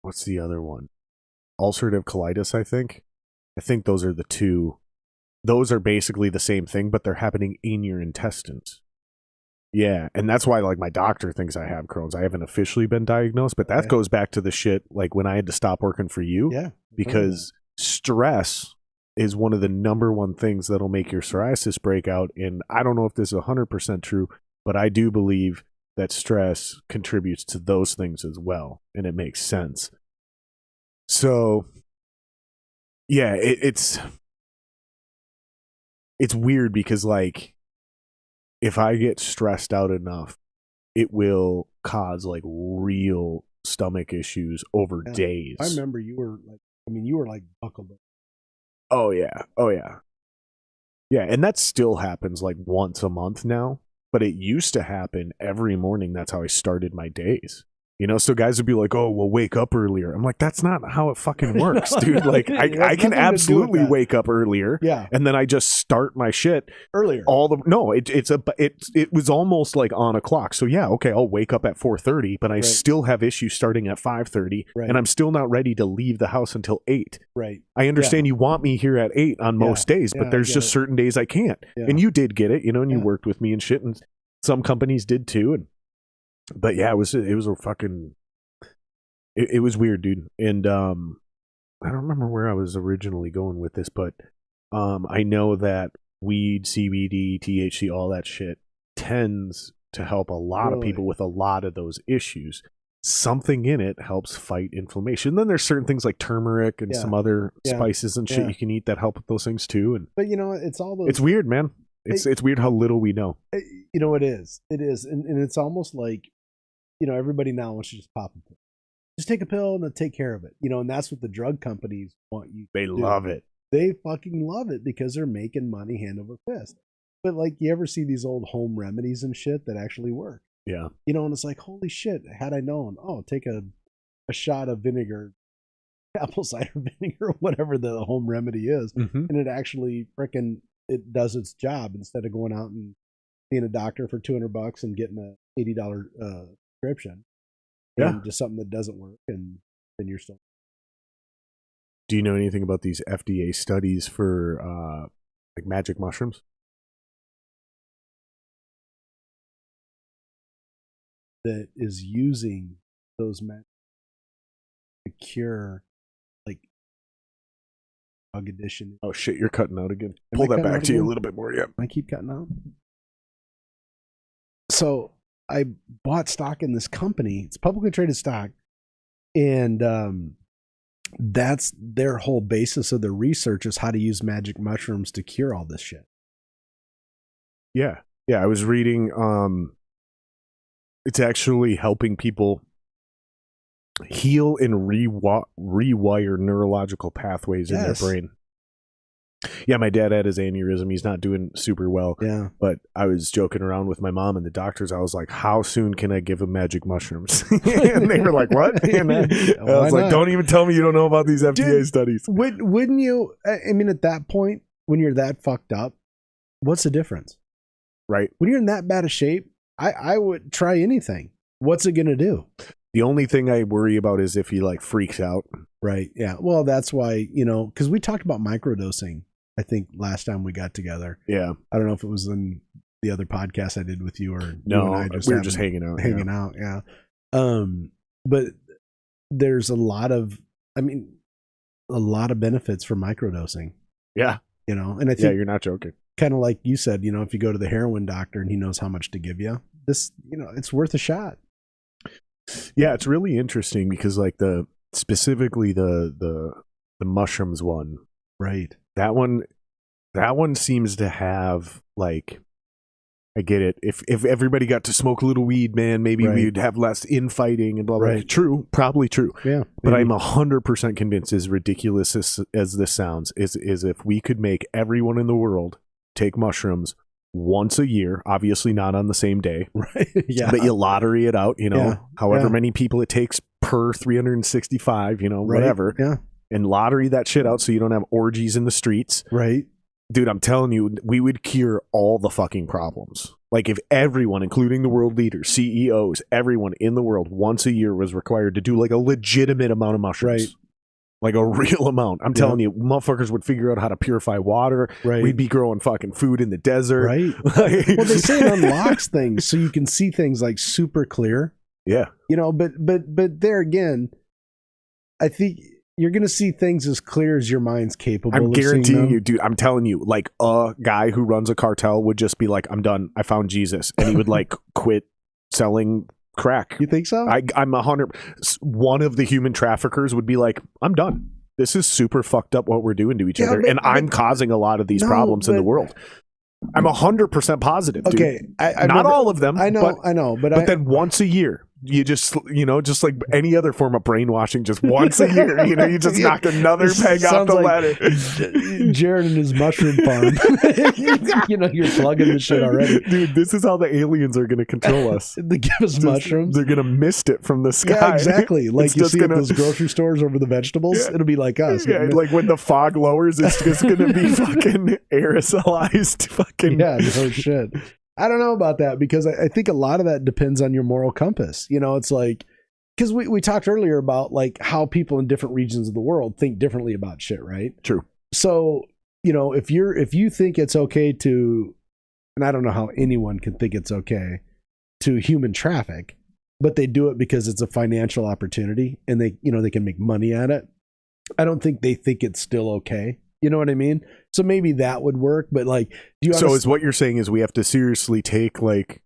what's the other one? Ulcerative colitis, I think. I think those are the two. Those are basically the same thing, but they're happening in your intestines. Yeah, and that's why like my doctor thinks I have Crohn's. I haven't officially been diagnosed, but that goes back to the shit like when I had to stop working for you. Yeah. Because stress is one of the number one things that'll make your psoriasis break out. And I don't know if this is 100% true, but I do believe that stress contributes to those things as well. And it makes sense. So, yeah, it's weird because, like, if I get stressed out enough, it will cause, like, real stomach issues over days. I remember you were like buckled up. Oh yeah. Yeah, and that still happens like once a month now, but it used to happen every morning. That's how I started my days. You know, so guys would be like, "Oh, well, wake up earlier." I'm like, "That's not how it fucking works, No, dude. Like, I can absolutely wake up earlier, Yeah. and then I just start my shit Earlier. It was almost like on a clock. So yeah, okay, I'll wake up at 4:30, but I still have issues starting at 5:30, and I'm still not ready to leave the house until 8. Right. I understand you want me here at 8 on most days, but there's just certain days I can't. Yeah. And you did get it, you know, and you worked with me and shit, and some companies did too. But yeah, it was a fucking, it was weird, dude. And I don't remember where I was originally going with this, but I know that weed, CBD, THC, all that shit tends to help a lot of people with a lot of those issues. Something in it helps fight inflammation. Then there's certain things like turmeric and some other spices and shit you can eat that help with those things too. But you know, it's all those. It's weird, man. It's weird how little we know. You know, it is, and it's almost like, you know, everybody now wants to just pop a pill. Just take a pill and take care of it. You know, and that's what the drug companies want you to They do. love it. They fucking love it because they're making money hand over fist. But like, you ever see these old home remedies and shit that actually work? Yeah. You know, and it's like, holy shit, had I known, take a shot of vinegar, apple cider vinegar, or whatever the home remedy is, and it actually frickin' it does its job instead of going out and being a doctor for $200 and getting a $80 prescription. Yeah. And just something that doesn't work, and then you're still. Do you know anything about these FDA studies for like magic mushrooms? That is using those to cure like drug addiction. Oh shit, you're cutting out again. Am Pull I that cutting back out to you a again? little bit more. Yeah. I keep cutting out. So I bought stock in this company. It's publicly traded stock, and that's their whole basis of their research is how to use magic mushrooms to cure all this shit. Yeah. Yeah, I was reading it's actually helping people heal and rewire neurological pathways in their brain. Yeah, my dad had his aneurysm. He's not doing super well. Yeah. But I was joking around with my mom and the doctors. I was like, how soon can I give him magic mushrooms? And they were like, what? And I was like, don't even tell me you don't know about these FDA studies. Wouldn't you? I mean, at that point, when you're that fucked up, what's the difference? Right. When you're in that bad of shape, I would try anything. What's it going to do? The only thing I worry about is if he like freaks out. Right. Yeah. Well, that's why, because we talked about microdosing, I think last time we got together. Yeah. I don't know if it was in the other podcast I did with you or no, you and I we were just hanging out. Yeah. But there's a lot of benefits for microdosing. Yeah. And I think you're not joking. Kind of like you said, if you go to the heroin doctor and he knows how much to give you, it's worth a shot. Yeah, it's really interesting because like specifically the mushrooms one. Right. That one seems to have like, I get it. If everybody got to smoke a little weed, man, maybe we'd have less infighting and blah blah. Right. True, probably true. Yeah, but I'm 100% convinced, as ridiculous as this sounds, is if we could make everyone in the world take mushrooms once a year, obviously not on the same day, right? Yeah, but you lottery it out, however many people it takes per 365, whatever. Yeah. And lottery that shit out so you don't have orgies in the streets. Right. Dude, I'm telling you, we would cure all the fucking problems. Like if everyone, including the world leaders, CEOs, everyone in the world once a year was required to do like a legitimate amount of mushrooms. Right. Like a real amount. I'm telling you, motherfuckers would figure out how to purify water. Right. We'd be growing fucking food in the desert. Right. Well, they say it unlocks things so you can see things like super clear. Yeah. But there again, I think you're going to see things as clear as your mind's capable I'm of guaranteeing seeing you, dude. I'm telling you, like a guy who runs a cartel would just be like, I'm done. I found Jesus. And he would like quit selling crack. You think so? I'm 100. One of the human traffickers would be like, I'm done. This is super fucked up what we're doing to each other. And I'm causing a lot of these problems in the world. I'm 100% positive, dude. Okay. Not all of them. I know. But then once a year, you just, just like any other form of brainwashing, just once a year, you just knock another peg out the ladder. Jared and his mushroom farm. You're plugging the shit already. Dude, this is how the aliens are going to control us. They give us mushrooms. They're going to mist it from the sky. Yeah, exactly. Like you see at those grocery stores over the vegetables, it'll be like us. Yeah, like when the fog lowers, it's just going to be fucking aerosolized fucking. Yeah, no shit. I don't know about that because I think a lot of that depends on your moral compass. It's like, because we talked earlier about like how people in different regions of the world think differently about shit, right? True. So, if you think it's okay to, and I don't know how anyone can think it's okay to human traffic, but they do it because it's a financial opportunity and they can make money at it. I don't think they think it's still okay. You know what I mean? So maybe that would work, but like, so is what you're saying is we have to seriously take like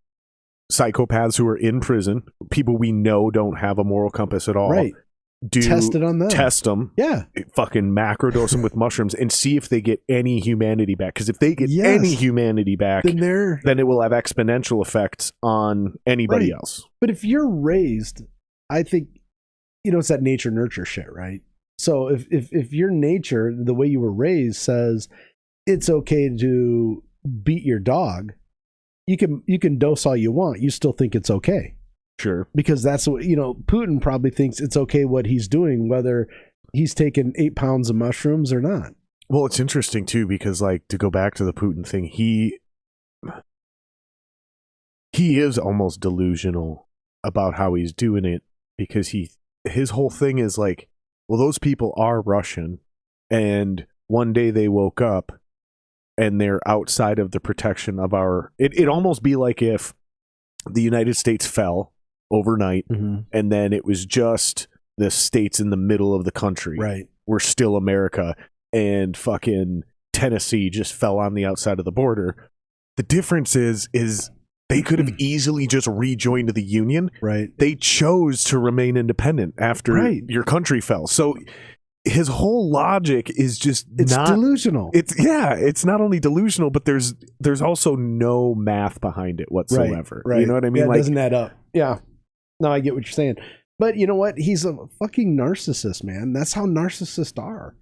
psychopaths who are in prison, people we know don't have a moral compass at all. Right. Test it on them. Test them. Yeah. Fucking macrodose them with mushrooms and see if they get any humanity back. Because if they get any humanity back, then it will have exponential effects on anybody else. But if you're raised, I think, it's that nature nurture shit, right? So if your nature, the way you were raised, says it's okay to beat your dog, you can dose all you want. You still think it's okay. Sure. Because that's what, Putin probably thinks it's okay what he's doing, whether he's taken 8 pounds of mushrooms or not. Well, it's interesting too, because like to go back to the Putin thing, he is almost delusional about how he's doing it because his whole thing is like, well, those people are Russian, and one day they woke up and they're outside of the protection of our... It'd almost be like if the United States fell overnight, and then it was just the states in the middle of the country. Right. We're still America, and fucking Tennessee just fell on the outside of the border. The difference is they could have easily just rejoined the Union. Right. They chose to remain independent after your country fell. So his whole logic is just delusional. It's not only delusional, but there's also no math behind it whatsoever. Right. You know what I mean? Yeah, it doesn't add up. Yeah. No, I get what you're saying. But you know what? He's a fucking narcissist, man. That's how narcissists are.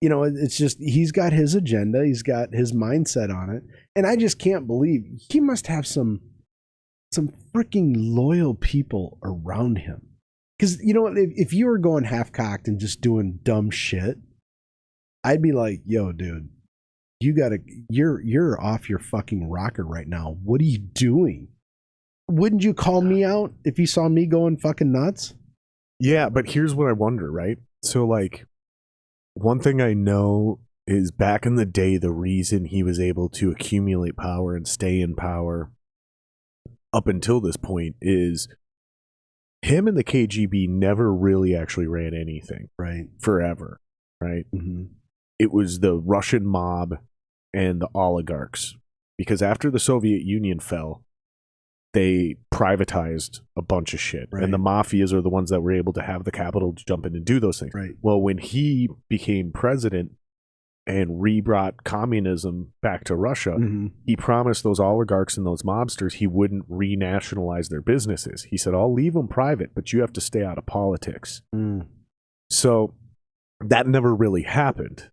it's just he's got his agenda, he's got his mindset on it, and I just can't believe he must have some freaking loyal people around him. Because if you were going half cocked and just doing dumb shit, I'd be like, yo, dude, you're off your fucking rocker right now. What are you doing? Wouldn't you call me out if you saw me going fucking nuts? Yeah, but here's what I wonder, right? So, like, one thing I know is back in the day, the reason he was able to accumulate power and stay in power up until this point is him and the KGB never really actually ran anything. Right. Forever. Right? Mm-hmm. It was the Russian mob and the oligarchs. Because after the Soviet Union fell, they privatized a bunch of shit. Right. And the mafias are the ones that were able to have the capital to jump in and do those things. Right. Well, when he became president and re-brought communism back to Russia, Mm-hmm. he promised those oligarchs and those mobsters he wouldn't renationalize their businesses. He said, I'll leave them private, but you have to stay out of politics. Mm. So that never really happened.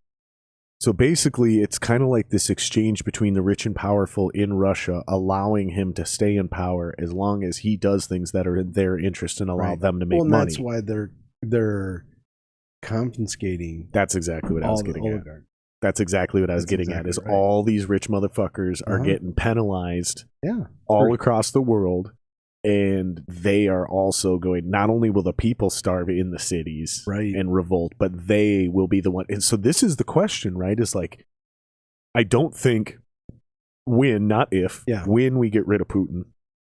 So basically, it's kind of like this exchange between the rich and powerful in Russia, allowing him to stay in power as long as he does things that are in their interest and allow them to make money. That's why they're confiscating. That's exactly what I was getting at. That's exactly what I was getting at, is right. all these rich motherfuckers are getting penalized all across the world, and they are also going, not only will the people starve in the cities and revolt, but they will be the one. And so this is the question, right? Is like, I don't think when, not if, when we get rid of Putin,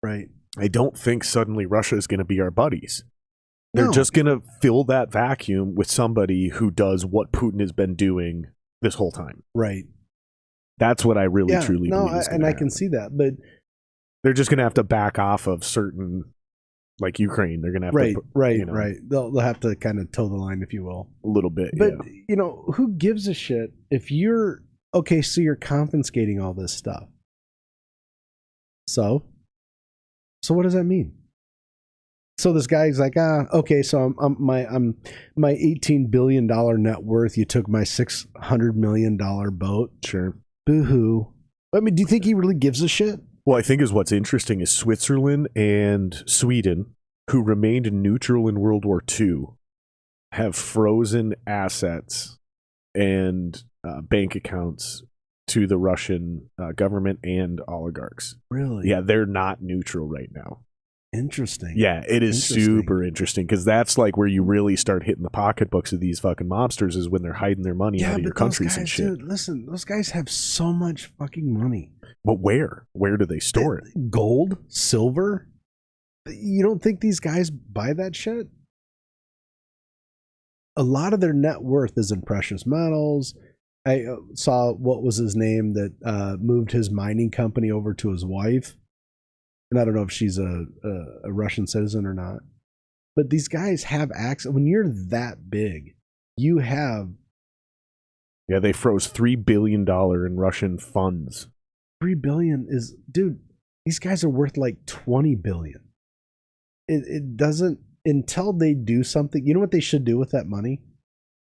right? I don't think suddenly Russia is going to be our buddies. They're just going to fill that vacuum with somebody who does what Putin has been doing this whole time. Right. That's what I really truly believe is and I can see that, but they're just going to have to back off of certain, like Ukraine. They're going to have to, right. They'll have to kind of toe the line, if you will, a little bit. But who gives a shit if you're okay? So you're confiscating all this stuff. So what does that mean? So this guy's like, okay, so I'm my $18 billion net worth. You took my $600 million boat. Sure. Boo-hoo. I mean, do you think he really gives a shit? Well, I think what's interesting is Switzerland and Sweden, who remained neutral in World War II, have frozen assets and bank accounts to the Russian government and oligarchs. Really? Yeah, they're not neutral right now. Interesting. Yeah, it is super interesting, because that's like where you really start hitting the pocketbooks of these fucking mobsters, is when they're hiding their money out of your countries and shit. Dude, listen, those guys have so much fucking money. But where? Where do they store it? Gold? Silver? You don't think these guys buy that shit? A lot of their net worth is in precious metals. I saw, what was his name, that moved his mining company over to his wife. And I don't know if she's a Russian citizen or not. But these guys have access. When you're that big, you have... Yeah, they froze $3 billion in Russian funds. $3 billion is... Dude, these guys are worth like $20 billion. It doesn't... Until they do something... You know what they should do with that money?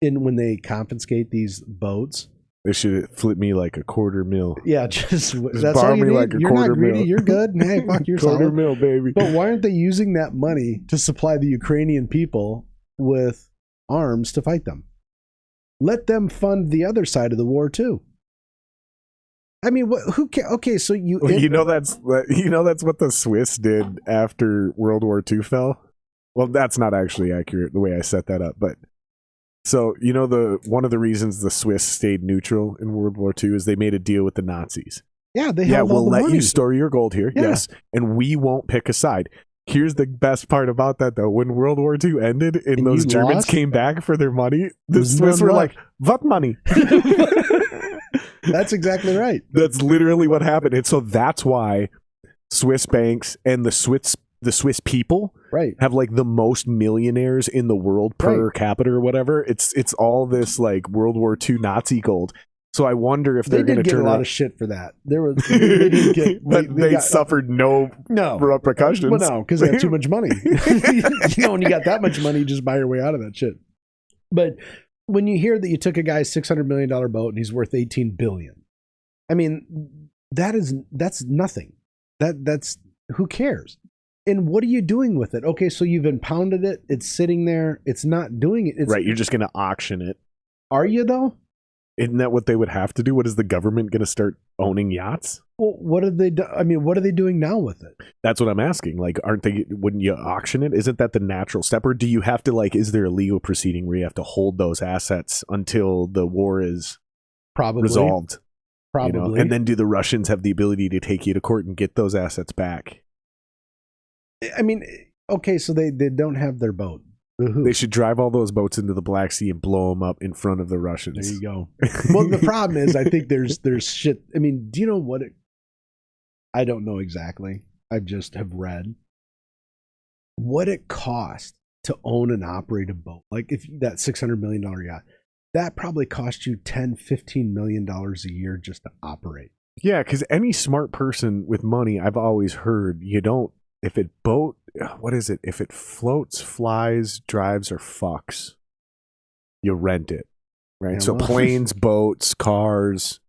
When they confiscate these boats? They should flip me like $250,000. Yeah, just that's all you need. Like you're not greedy. You're good. Hey, fuck, you're solid. $250,000, baby. But why aren't they using that money to supply the Ukrainian people with arms to fight them? Let them fund the other side of the war too. I mean, who cares? Okay, so that's what the Swiss did after World War II fell. Well, that's not actually accurate the way I set that up, but. So, one of the reasons the Swiss stayed neutral in World War II is they made a deal with the Nazis. Yeah, we'll let money. You store your gold here, yes, and we won't pick a side. Here's the best part about that, though. When World War II ended and those Germans came back for their money, the Swiss were like, what money? That's exactly right. That's literally what happened. And so that's why Swiss banks and the Swiss people have like the most millionaires in the world per capita or whatever. It's all this like World War II Nazi gold. So I wonder if they're going to turn a lot of shit for that. They didn't get, but they suffered no repercussions. Well, no, because they have too much money. When you got that much money, you just buy your way out of that shit. But when you hear that you took a guy's $600 million boat and he's worth $18 billion, I mean, that's nothing. That's who cares? And what are you doing with it? Okay, so you've impounded it. It's sitting there. It's not doing it. Right, you're just going to auction it. Are you, though? Isn't that what they would have to do? What is the government going to start owning yachts? Well, what are they I mean, what are they doing now with it? That's what I'm asking. Like, wouldn't you auction it? Isn't that the natural step? Or do you have to, like, is there a legal proceeding where you have to hold those assets until the war is resolved? Probably. You know? And then do the Russians have the ability to take you to court and get those assets back? I mean, okay, so they don't have their boat. They should drive all those boats into the Black Sea and blow them up in front of the Russians. There you go. Well, the problem is, I think there's shit. I mean, do you know what I don't know exactly. I just have read what it cost to own and operate a boat. Like if that $600 million yacht, that probably cost you $10-15 million a year just to operate. Yeah, because any smart person with money, I've always heard, if it floats, flies, drives, or fucks, you rent it, right? Yeah, so planes, boats, cars,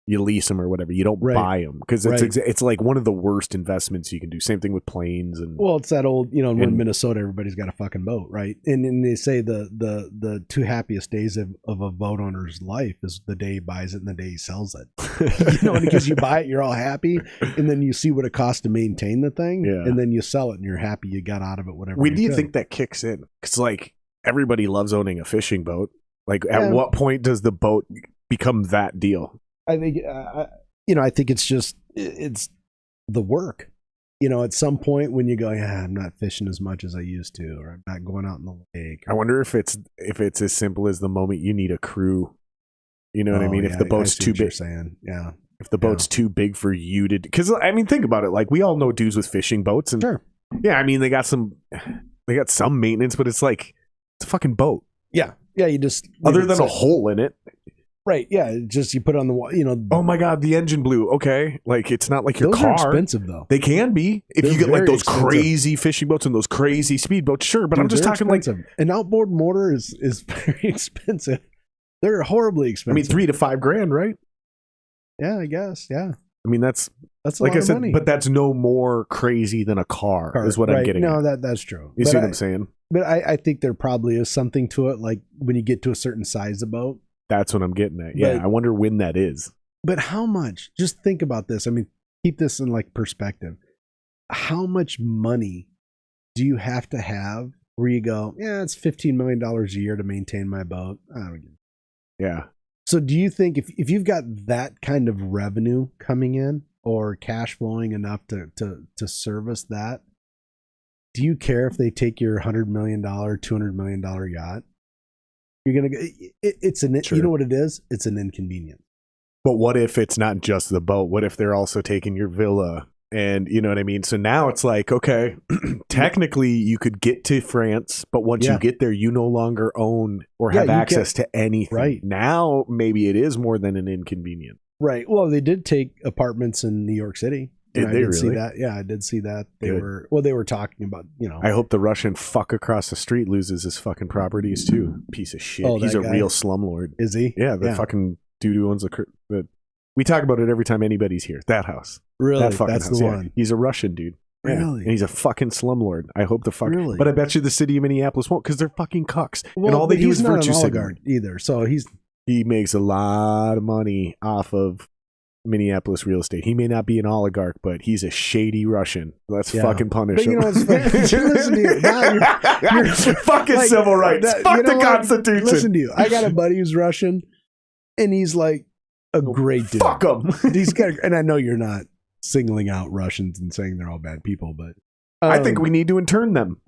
you lease them or whatever. You don't buy them because it's like one of the worst investments you can do. Same thing with planes and. Well, it's that old, we're in Minnesota, everybody's got a fucking boat, right? And they say the two happiest days of a boat owner's life is the day he buys it and the day he sells it. Because you buy it, you're all happy, and then you see what it costs to maintain the thing, and then you sell it and you're happy you got out of it whatever. When do you think that kicks in? Because like everybody loves owning a fishing boat. Like at what point does the boat become that deal? I think, I think it's just, it's the work. At some point when you go, I'm not fishing as much as I used to, or I'm not going out in the lake. I wonder if it's as simple as the moment you need a crew. You know what I mean? If the boat's too big. Yeah. If the boat's too big for you to, because I mean, think about it. Like we all know dudes with fishing boats, and yeah, I mean they got some maintenance, but it's like it's a fucking boat. Yeah, you just other than a hole in it. Right, yeah, just you put it on the Oh my god, the engine blew. Okay, like it's not like your those car. Those are expensive though. They can be if you get like those crazy fishing boats and those crazy speedboats. Sure, but I'm just talking expensive. Like an outboard motor is very expensive. They're horribly expensive. I mean, $3,000 to $5,000, right? Yeah, I guess. Yeah. I mean, that's a like lot I said, of money. But that's no more crazy than a car is what I'm getting. No, at. that's true. You see what I'm saying? But I think there probably is something to it. Like when you get to a certain size of boat. That's what I'm getting at. Yeah, I wonder when that is. But how much? Just think about this. I mean, keep this in like perspective. How much money do you have to have where you go, it's $15 million a year to maintain my boat? I don't get it. Yeah. So do you think if you've got that kind of revenue coming in or cash flowing enough to service that, do you care if they take your $100 million, $200 million yacht? You're going to go, you know what it is? It's an inconvenience. But what if it's not just the boat? What if they're also taking your villa? And you know what I mean? So now it's like, okay, technically you could get to France, but once you get there, you no longer own or have access to anything. Right. Now, maybe it is more than an inconvenience. Right. Well, they did take apartments in New York City. Did they really? See that? Yeah, I did see that. They were talking about, I hope the Russian fuck across the street loses his fucking properties too. Piece of shit. He's a real slumlord. Is he? Yeah, the fucking dude who owns the we talk about it every time anybody's here. That house. Really? That fucking That's house. the one. He's a Russian dude. Yeah. Really? And he's a fucking slumlord. I hope the fuck. Really? But I bet you the city of Minneapolis won't because they're fucking cucks. Well, and all they do is virtue signal either. So he makes a lot of money off of Minneapolis real estate. He may not be an oligarch, but he's a shady Russian. Let's fucking punish him. Listen to you. You're fucking like, civil rights. Fuck the Constitution. Listen to you. I got a buddy who's Russian, and he's like a great dude. Fuck him. And I know you're not singling out Russians and saying they're all bad people, but I think we need to intern them.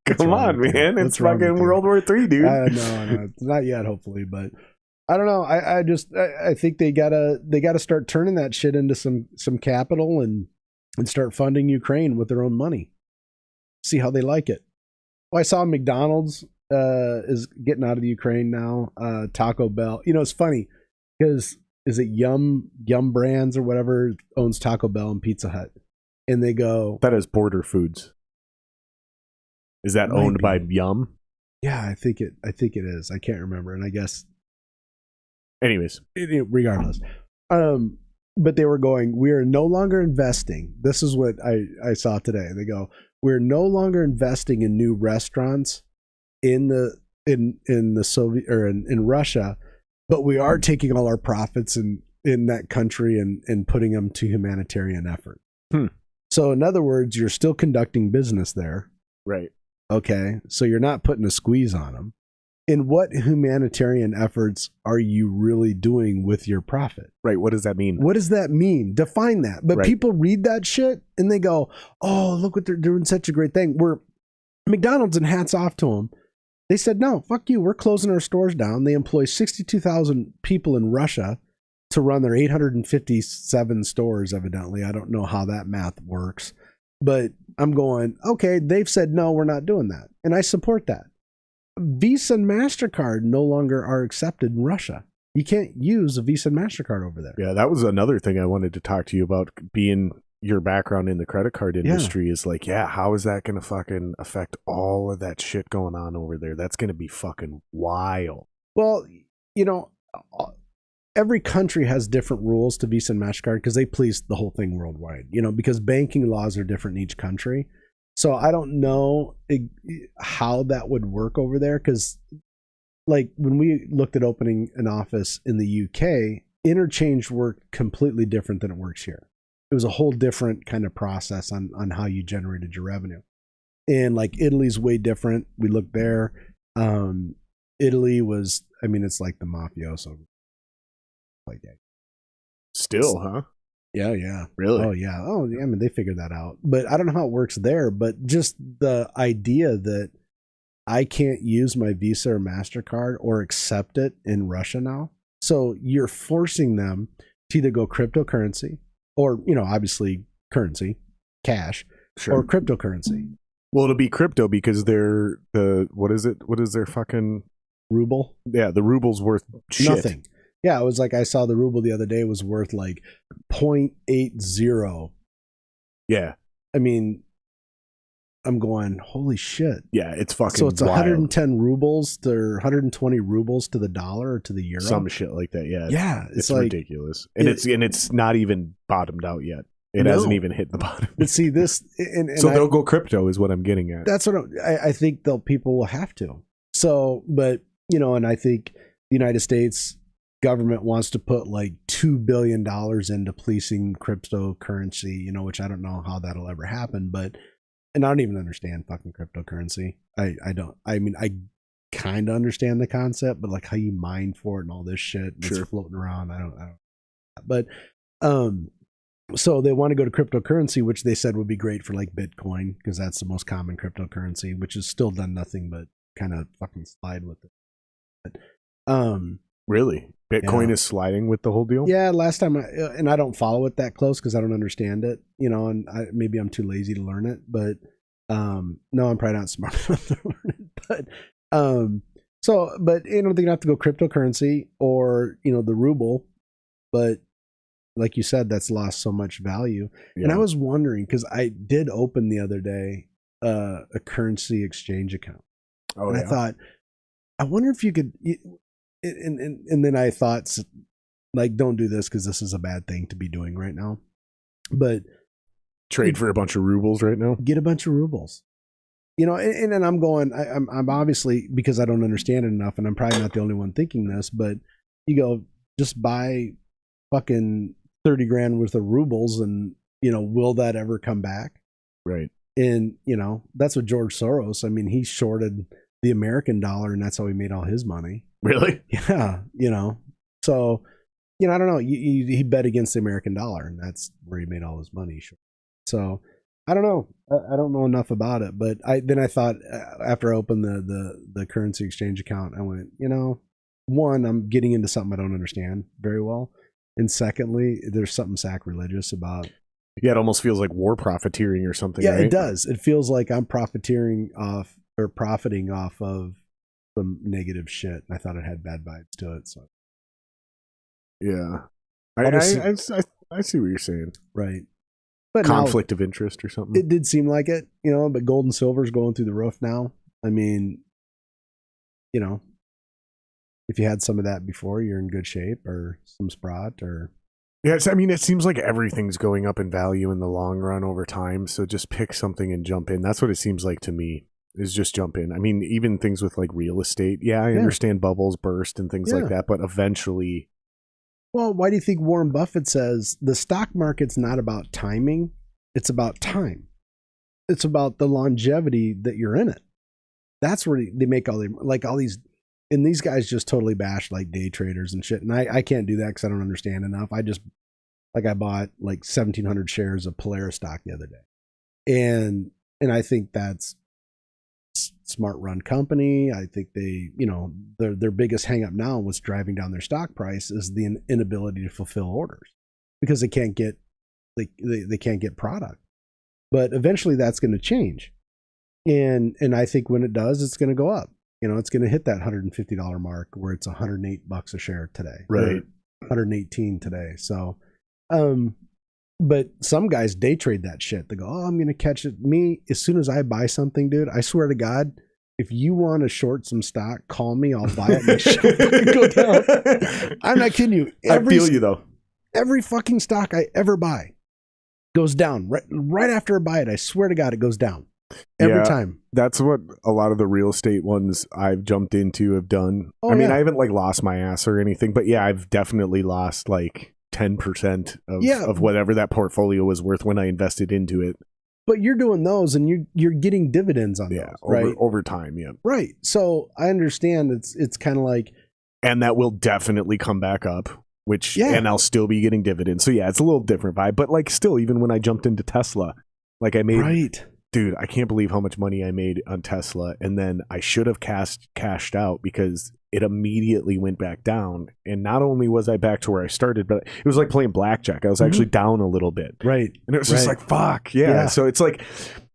Come on, man. It's fucking World War III, dude. No, it's not yet, hopefully, but I don't know. I think they gotta start turning that shit into some capital and start funding Ukraine with their own money. See how they like it. Well, I saw McDonald's is getting out of the Ukraine now. Taco Bell. It's funny because is it Yum Brands or whatever owns Taco Bell and Pizza Hut, and they go that is Border Foods. Is that owned by Yum? Yeah, I think it is. I can't remember, and I guess Anyways, regardless. But they were going, we are no longer investing. This is what I saw today. They go, we're no longer investing in new restaurants in the Soviet or in Russia, but we are taking all our profits in that country and putting them to humanitarian effort. So in other words, you're still conducting business there. right. Okay. So you're not putting a squeeze on them. And what humanitarian efforts are you really doing with your profit? Right. What does that mean? What does that mean? Define that. But Right. people read that shit and they go, oh, look what they're doing, such a great thing. We're McDonald's, and hats off to them. They said, no, fuck you. We're closing our stores down. They employ 62,000 people in Russia to run their 857 stores, evidently. I don't know how that math works. But I'm going, okay, they've said, no, we're not doing that. And I support that. Visa and MasterCard no longer are accepted in Russia. You can't use a Visa and MasterCard over there. Yeah, that was another thing I wanted to talk to you about, being your background in the credit card industry. Is like, yeah, how is that going to fucking affect all of that shit going on over there? That's going to be fucking wild. Well, you know, every country has different rules to Visa and MasterCard because they police the whole thing worldwide, you know, because banking laws are different in each country. So I don't know how that would work over there because, like, when we looked at opening an office in the UK, interchange worked completely different than it works here. It was a whole different kind of process on how you generated your revenue. And like Italy's way different. We looked there. Italy was, I mean, it's like the mafioso. Like that. Still, huh? Yeah. Really? Oh, yeah. Oh, yeah. I mean, they figured that out. But I don't know how it works there. But just the idea that I can't use my Visa or MasterCard or accept it in Russia now. So you're forcing them to either go cryptocurrency or, you know, obviously currency, cash, Sure. or cryptocurrency. Well, it'll be crypto because they're what is it? What is their fucking Ruble? Yeah, the ruble's worth shit. Nothing. Yeah, it was like I saw the ruble the other day was worth like 0.80. Yeah. I mean, I'm going, holy shit. Yeah, it's fucking So it's wild. 110 rubles or 120 rubles to the dollar or to the euro. Some shit like that. Yeah. Yeah, It's like ridiculous. And it's not even bottomed out yet. It No. hasn't even hit the bottom. But see this, and So they'll go crypto is what I'm getting at. That's what I think. People will have to. So, but you know, and I think the United States government wants to put like $2 billion into policing cryptocurrency. You know, which I don't know how that'll ever happen. But and I don't even understand fucking cryptocurrency. I don't. I mean, I kind of understand the concept, but like how you mine for it and all this shit that's Sure. floating around. I don't. But so they want to go to cryptocurrency, which they said would be great for like Bitcoin because that's the most common cryptocurrency, which has still done nothing but kind of fucking slide with it. But, Really? Bitcoin Yeah. is sliding with the whole deal? yeah, last time and I don't follow it that close because I don't understand it, you know, and maybe I'm too lazy to learn it, but no, I'm probably not smart enough to learn it. But but you know, they have to go cryptocurrency or you know the ruble, but like you said, that's lost so much value. Yeah. And I was wondering because I did open the other day a currency exchange account, Oh, and yeah. I thought, I wonder if you could. And then I thought, like, don't do this because this is a bad thing to be doing right now. But Trade for a bunch of rubles right now? get a bunch of rubles, you know. And I'm going. I'm obviously because I don't understand it enough, and I'm probably not the only one thinking this. But you go just buy fucking 30 grand worth of rubles, and you know, will that ever come back? Right. And you know, that's what George Soros. I mean, he shorted the American dollar, and that's how he made all his money. Really? Yeah, you know. So, you know, I don't know. He bet against the American dollar, and that's where he made all his money. Sure. So, I don't know. I don't know enough about it, but I thought after I opened the currency exchange account, I went, you know, one, I'm getting into something I don't understand very well, and secondly, there's something sacrilegious about. Yeah, it almost feels like war profiteering or something. Yeah, right? it does. It feels like I'm profiting off of some negative shit. I thought it had bad vibes to it. So Yeah. Obviously- I see what you're saying. right, but now, Conflict of interest or something. it did seem like it, you know. But gold and silver's going through the roof now. I mean, you know, if you had some of that before, you're in good shape, or some Sprott, or Yeah, I mean, it seems like everything's going up in value in the long run over time. So just pick something and jump in. That's what it seems like to me, is just jump in. I mean, even things with like real estate. Yeah, I understand bubbles burst and things like that, but eventually. Well, why do you think Warren Buffett says the stock market's not about timing? It's about time. It's about the longevity that you're in it. That's where they make all these, and these guys just totally bash like day traders and shit. And I can't do that because I don't understand enough. I bought like 1,700 shares of Polaris stock the other day, and I think that's smart run company. I think they, their biggest hang up now, what's driving down their stock price, is the inability to fulfill orders because they can't get they can't get product. But eventually that's going to change, and I think when it does, it's going to go up. It's going to hit that $150 mark where it's $108 a share today, right? 118 today. So, but some guys day trade that shit. They go, "Oh, I'm going to catch it." Me, as soon as I buy something, dude, I swear to God, if you want to short some stock, call me. I'll buy it and shit go down. I'm not kidding you. I feel you though. Every fucking stock I ever buy goes down right after I buy it. I swear to God, it goes down every time. That's what a lot of the real estate ones I've jumped into have done. I mean, I haven't like lost my ass or anything, but yeah, I've definitely lost like 10% of whatever that portfolio was worth when I invested into it. But you're doing those, and you're getting dividends on those, right? Over time, yeah. Right. So I understand it's kind of like, and that will definitely come back up, and I'll still be getting dividends. So yeah, it's a little different vibe, but like still, even when I jumped into Tesla, like I made, dude, I can't believe how much money I made on Tesla, and then I should have cashed out because it immediately went back down. And not only was I back to where I started, but it was like playing blackjack. I was actually down a little bit. Right. And it was just like, fuck. Yeah. So it's like,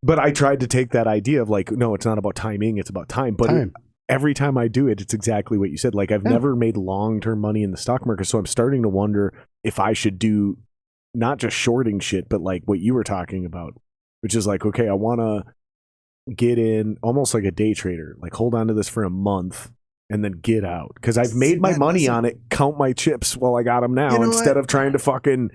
but I tried to take that idea of like, no, it's not about timing. It's about time. But every time I do it, it's exactly what you said. Like I've never made long-term money in the stock market. So I'm starting to wonder if I should do not just shorting shit, but like what you were talking about, which is like, okay, I want to get in almost like a day trader, like hold on to this for a month and then get out. Because I've made my money on it, count my chips while I got them now, instead of trying to fucking...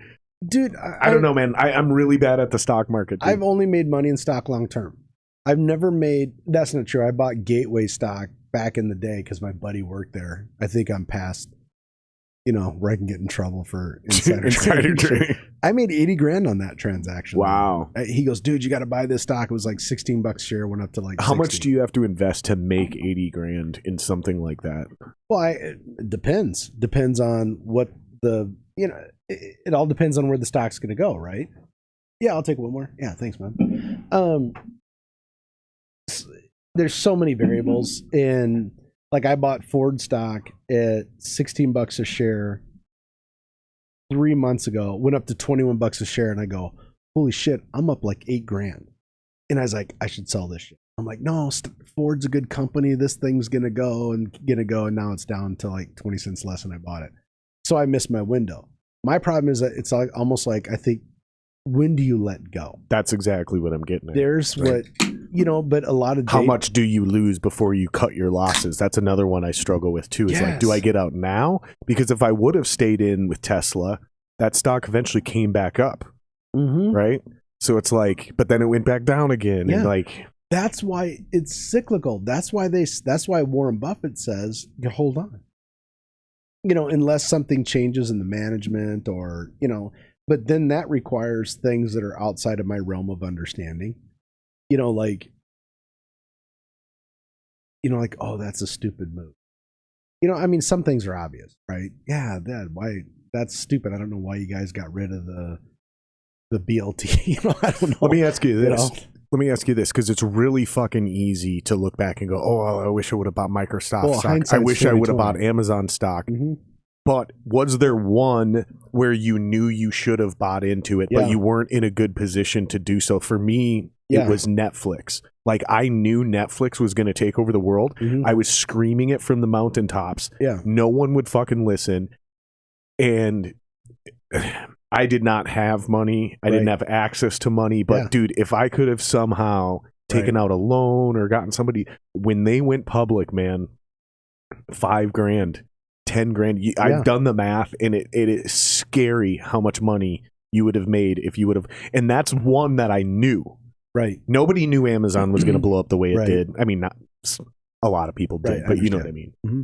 Dude, I don't know, man. I'm really bad at the stock market. Dude. I've only made money in stock long term. I've never made... That's not true. I bought Gateway stock back in the day because my buddy worked there. I think I'm past... where I can get in trouble for insider trading. I made $80,000 on that transaction. Wow. He goes, dude, you got to buy this stock. It was like $16 a share, went up to like How much do you have to invest to make $80,000 in something like that? Well, it depends. Depends on what the, it all depends on where the stock's going to go, right? Yeah, I'll take one more. Yeah, thanks, man. There's so many variables, and like I bought Ford stock at $16 a share 3 months ago, went up to $21 a share, and I go, holy shit, I'm up like $8,000. And I was like, I should sell this shit. I'm like, no, Ford's a good company. This thing's gonna go, and now it's down to like 20 cents less than I bought it. So I missed my window. My problem is that it's like almost like, I think, when do you let go? That's exactly what I'm getting at. There's right. But a lot of how much do you lose before you cut your losses? That's another one I struggle with too. It's like, do I get out now? Because if I would have stayed in with Tesla, that stock eventually came back up, right? So it's like, but then it went back down again, and like that's why it's cyclical. That's why Warren Buffett says, hold on. Unless something changes in the management or but then that requires things that are outside of my realm of understanding. Like, oh, that's a stupid move. I mean, some things are obvious, right? Yeah, that's stupid. I don't know why you guys got rid of the BLT. I don't know. Let me ask you this. Let me ask you this, because it's really fucking easy to look back and go, oh, I wish I would have bought Microsoft stock. I wish I would have bought Amazon stock. But was there one where you knew you should have bought into it, but you weren't in a good position to do so? For me, it was Netflix. Like, I knew Netflix was going to take over the world. I was screaming it from the mountaintops. No one would fucking listen. And I did not have money. I didn't have access to money. But, dude, if I could have somehow taken out a loan or gotten somebody, when they went public, man, $5,000, $10,000. I've done the math, and it is scary how much money you would have made if you would have. And that's one that I knew. Right. Nobody knew Amazon was going to blow up the way it Right. did. I mean, not a lot of people did, Right, but you know what I mean. Mm-hmm.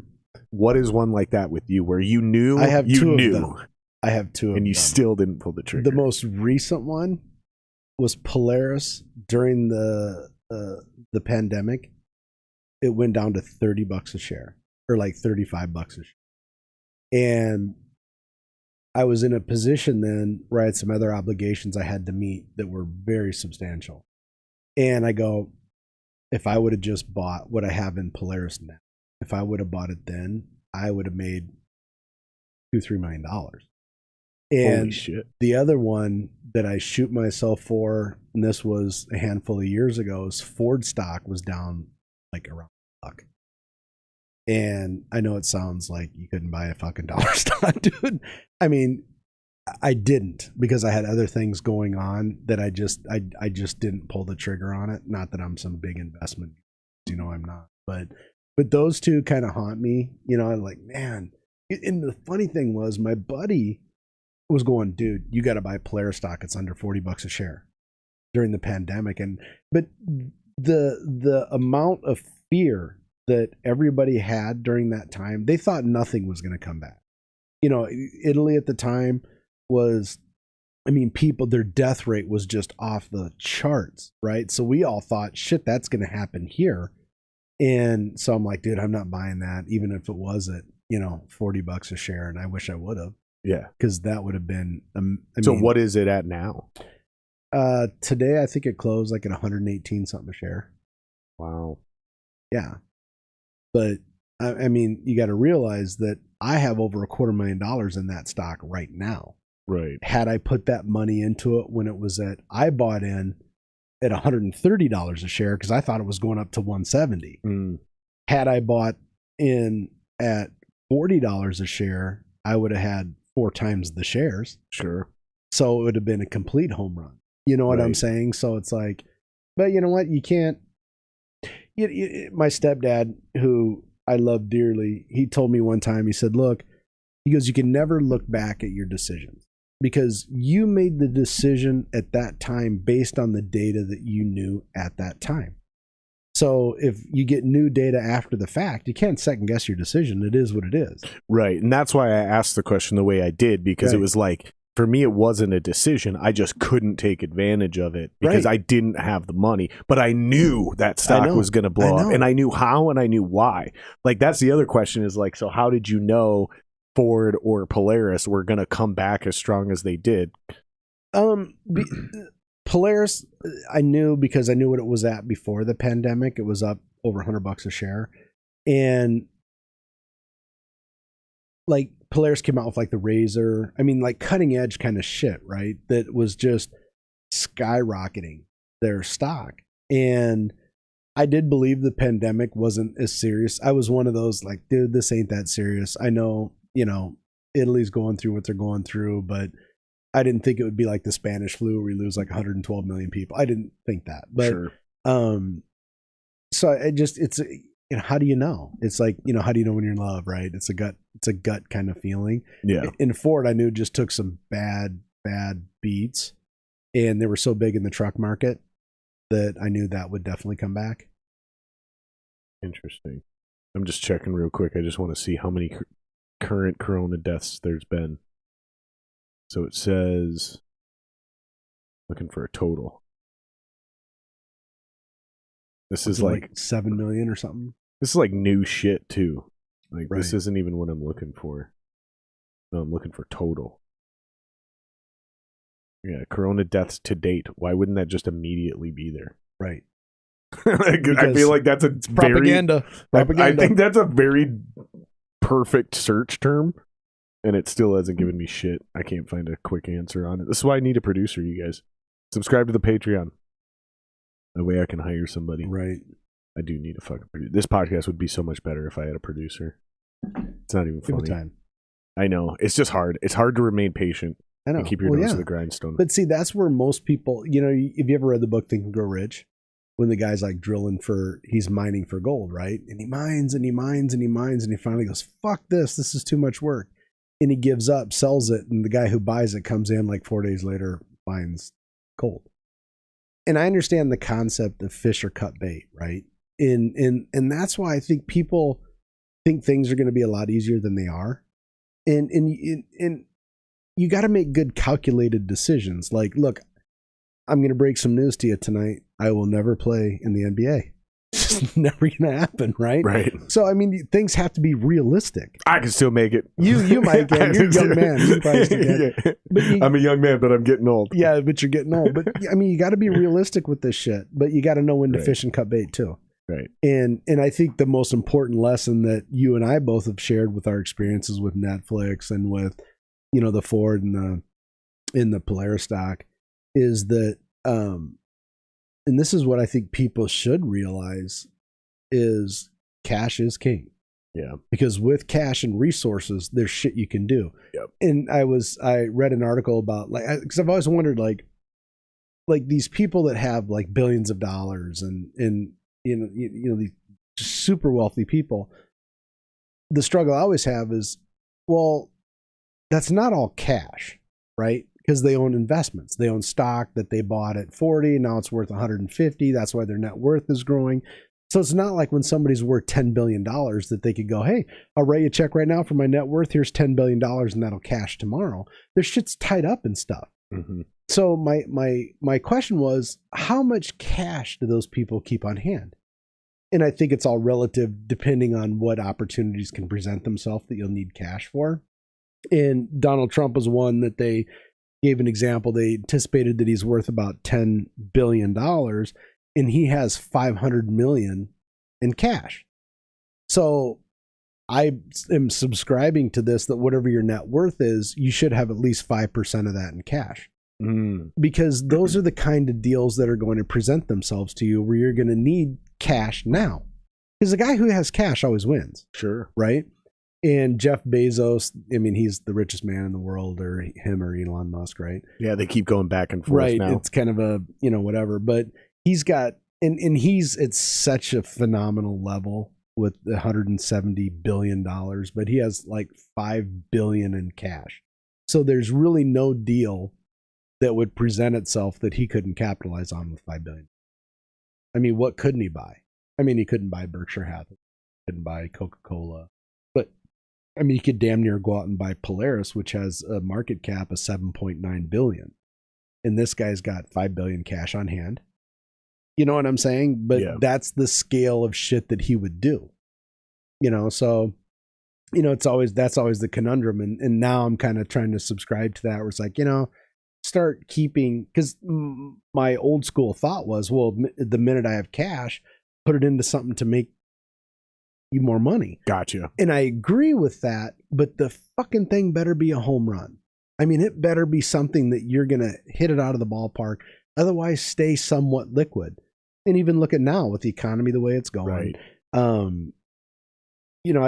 What is one like that with you, where you knew? I have you two knew, of them. I have two of them. and you still didn't pull the trigger. The most recent one was Polaris during the pandemic. It went down to $30 a share, or like $35 a share. And I was in a position then where I had some other obligations I had to meet that were very substantial. And I go, if I would have just bought what I have in Polaris now, if I would have bought it then, I would have made $2-3 million. And Holy shit. the other one that I shoot myself for, and this was a handful of years ago, is Ford stock was down like around $1. And I know it sounds like you couldn't buy a fucking dollar stock, dude. I mean, I didn't, because I had other things going on that I just didn't pull the trigger on it. Not that I'm some big investment, I'm not. But those two kind of haunt me. I'm like, man. And the funny thing was, my buddy was going, dude, you got to buy Polaris stock. It's under $40 a share during the pandemic. But the amount of fear that everybody had during that time, they thought nothing was going to come back. Italy at the time was, people, their death rate was just off the charts, right? So we all thought, shit, that's going to happen here. And so I'm like, dude, I'm not buying that, even if it was at, $40 a share. And I wish I would have. Yeah. Because that would have been, so what is it at now? Today, I think it closed like at 118 something a share. Wow. Yeah. But you got to realize that I have over $250,000 in that stock right now. Right. Had I put that money into it when it was I bought in at $130 a share because I thought it was going up to $170. Had I bought in at $40 a share, I would have had 4 times the shares. Sure. So it would have been a complete home run. You know what I'm saying? So it's like, but you know what? You can't. My stepdad, who I love dearly, he told me one time, he said, look, he goes, you can never look back at your decisions because you made the decision at that time based on the data that you knew at that time. So if you get new data after the fact, you can't second guess your decision. It is what it is. Right. And that's why I asked the question the way I did, because it was like, for me, it wasn't a decision. I just couldn't take advantage of it because I didn't have the money. But I knew that stock was going to blow up, and I knew how and I knew why. Like, that's the other question is like, so how did you know Ford or Polaris were going to come back as strong as they did? Polaris, I knew because I knew what it was at before the pandemic. It was up over $100 a share. And like Polaris came out with like the Razor, like cutting edge kind of shit, right? That was just skyrocketing their stock. And I did believe the pandemic wasn't as serious. I was one of those like, dude, this ain't that serious. I know, Italy's going through what they're going through, but I didn't think it would be like the Spanish flu where we lose like 112 million people. I didn't think that. But so it's how do you know? It's like, how do you know when you're in love, right? It's a gut kind of feeling. Yeah. In Ford, I knew just took some bad beats, and they were so big in the truck market that I knew that would definitely come back. Interesting. I'm just checking real quick. I just want to see how many current corona deaths there's been. So it says, looking for a total. This is like 7 million or something. This is like new shit too. Like this isn't even what I'm looking for. No, I'm looking for total. Yeah, corona deaths to date. Why wouldn't that just immediately be there? Right. I feel like that's a propaganda. I think that's a very perfect search term. And it still hasn't given me shit. I can't find a quick answer on it. This is why I need a producer, you guys. Subscribe to the Patreon. That way I can hire somebody. Right. I do need a fucking producer. This podcast would be so much better if I had a producer. It's not even funny. Time. I know. It's just hard. It's hard to remain patient. I know. And keep your nose to the grindstone. But see, that's where most people, have you ever read the book Think and Grow Rich? when the guy's like he's mining for gold, right? And he mines and he mines and he mines and he finally goes, fuck this is too much work. And he gives up, sells it, and the guy who buys it comes in like 4 days later, finds gold. And I understand the concept of fish or cut bait, right? And that's why I think people think things are going to be a lot easier than they are. And you got to make good calculated decisions. Like, look, I'm going to break some news to you tonight. I will never play in the NBA. It's just never going to happen, right? Right. So, I mean, things have to be realistic. I can still make it. You might get. You're a young man. You probably still get. But I'm a young man, but I'm getting old. Yeah, but you're getting old. But I mean, you got to be realistic with this shit. But you got to know when to fish and cut bait too. Right. And I think the most important lesson that you and I both have shared with our experiences with Netflix and with, you know, the Ford and the Polaris stock is that, and this is what I think people should realize, is cash is king. Yeah. Because with cash and resources, there's shit you can do. Yep. And I read an article about, like, because I've always wondered, like these people that have like billions of dollars and you know these super wealthy people, the struggle I always have is, well, that's not all cash, right? Because they own investments. They own stock that they bought at 40, now it's worth 150. That's why their net worth is growing. So it's not like when somebody's worth $10 billion that they could go, hey, I'll write you a check right now for my net worth. Here's $10 billion and that'll cash tomorrow. Their shit's tied up in stuff. Mm-hmm. So my question was, how much cash do those people keep on hand? And I think it's all relative depending on what opportunities can present themselves that you'll need cash for. And Donald Trump was one that they gave an example. They anticipated that he's worth about $10 billion and he has $500 million in cash. So I am subscribing to this, that whatever your net worth is, you should have at least 5% of that in cash. Because those are the kind of deals that are going to present themselves to you where you're going to need cash now. Because the guy who has cash always wins. Sure. Right? And Jeff Bezos, I mean, he's the richest man in the world, or him or Elon Musk, right? Yeah, they keep going back and forth now. It's kind of a, you know, whatever. But he's got, and he's at such a phenomenal level with $170 billion, but he has like $5 billion in cash. So there's really no deal that would present itself that he couldn't capitalize on with $5 billion. I mean, what couldn't he buy? I mean, he couldn't buy Berkshire Hathaway, couldn't buy Coca-Cola, but I mean, he could damn near go out and buy Polaris, which has a market cap of $7.9 billion. And this guy's got $5 billion cash on hand. You know what I'm saying? But that's the scale of shit that he would do. You know, so, you know, that's always the conundrum. And now I'm kind of trying to subscribe to that, where it's like, you know, start keeping, because my old school thought was, well, the minute I have cash, put it into something to make you more money. Gotcha. And I agree with that, but the fucking thing better be a home run. I mean, it better be something that you're going to hit it out of the ballpark. Otherwise, stay somewhat liquid. And even look at now with the economy the way it's going. Right. You know,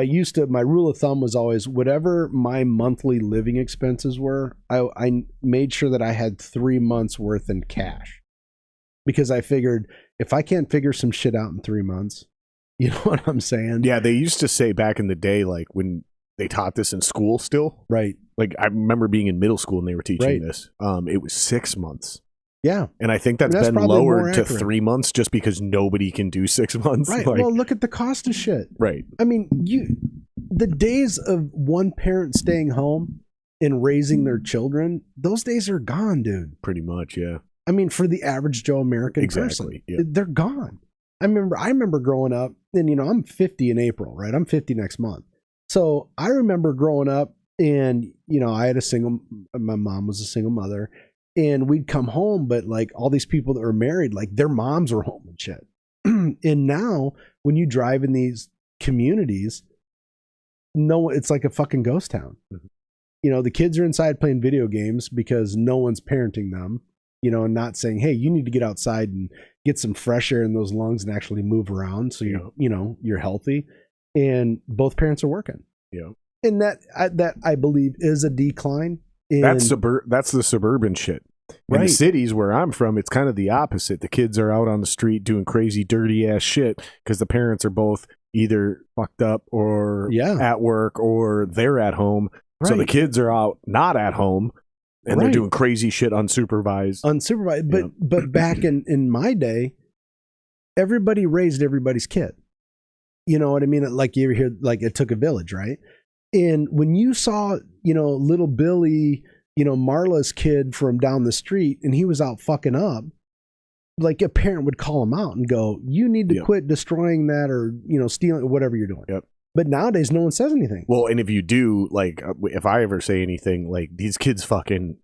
my rule of thumb was always, whatever my monthly living expenses were, I made sure that I had 3 months worth in cash, because I figured if I can't figure some shit out in 3 months, you know what I'm saying? Yeah. They used to say back in the day, like when they taught this in school still, right? Like I remember being in middle school and they were teaching this. It was 6 months. Yeah. And I think that's been lowered to 3 months just because nobody can do 6 months. Right. Like, well, look at the cost of shit. Right. I mean, the days of one parent staying home and raising their children, those days are gone, dude. Pretty much, yeah. I mean, for the average Joe American person, they're gone. I remember growing up, and, you know, I'm 50 in April, right? I'm 50 next month. So I remember growing up, and, you know, my mom was a single mother. And we'd come home, but like all these people that were married, like their moms were home and shit. And now when you drive in these communities, it's like a fucking ghost town. Mm-hmm. You know, the kids are inside playing video games because no one's parenting them, you know, and not saying, hey, you need to get outside and get some fresh air in those lungs and actually move around. So you're healthy, and both parents are working. Yeah. And that I believe is a decline. That's the suburban shit. In the cities where I'm from, it's kind of the opposite. The kids are out on the street doing crazy, dirty ass shit because the parents are both either fucked up or at work or they're at home. So the kids are out not at home and they're doing crazy shit unsupervised. But back in my day, everybody raised everybody's kid. You know what I mean? Like you ever hear, like it took a village, right? And when you saw, little Billy, Marla's kid from down the street, and he was out fucking up, like a parent would call him out and go, you need to quit destroying that or, stealing, whatever you're doing. Yep. But nowadays, no one says anything. Well, and if you do, like, if I ever say anything, like, these kids fucking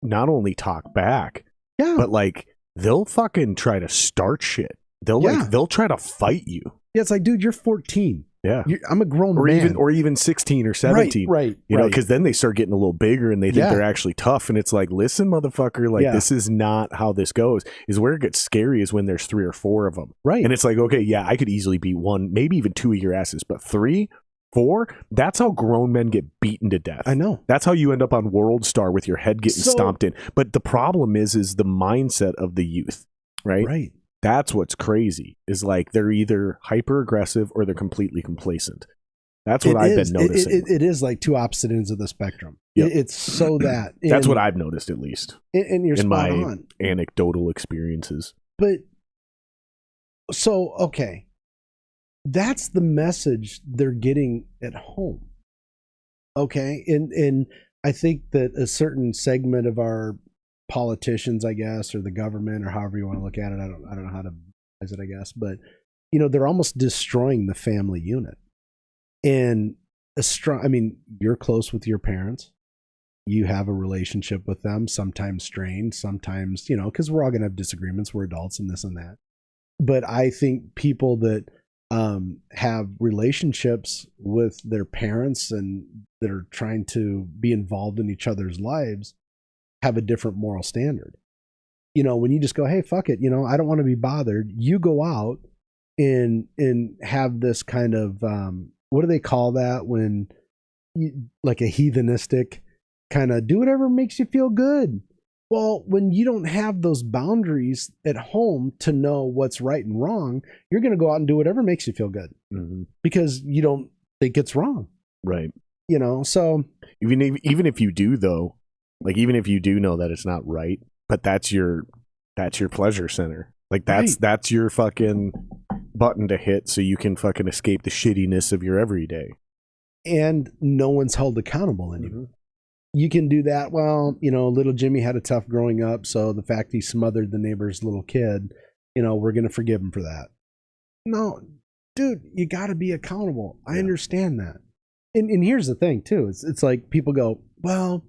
not only talk back, but, like, they'll fucking try to start shit. They'll try to fight you. Yeah, it's like, dude, you're 14. Yeah, I'm a grown man. Or even 16 or 17. Right. Because then they start getting a little bigger and they think they're actually tough. And it's like, listen, motherfucker, like this is not how this goes. Is where it gets scary is when there's 3 or 4 of them. Right. And it's like, okay, yeah, I could easily beat 1, maybe even 2 of your asses, but 3, 4, that's how grown men get beaten to death. I know. That's how you end up on World Star with your head getting stomped in. But the problem is the mindset of the youth, right? Right. That's what's crazy is like they're either hyper aggressive or they're completely complacent. That's what I've been noticing. It is like 2 opposite ends of the spectrum. Yep. It's so that. That's what I've noticed, at least. And you're spot on. Anecdotal experiences. But, so, okay. That's the message they're getting at home. Okay? And I think that a certain segment of our politicians, I guess, or the government, or however you want to look at it, I don't know how to is it, I guess, but they're almost destroying the family unit. And you're close with your parents, you have a relationship with them, sometimes strained, sometimes because we're all gonna have disagreements, we're adults and this and that. But I think people that have relationships with their parents and that are trying to be involved in each other's lives have a different moral standard. When you just go, hey, fuck it, I don't want to be bothered. You go out and have this kind of what do they call that when like a heathenistic kind of do whatever makes you feel good. Well, when you don't have those boundaries at home to know what's right and wrong, you're going to go out and do whatever makes you feel good because you don't think it's wrong. Right. So even if you do though, like even if you do know that it's not right, but that's your pleasure center. Like that's your fucking button to hit so you can fucking escape the shittiness of your everyday. And no one's held accountable anymore. You can do that. Well, little Jimmy had a tough growing up, so the fact he smothered the neighbor's little kid, we're going to forgive him for that. No, dude, you got to be accountable. I understand that. And here's the thing too. It's like people go, well,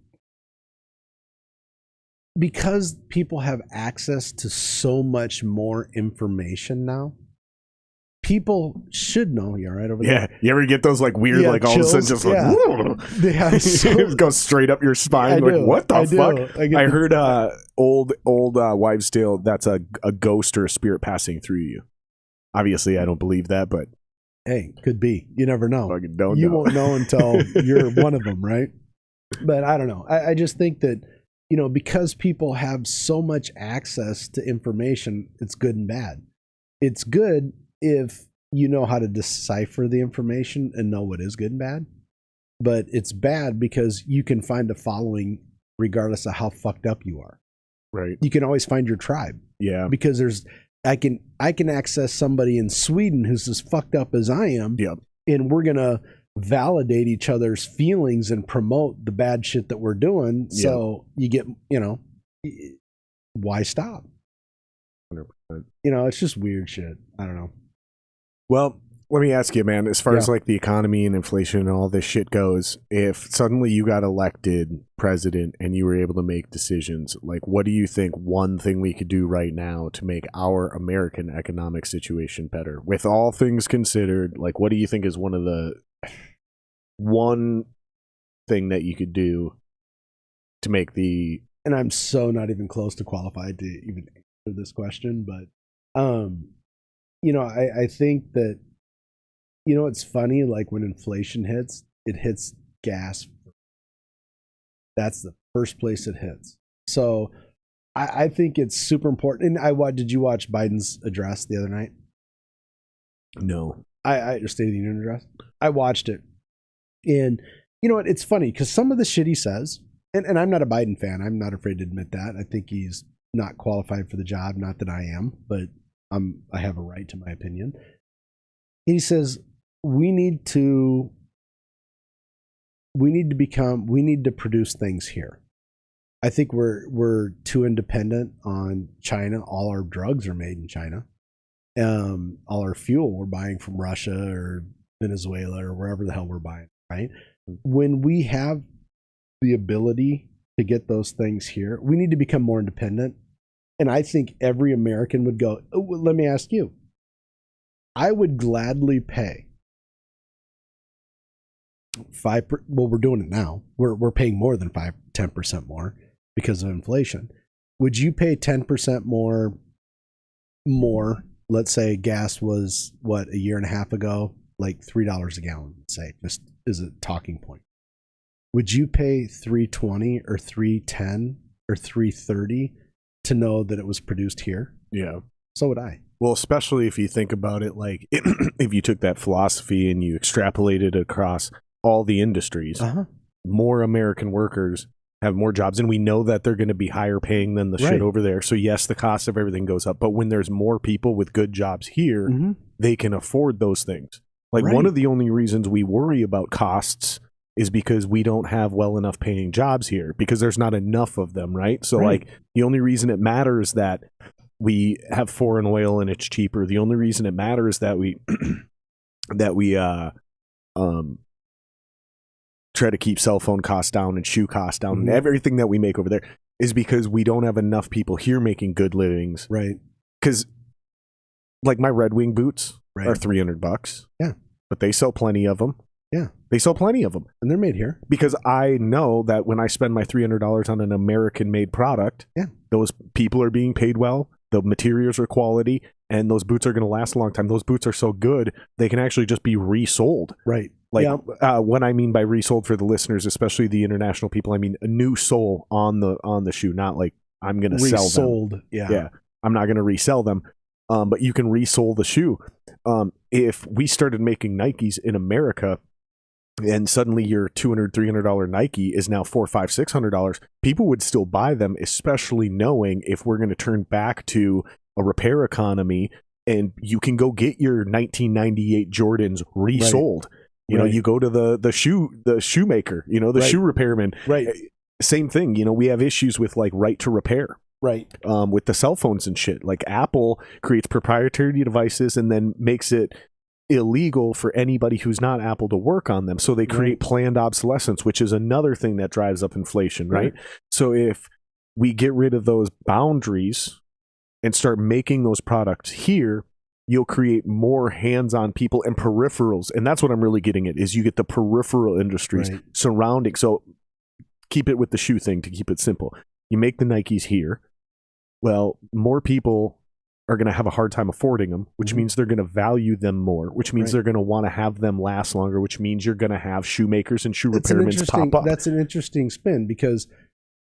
because people have access to so much more information now, people should know. You all right over there? Yeah. You ever get those like weird, like chills? all of a sudden just like, it goes straight up your spine. What the fuck? I heard old wives' tale that's a ghost or a spirit passing through you. Obviously, I don't believe that, but hey, could be. You never know. You won't know until you're one of them, right? But I don't know. I just think that because people have so much access to information, it's good and bad. It's good if you know how to decipher the information and know what is good and bad. But it's bad because you can find a following regardless of how fucked up you are. Right. You can always find your tribe. Yeah. Because I can access somebody in Sweden who's as fucked up as I am. Yep. And we're going to validate each other's feelings and promote the bad shit that we're doing. So you get, why stop? 100%. It's just weird shit. I don't know. Well, let me ask you, man, as far as like the economy and inflation and all this shit goes, if suddenly you got elected president and you were able to make decisions, like what do you think one thing we could do right now to make our American economic situation better? With all things considered, like what do you think is one thing that you could do to make the... And I'm so not even close to qualified to even answer this question, but I think that it's funny, like when inflation hits, it hits gas. That's the first place it hits. So I think it's super important. And did you watch Biden's address the other night? No. I State of the Union address. I watched it. And you know what? It's funny because some of the shit he says, and I'm not a Biden fan. I'm not afraid to admit that. I think he's not qualified for the job. Not that I am, but I have a right to my opinion. He says we need to produce things here. I think we're too independent on China. All our drugs are made in China. All our fuel we're buying from Russia or Venezuela or wherever the hell we're buying, right? When we have the ability to get those things here, we need to become more independent. And I think every American would go, oh, well, let me ask you. I would gladly pay 5%. Well, we're doing it now. We're paying more than 10% more because of inflation. Would you pay 10% more? Let's say gas was a year and a half ago, like $3 a gallon, let's say, just as a talking point. Would you pay $3.20 or $3.10 or $3.30 to know that it was produced here? Yeah. So would I. Well, especially if you think about it, like if you took that philosophy and you extrapolated it across all the industries, more American workers have more jobs, and we know that they're going to be higher paying than the shit over there. So yes, the cost of everything goes up, but when there's more people with good jobs here, they can afford those things. Like one of the only reasons we worry about costs is because we don't have well enough paying jobs here because there's not enough of them, right? So like the only reason it matters that we have foreign oil and it's cheaper. The only reason it matters that we try to keep cell phone costs down and shoe costs down and everything that we make over there is because we don't have enough people here making good livings. Right. Because like my Red Wing boots are $300. Yeah. But they sell plenty of them. Yeah. They sell plenty of them. And they're made here. Because I know that when I spend my $300 on an American-made product, those people are being paid well, the materials are quality, and those boots are going to last a long time. Those boots are so good, they can actually just be resold. Right. Like what I mean by resold for the listeners, especially the international people, I mean a new sole on the shoe, not like I'm going to sell them. Resold. Yeah. I'm not going to resell them. But you can resole the shoe. If we started making Nikes in America and suddenly your $200, $300 Nike is now $400, $500, $600, people would still buy them, especially knowing if we're going to turn back to a repair economy and you can go get your 1998 Jordans resold. You know, you go to the shoemaker, you know, the shoe repairman. Right. Same thing. You know, we have issues with like right to repair. Right. With the cell phones and shit. Like Apple creates proprietary devices and then makes it illegal for anybody who's not Apple to work on them. So they create planned obsolescence, which is another thing that drives up inflation, right? So if we get rid of those boundaries and start making those products here, you'll create more hands-on people and peripherals. And that's what I'm really getting at, is you get the peripheral industries surrounding. So keep it with the shoe thing to keep it simple. You make the Nikes here. Well, more people are going to have a hard time affording them, which means they're going to value them more, which means they're going to want to have them last longer, which means you're going to have shoemakers and shoe repairmen pop up. That's an interesting spin because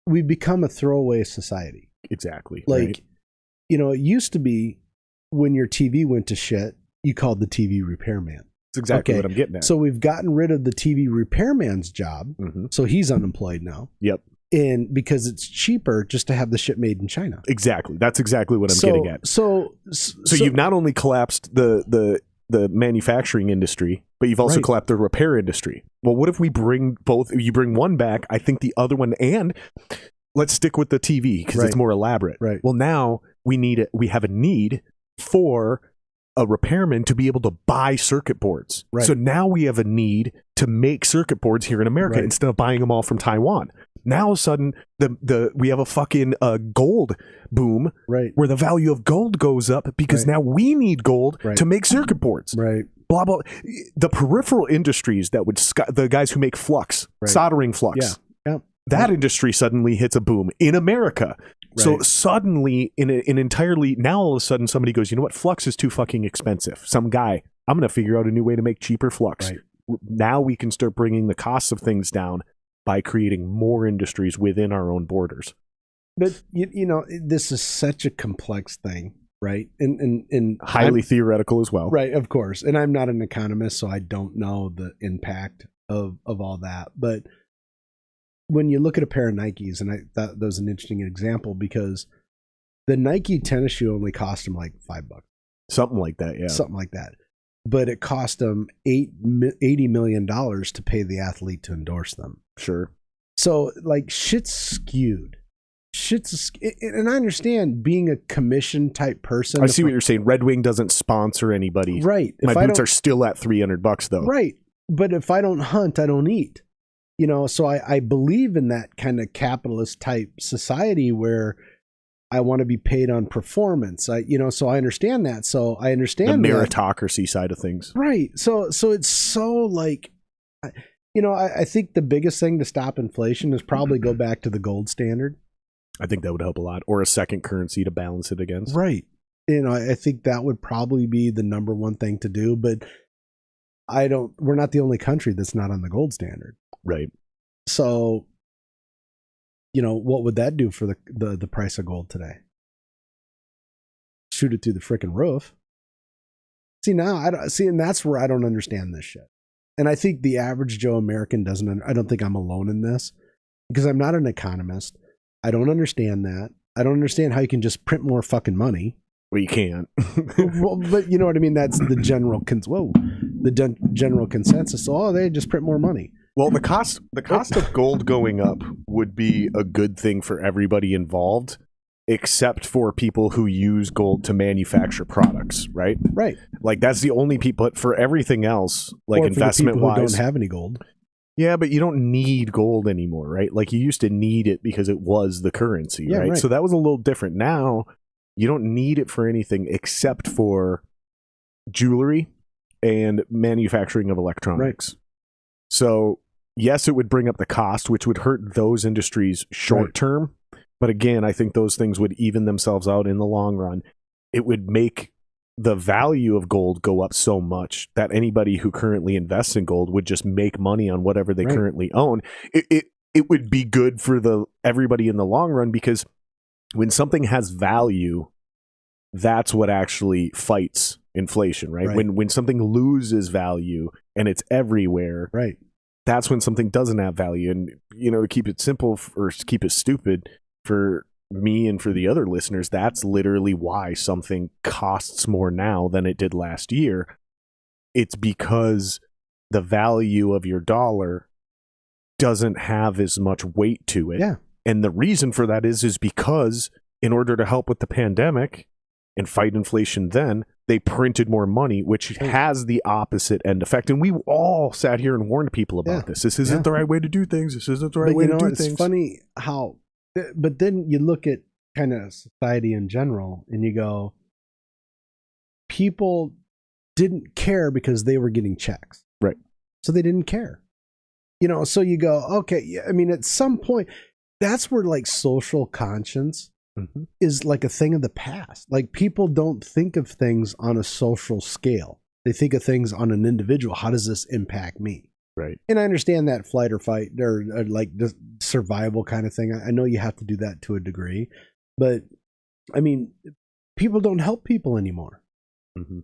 we've become a throwaway society. Exactly. Like, you know, it used to be when your TV went to shit, you called the TV repairman. That's exactly what I'm getting at. So we've gotten rid of the TV repairman's job. So he's unemployed now. Yep. And because it's cheaper just to have the shit made in China. Exactly. That's exactly what I'm getting at. So you've not only collapsed the manufacturing industry, but you've also collapsed the repair industry. Well, what if we bring both? You bring one back, I think the other one, and let's stick with the TV because it's more elaborate. Right. Well, now we have a need for a repairman to be able to buy circuit boards. Right. So now we have a need to make circuit boards here in America instead of buying them all from Taiwan. Now all of a sudden we have a fucking gold boom where the value of gold goes up because now we need gold to make circuit boards. Right. Blah, blah. The peripheral industries that would, the guys who make flux, soldering flux, that industry suddenly hits a boom in America. Right. So suddenly, in an entirely, now all of a sudden somebody goes, you know what, flux is too fucking expensive. Some guy, I'm going to figure out a new way to make cheaper flux. Right. Now we can start bringing the costs of things down by creating more industries within our own borders. But you know, this is such a complex thing, right? And Highly theoretical as well. right, of course. And I'm not an economist, so I don't know the impact of all that. But when you look at a pair of Nikes, and I thought that was an interesting example because the Nike tennis shoe only cost them like $5, Something like that, yeah. something like that. But it cost them $80 million to pay the athlete to endorse them. Sure. So like shit's skewed. And I understand being a commission type person. I see what you're saying. Red Wing doesn't sponsor anybody. Right. My boots are still at $300 though. Right. But if I don't hunt, I don't eat. You know, so I believe in that kind of capitalist type society where I want to be paid on performance. So I understand that. So I understand the meritocracy side of things. Right. So it's so like, I think the biggest thing to stop inflation is probably go back to the gold standard. I think that would help a lot, or a second currency to balance it against. Right. I think that would probably be the number one thing to do, but we're not the only country that's not on the gold standard. Right. So, what would that do for the price of gold today? Shoot it through the frickin' roof. See, and that's where I don't understand this shit. And I think the average Joe American doesn't, I don't think I'm alone in this because I'm not an economist. I don't understand that. I don't understand how you can just print more fucking money. Well, you can't. Well, but you know what I mean? That's the general general consensus. Oh, they just print more money. Well, the cost of gold going up would be a good thing for everybody involved, except for people who use gold to manufacture products, right? Right. Like that's the only people. But for everything else, like investment wise, who don't have any gold. Yeah, but you don't need gold anymore, right? Like you used to need it because it was the currency, Yeah, right? right? So that was a little different. Now you don't need it for anything except for jewelry and manufacturing of electronics. Right. So yes, it would bring up the cost, which would hurt those industries short term. But again, I think those things would even themselves out in the long run. It would make the value of gold go up so much that anybody who currently invests in gold would just make money on whatever they currently own. It would be good for everybody in the long run because when something has value, that's what actually fights inflation, right? When something loses value and it's everywhere, right? That's when something doesn't have value. And to keep it simple or keep it stupid for me and for the other listeners, that's literally why something costs more now than it did last year. It's because the value of your dollar doesn't have as much weight to it. Yeah. And the reason for that is because in order to help with the pandemic and fight inflation then, they printed more money, which has the opposite end effect. And we all sat here and warned people about this. This isn't the right way to do things. This isn't the right way to do things. It's funny how... But then you look at kind of society in general and you go, people didn't care because they were getting checks. Right. So they didn't care. So you go, okay, I mean, at some point, that's where like social conscience is like a thing of the past. Like people don't think of things on a social scale. They think of things on an individual. How does this impact me? Right. And I understand that flight or fight or like the survival kind of thing. I know you have to do that to a degree, but I mean, people don't help people anymore. Mm-hmm.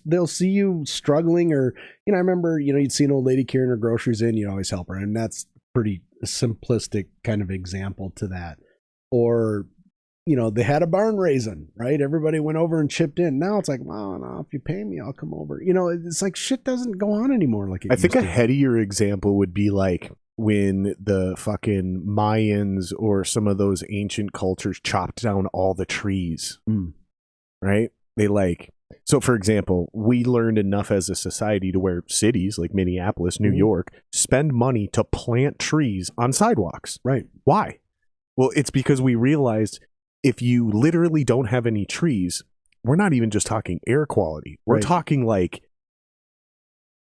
They'll see you struggling or, I remember, you'd see an old lady carrying her groceries in, you'd always help her. And that's pretty simplistic kind of example to that. Or, they had a barn raising, right? Everybody went over and chipped in. Now it's like, well, no, if you pay me, I'll come over. It's like shit doesn't go on anymore. Like I think a headier example would be like when the fucking Mayans or some of those ancient cultures chopped down all the trees, right? So for example, we learned enough as a society to where cities like Minneapolis, New York, spend money to plant trees on sidewalks. Right. Why? Well, it's because we realized if you literally don't have any trees, we're not even just talking air quality. We're talking like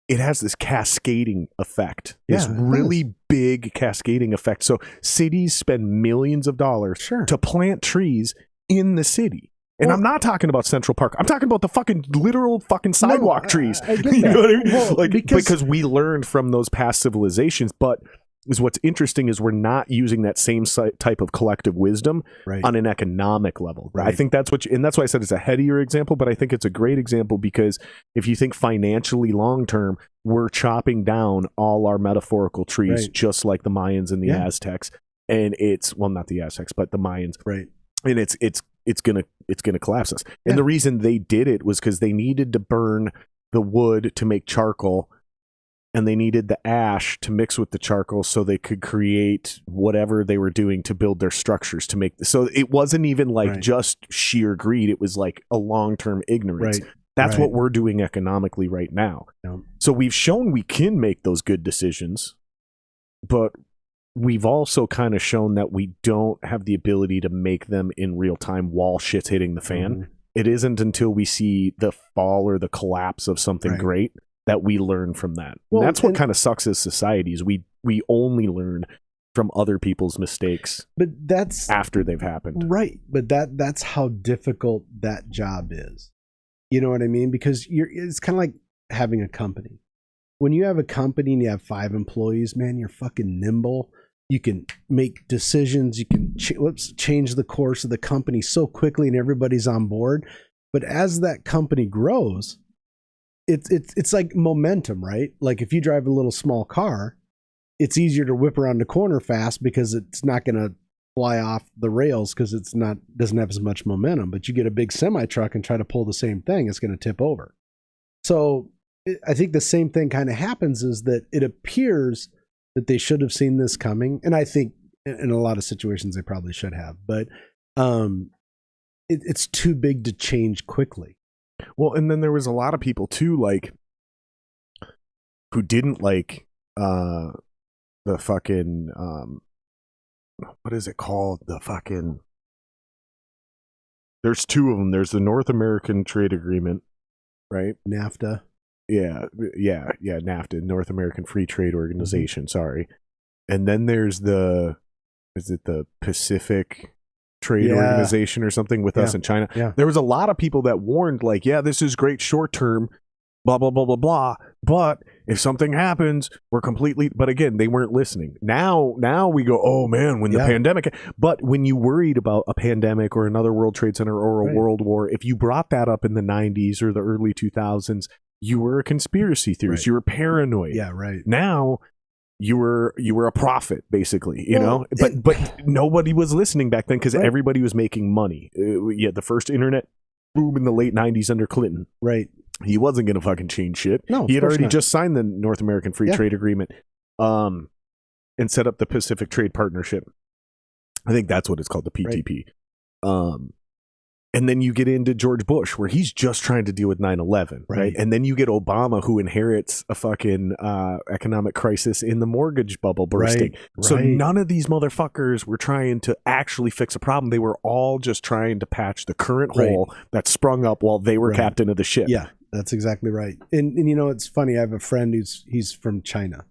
it has this cascading effect, this really big cascading effect. So cities spend millions of dollars to plant trees in the city. And I'm not talking about Central Park. I'm talking about the fucking literal fucking sidewalk trees. I get that. You know what I mean? Well, because we learned from those past civilizations, but is what's interesting is we're not using that same type of collective wisdom on an economic level. Right? I think that's and that's why I said it's a headier example, but I think it's a great example because if you think financially long term, we're chopping down all our metaphorical trees, just like the Mayans and the Aztecs. And it's, well, not the Aztecs, but the Mayans. Right. And it's gonna collapse us. And the reason they did it was because they needed to burn the wood to make charcoal, and they needed the ash to mix with the charcoal so they could create whatever they were doing to build their structures to make. So it wasn't even like just sheer greed. It was like a long-term ignorance. That's what we're doing economically right now. Yeah. So we've shown we can make those good decisions, but we've also kind of shown that we don't have the ability to make them in real time while shit's hitting the fan. Mm-hmm. It isn't until we see the fall or the collapse of something great that we learn from that. Well, that's what kind of sucks as societies. We only learn from other people's mistakes, but that's after they've happened. Right. But that's how difficult that job is. You know what I mean? Because it's kind of like having a company. When you have a company and you have 5 employees, man, you're fucking nimble. You can make decisions. You can change the course of the company so quickly, and everybody's on board. But as that company grows, it's like momentum, right? Like if you drive a little small car, it's easier to whip around the corner fast because it's not going to fly off the rails because doesn't have as much momentum. But you get a big semi truck and try to pull the same thing, it's going to tip over. So I think the same thing kind of happens, is that it appears that they should have seen this coming, and I think in a lot of situations they probably should have. But it's too big to change quickly. Well, and then there was a lot of people too, like, who didn't like the fucking what is it called? The fucking, there's 2 of them. There's the North American Trade Agreement, right? NAFTA. Yeah, NAFTA, North American Free Trade Organization. Sorry, and then there's the Pacific Trade Organization or something with us in China. Yeah. There was a lot of people that warned, like, this is great short term, blah blah blah blah blah, but if something happens, we're completely. But again, they weren't listening. Now we go, oh man, when the pandemic. But when you worried about a pandemic or another World Trade Center or a world war, if you brought that up in the 90s or the early 2000s. You were a conspiracy theorist. You were paranoid. Yeah, right. Now you were a prophet, basically. You know, but nobody was listening back then because everybody was making money. You had the first internet boom in the late 90s under Clinton. Right. He wasn't going to fucking change shit. No, he had already just signed the North American Free Trade Agreement, and set up the Pacific Trade Partnership. I think that's what it's called, the PTP. Right. And then you get into George Bush, where he's just trying to deal with 9/11, right? And then you get Obama, who inherits a fucking economic crisis in the mortgage bubble bursting. Right. So none of these motherfuckers were trying to actually fix a problem. They were all just trying to patch the current hole that sprung up while they were captain of the ship. Yeah, that's exactly right. And you know, it's funny. I have a friend he's from China.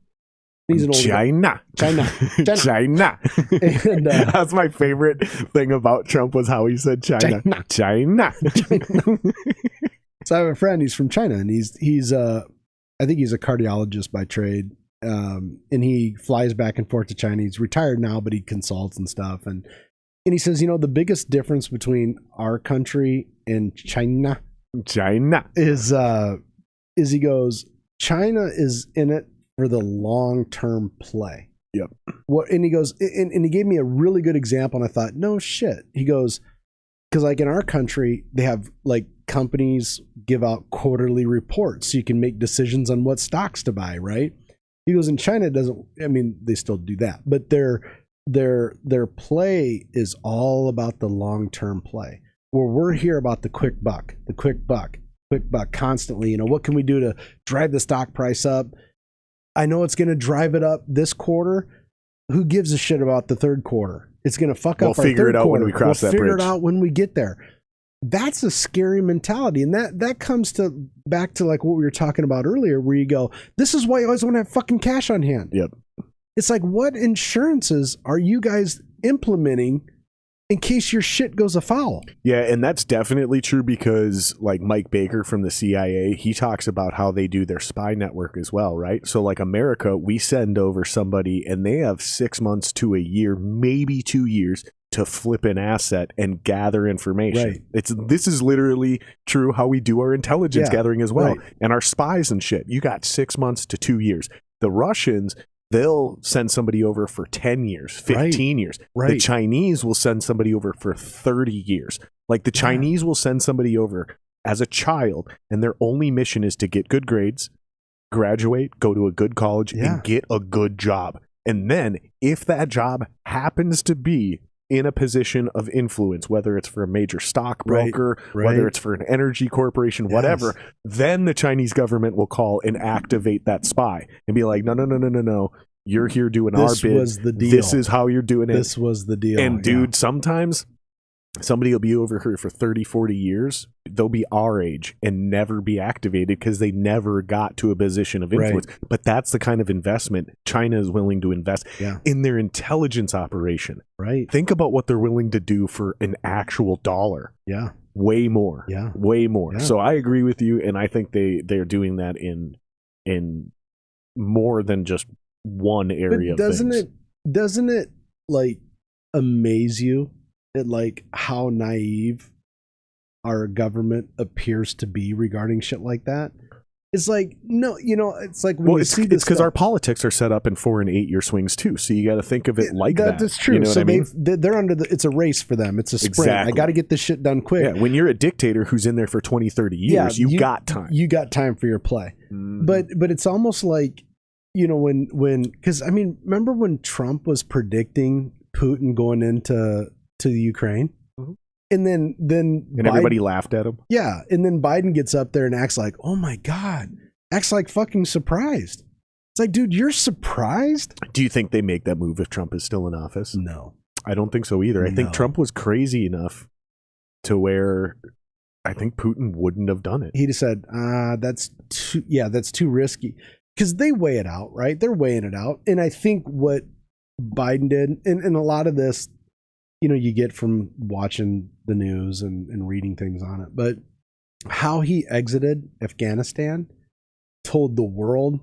He's an China. And, that's my favorite thing about Trump, was how he said China. China. So I have a friend, he's from China, and he's I think he's a cardiologist by trade. And he flies back and forth to China. He's retired now, but he consults and stuff. And he says, you know, the biggest difference between our country and China is he goes, China is in it for the long-term play. Yep. And he goes, and he gave me a really good example, and I thought, no shit. He goes, because like in our country, they have like companies give out quarterly reports so you can make decisions on what stocks to buy, right? He goes, in China, it doesn't, I mean, they still do that, but their play is all about the long-term play, where we're here about the quick buck constantly. You know, what can we do to drive the stock price up? I know it's going to drive it up this quarter. Who gives a shit about the third quarter? It's going to fuck up our third quarter. We'll figure it out when we cross that bridge. We'll figure it out when we get there. That's a scary mentality. And that comes back to like what we were talking about earlier, where you go, this is why you always want to have fucking cash on hand. Yep. It's like, what insurances are you guys implementing in case your shit goes afoul. Yeah, and that's definitely true because like Mike Baker from the CIA, he talks about how they do their spy network as well, right? So like America, we send over somebody and they have 6 months to a year, maybe 2 years to flip an asset and gather information. Right. This is literally true how we do our intelligence gathering as well. Right. And our spies and shit. You got 6 months to 2 years. The Russians, they'll send somebody over for 10 years, 15 years. Right. The Chinese will send somebody over for 30 years. Like the Chinese will send somebody over as a child, and their only mission is to get good grades, graduate, go to a good college, and get a good job. And then if that job happens to be in a position of influence, whether it's for a major stockbroker, whether it's for an energy corporation, whatever, then the Chinese government will call and activate that spy and be like, no. You're here doing our bid. This was the deal. This is how you're doing it. This was the deal. And dude, sometimes somebody will be over here for 30, 40 years. They'll be our age and never be activated because they never got to a position of influence. Right. But that's the kind of investment China is willing to invest in their intelligence operation. Right. Think about what they're willing to do for an actual dollar. Yeah. Way more. Yeah. Way more. Yeah. So I agree with you, and I think they're doing that in more than just one area. But of things. doesn't it like amaze you at like how naive our government appears to be regarding shit like that? It's like, no, it's like when it's because our politics are set up in 4 and 8 year swings too. So you got to think of it like that. That's true. You know so what I mean? they're under it's a race for them. It's a sprint. Exactly. I got to get this shit done quick. Yeah. When you're a dictator who's in there for 20, 30 years, you got time. You got time for your play. Mm. But it's almost like, because I mean, remember when Trump was predicting Putin going into the Ukraine? Mm-hmm. And then Biden, everybody laughed at him. Yeah. And then Biden gets up there and acts like, oh my God, acts like fucking surprised. It's like, dude, you're surprised? Do you think they make that move if Trump is still in office? No. I don't think so either. I think Trump was crazy enough to where I think Putin wouldn't have done it. He just said, that's too risky. Because they weigh it out, right? They're weighing it out. And I think what Biden did, and a lot of this, you get from watching the news and reading things on it, but how he exited Afghanistan told the world,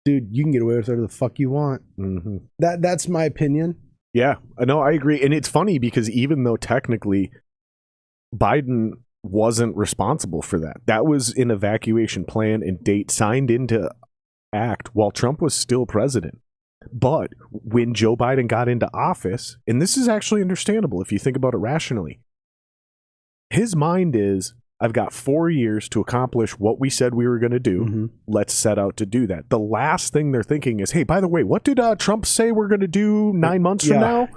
dude, you can get away with whatever the fuck you want. Mm-hmm. That's my opinion. Yeah, no, I agree. And it's funny because even though technically Biden wasn't responsible for that, that was an evacuation plan and date signed into act while Trump was still president. But when Joe Biden got into office, and this is actually understandable if you think about it rationally, his mind is, I've got 4 years to accomplish what we said we were going to do. Mm-hmm. Let's set out to do that. The last thing they're thinking is, hey, by the way, what did Trump say we're going to do 9 months from now?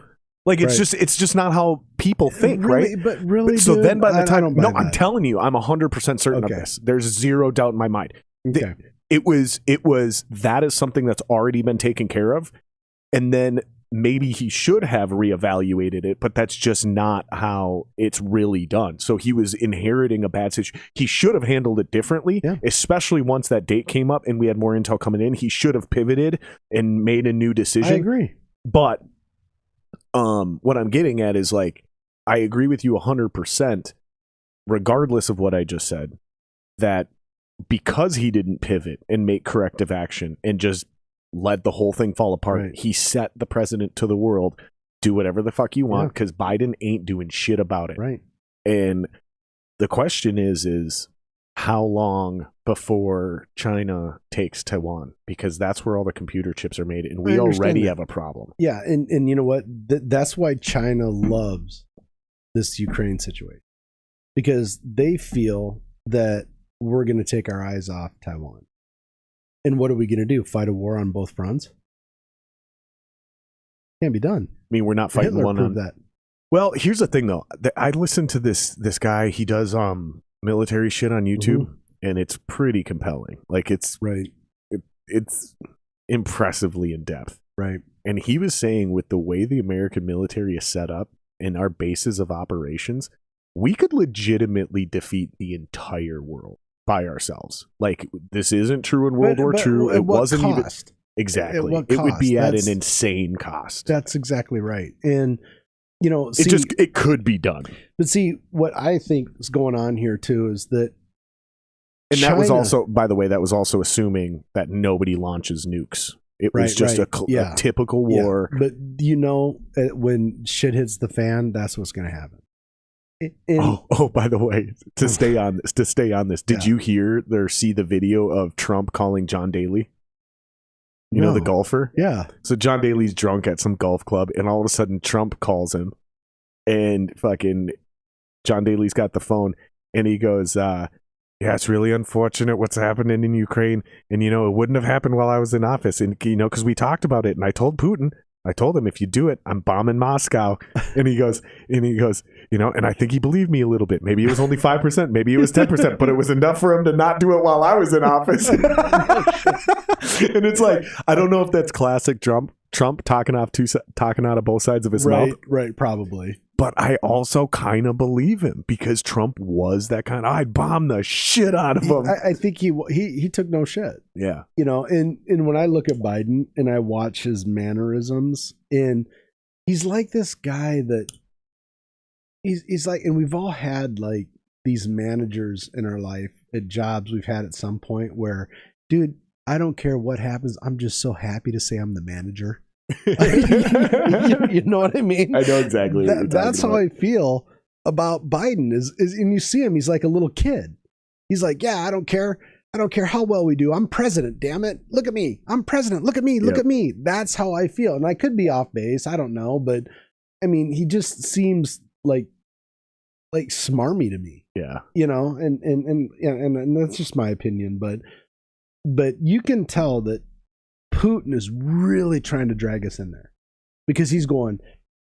Like, it's just not how people think, really, right? But really, so dude, then by the time, I'm telling you, I'm 100% certain of this. There's zero doubt in my mind. Okay. It was that is something that's already been taken care of. And then maybe he should have reevaluated it, but that's just not how it's really done. So he was inheriting a bad situation. He should have handled it differently, especially once that date came up and we had more intel coming in. He should have pivoted and made a new decision. I agree. But what I'm getting at is, like, I agree with you 100%, regardless of what I just said, that because he didn't pivot and make corrective action and just let the whole thing fall apart, he set the precedent to the world, do whatever the fuck you want, because Biden ain't doing shit about it. Right. And the question is how long before China takes Taiwan? Because that's where all the computer chips are made, and we already have a problem. Yeah, and you know what? That's why China loves this Ukraine situation, because they feel that we're going to take our eyes off Taiwan. And what are we going to do? Fight a war on both fronts? Can't be done. I mean, we're not fighting Hitler one proved on that. Well, here's the thing, though. I listened to this guy. He does military shit on YouTube, and it's pretty compelling. Like, it's it's impressively in depth. Right. And he was saying, with the way the American military is set up and our bases of operations, we could legitimately defeat the entire world by ourselves. Like, this isn't true in World War II. It wasn't cost? Even exactly. At what it would be cost? at an insane cost. That's exactly right. And it could be done. But see, what I think is going on here too is that, and China, that was also, by the way, that was also assuming that nobody launches nukes. It was just a typical war. Yeah. But when shit hits the fan, that's what's going to happen. By the way, to stay on this, did you hear or see the video of Trump calling John Daly? You know, the golfer? Yeah. So John Daly's drunk at some golf club, and all of a sudden Trump calls him, and fucking John Daly's got the phone, and he goes, yeah, it's really unfortunate what's happening in Ukraine, and it wouldn't have happened while I was in office, and because we talked about it, and I told him, if you do it, I'm bombing Moscow. And he goes, and I think he believed me a little bit. Maybe it was only 5%, maybe it was 10%, but it was enough for him to not do it while I was in office. And it's like, I don't know if that's classic Trump talking out of both sides of his mouth. Right, probably. But I also kind of believe him because Trump was that kind of, I'd bomb the shit out of him. I think he took no shit. Yeah. And when I look at Biden and I watch his mannerisms, and he's like this guy that he's like, and we've all had like these managers in our life at jobs we've had at some point where, dude, I don't care what happens. I'm just so happy to say I'm the manager. You know what I mean? I know exactly. That's how I feel about Biden. Is and you see him, he's like a little kid. He's like, yeah, I don't care how well we do. I'm president. Damn it! Look at me. I'm president. Look at me. Look at me. That's how I feel. And I could be off base. I don't know, but I mean, he just seems like smarmy to me. Yeah. And that's just my opinion, but you can tell that Putin is really trying to drag us in there because he's going,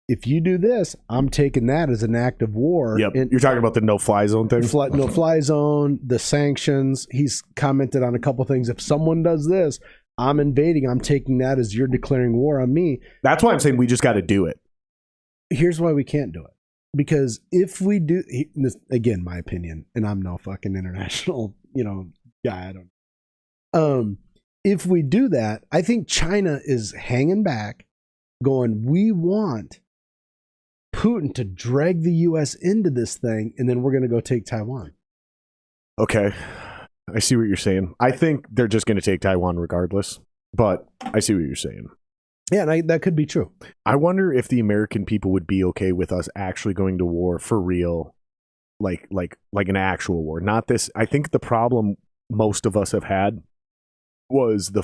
if you do this, I'm taking that as an act of war. Yep. You're talking about the no-fly zone thing? No-fly zone, the sanctions. He's commented on a couple things. If someone does this, I'm invading. I'm taking that as you're declaring war on me. That's why I'm saying we just got to do it. Here's why we can't do it. Because if we do, this, again, my opinion, and I'm no fucking international, guy. I don't. If we do that, I think China is hanging back, going, we want Putin to drag the U.S. into this thing, and then we're going to go take Taiwan. Okay. I see what you're saying. I think they're just going to take Taiwan regardless, but I see what you're saying. Yeah, and that could be true. I wonder if the American people would be okay with us actually going to war for real, like an actual war. Not this. I think the problem most of us have had was the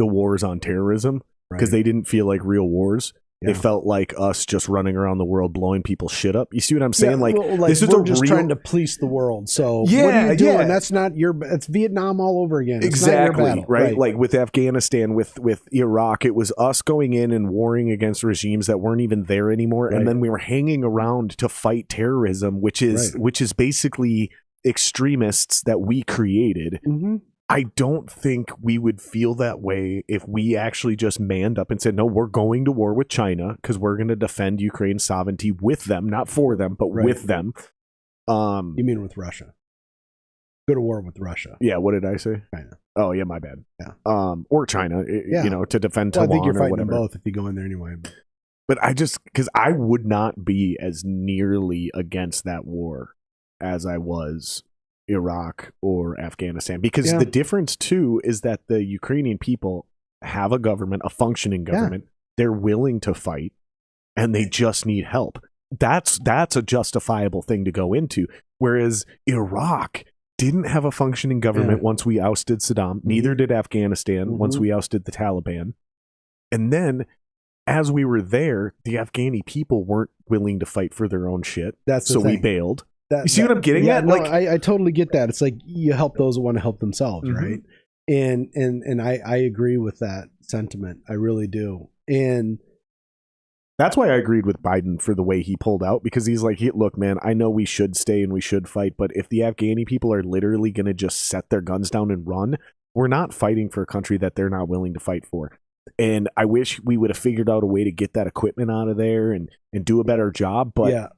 wars on terrorism, because they didn't feel like real wars. Yeah. They felt like us just running around the world blowing people's shit up. You see what I'm saying? Yeah, this is just trying to police the world. So what are you doing? That's not it's Vietnam all over again. It's exactly, not your battle. Right? Like with Afghanistan, with Iraq, it was us going in and warring against regimes that weren't even there anymore, and then we were hanging around to fight terrorism, which is basically extremists that we created. Mm-hmm. I don't think we would feel that way if we actually just manned up and said, no, we're going to war with China because we're going to defend Ukraine's sovereignty with them, not for them, but with them. You mean with Russia? Go to war with Russia. Yeah, what did I say? China. Oh, yeah, my bad. Yeah. Or China, to defend Taiwan. I think you're fighting them both if you go in there anyway. But because I would not be as nearly against that war as I was Iraq or Afghanistan, because the difference too is that the Ukrainian people have a government, a functioning government. They're willing to fight, and they just need help. That's a justifiable thing to go into. Whereas Iraq didn't have a functioning government once we ousted Saddam. Neither did Afghanistan once we ousted the Taliban. And then, as we were there, the Afghani people weren't willing to fight for their own shit. So we bailed. You see what I'm getting at? No, I totally get that. It's like you help those who want to help themselves, right? And I agree with that sentiment. I really do. And that's why I agreed with Biden for the way he pulled out, because he's like, look, man, I know we should stay and we should fight, but if the Afghani people are literally going to just set their guns down and run, we're not fighting for a country that they're not willing to fight for. And I wish we would have figured out a way to get that equipment out of there and do a better job. But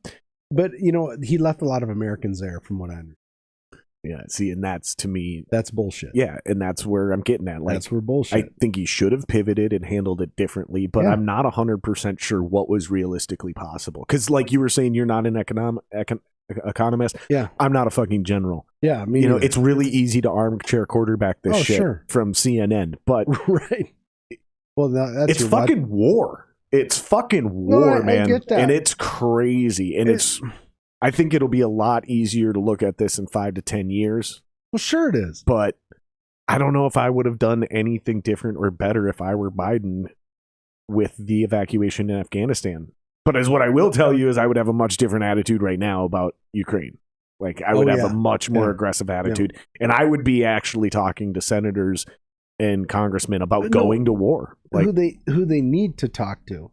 But, he left a lot of Americans there, from what I understand. Yeah, see, and that's, to me, That's bullshit. yeah, and that's where I'm getting at. Like, That's where bullshit. I think he should have pivoted and handled it differently, but Yeah. I'm not 100% sure what was realistically possible. Because, like you were saying, you're not an economist. Yeah. I'm not a fucking general. Yeah, I mean, You know, it's really easy to armchair quarterback this shit from CNN, but right. Well, that's it's fucking war. It's fucking war, man. I get that. And it's crazy. And I think it'll be a lot easier to look at this in 5 to 10 years. Well, sure it is. But I don't know if I would have done anything different or better if I were Biden with the evacuation in Afghanistan. But as what I will tell you is I would have a much different attitude right now about Ukraine. Like, I would have a much more aggressive attitude. Yeah. And I would be actually talking to senators and congressmen about going to war. Like, who they need to talk to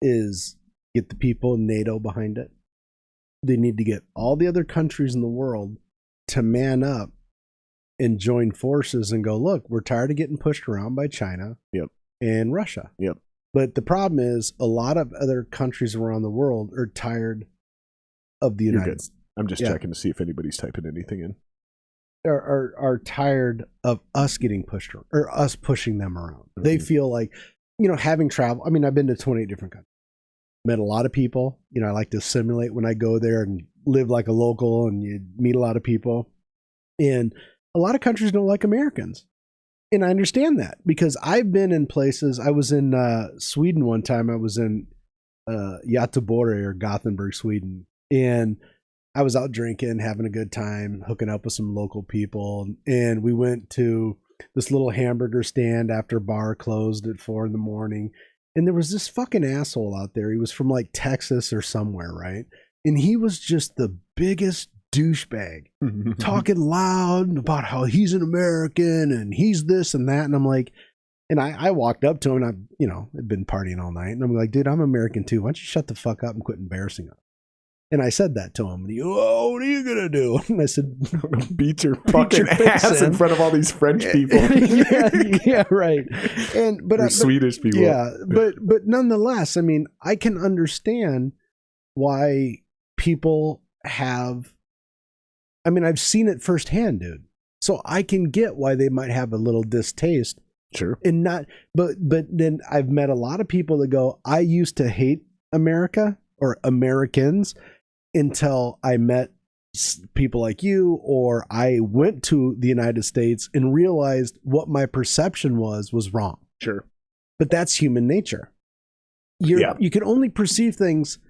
is get the people in NATO behind it. They need to get all the other countries in the world to man up and join forces and go, look, we're tired of getting pushed around by China and Russia. Yep. But the problem is a lot of other countries around the world are tired of the United States. I'm just checking to see if anybody's typing anything in. Are tired of us getting pushed around, or us pushing them around. Mm-hmm. They feel like, having traveled. I mean, I've been to 28 different countries. Met a lot of people. I like to assimilate when I go there and live like a local, and you meet a lot of people. And a lot of countries don't like Americans. And I understand that because I've been in places. I was in Sweden one time. I was in Göteborg or Gothenburg, Sweden. And I was out drinking, having a good time, hooking up with some local people. And we went to this little hamburger stand after bar closed at 4 a.m. And there was this fucking asshole out there. He was from like Texas or somewhere, right? And he was just the biggest douchebag, talking loud about how he's an American and he's this and that. And I'm like, and I walked up to him and I'd been partying all night. And I'm like, dude, I'm American too. Why don't you shut the fuck up and quit embarrassing us? And I said that to him. And he, oh, what are you going to do? And I said, beat your fucking ass in front of all these French people. yeah, right. But Swedish people. Yeah, but nonetheless, I mean, I can understand why people have, I mean, I've seen it firsthand, dude. So I can get why they might have a little distaste. Sure. And not, but then I've met a lot of people that go, I used to hate America or Americans until I met people like you, or I went to the United States and realized what my perception was wrong. Sure. But that's human nature. You can only perceive things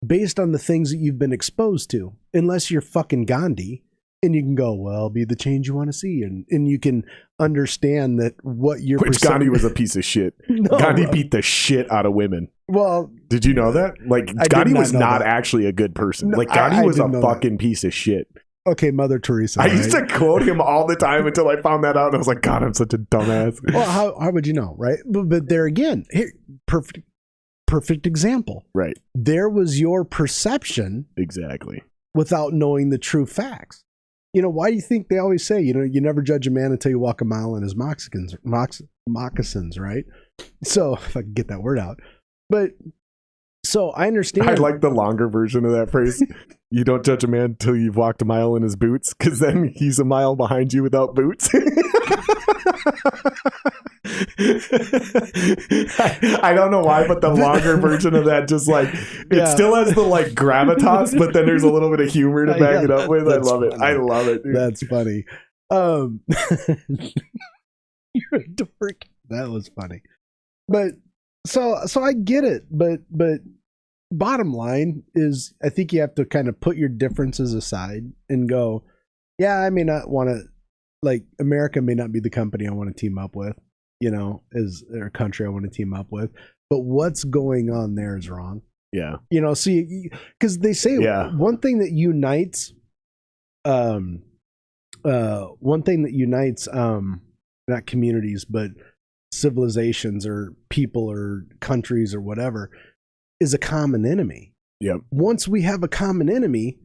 based on the things that you've been exposed to, unless you're fucking Gandhi and you can go, well, be the change you want to see. And you can understand that what you're Gandhi was a piece of shit. No, Gandhi beat the shit out of women. Well, did you know that? Like, Gandhi was not actually a good person. No, like, Gandhi was a fucking piece of shit. Okay, Mother Teresa. I used to quote him all the time until I found that out, and I was like, God, I'm such a dumbass. Well, how would you know, right? But there again, here, perfect example. Right. There was your perception. Exactly. Without knowing the true facts. Why do you think they always say, you never judge a man until you walk a mile in his moccasins, right? So, if I can get that word out. But, so I understand. I like the longer version of that phrase. You don't judge a man until you've walked a mile in his boots, because then he's a mile behind you without boots. I don't know why, but the longer version of that just like it still has the like gravitas, but then there's a little bit of humor to back it up with. I love it. I love it. Dude. That's funny. You're a dork. That was funny. But so I get it, but bottom line is I think you have to kind of put your differences aside and go, yeah, I may not want to, like, America may not be the company I want to team up with, is their country I want to team up with, but what's going on there is wrong. Yeah. See, because they say one thing that unites, not communities, but civilizations or people or countries or whatever, is a common enemy. Yep. Once we have a common enemy,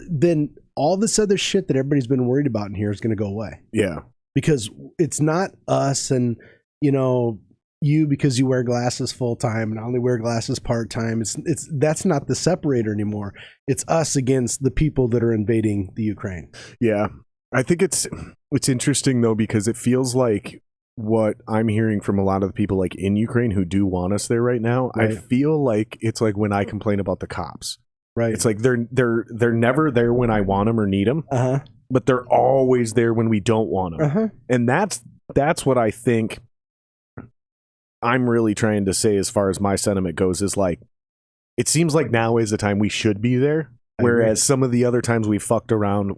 then all this other shit that everybody's been worried about in here is going to go away. Yeah. Because it's not us and, you because you wear glasses full time and I only wear glasses part time. It's that's not the separator anymore. It's us against the people that are invading the Ukraine. Yeah. I think it's interesting though, because it feels like what I'm hearing from a lot of the people like in Ukraine who do want us there right now. Right. I feel like it's like when I complain about the cops. Right. It's like they're never there when I want them or need them. But they're always there when we don't want them. And that's what I think I'm really trying to say as far as my sentiment goes, is like, it seems like now is the time we should be there. Whereas some of the other times we fucked around,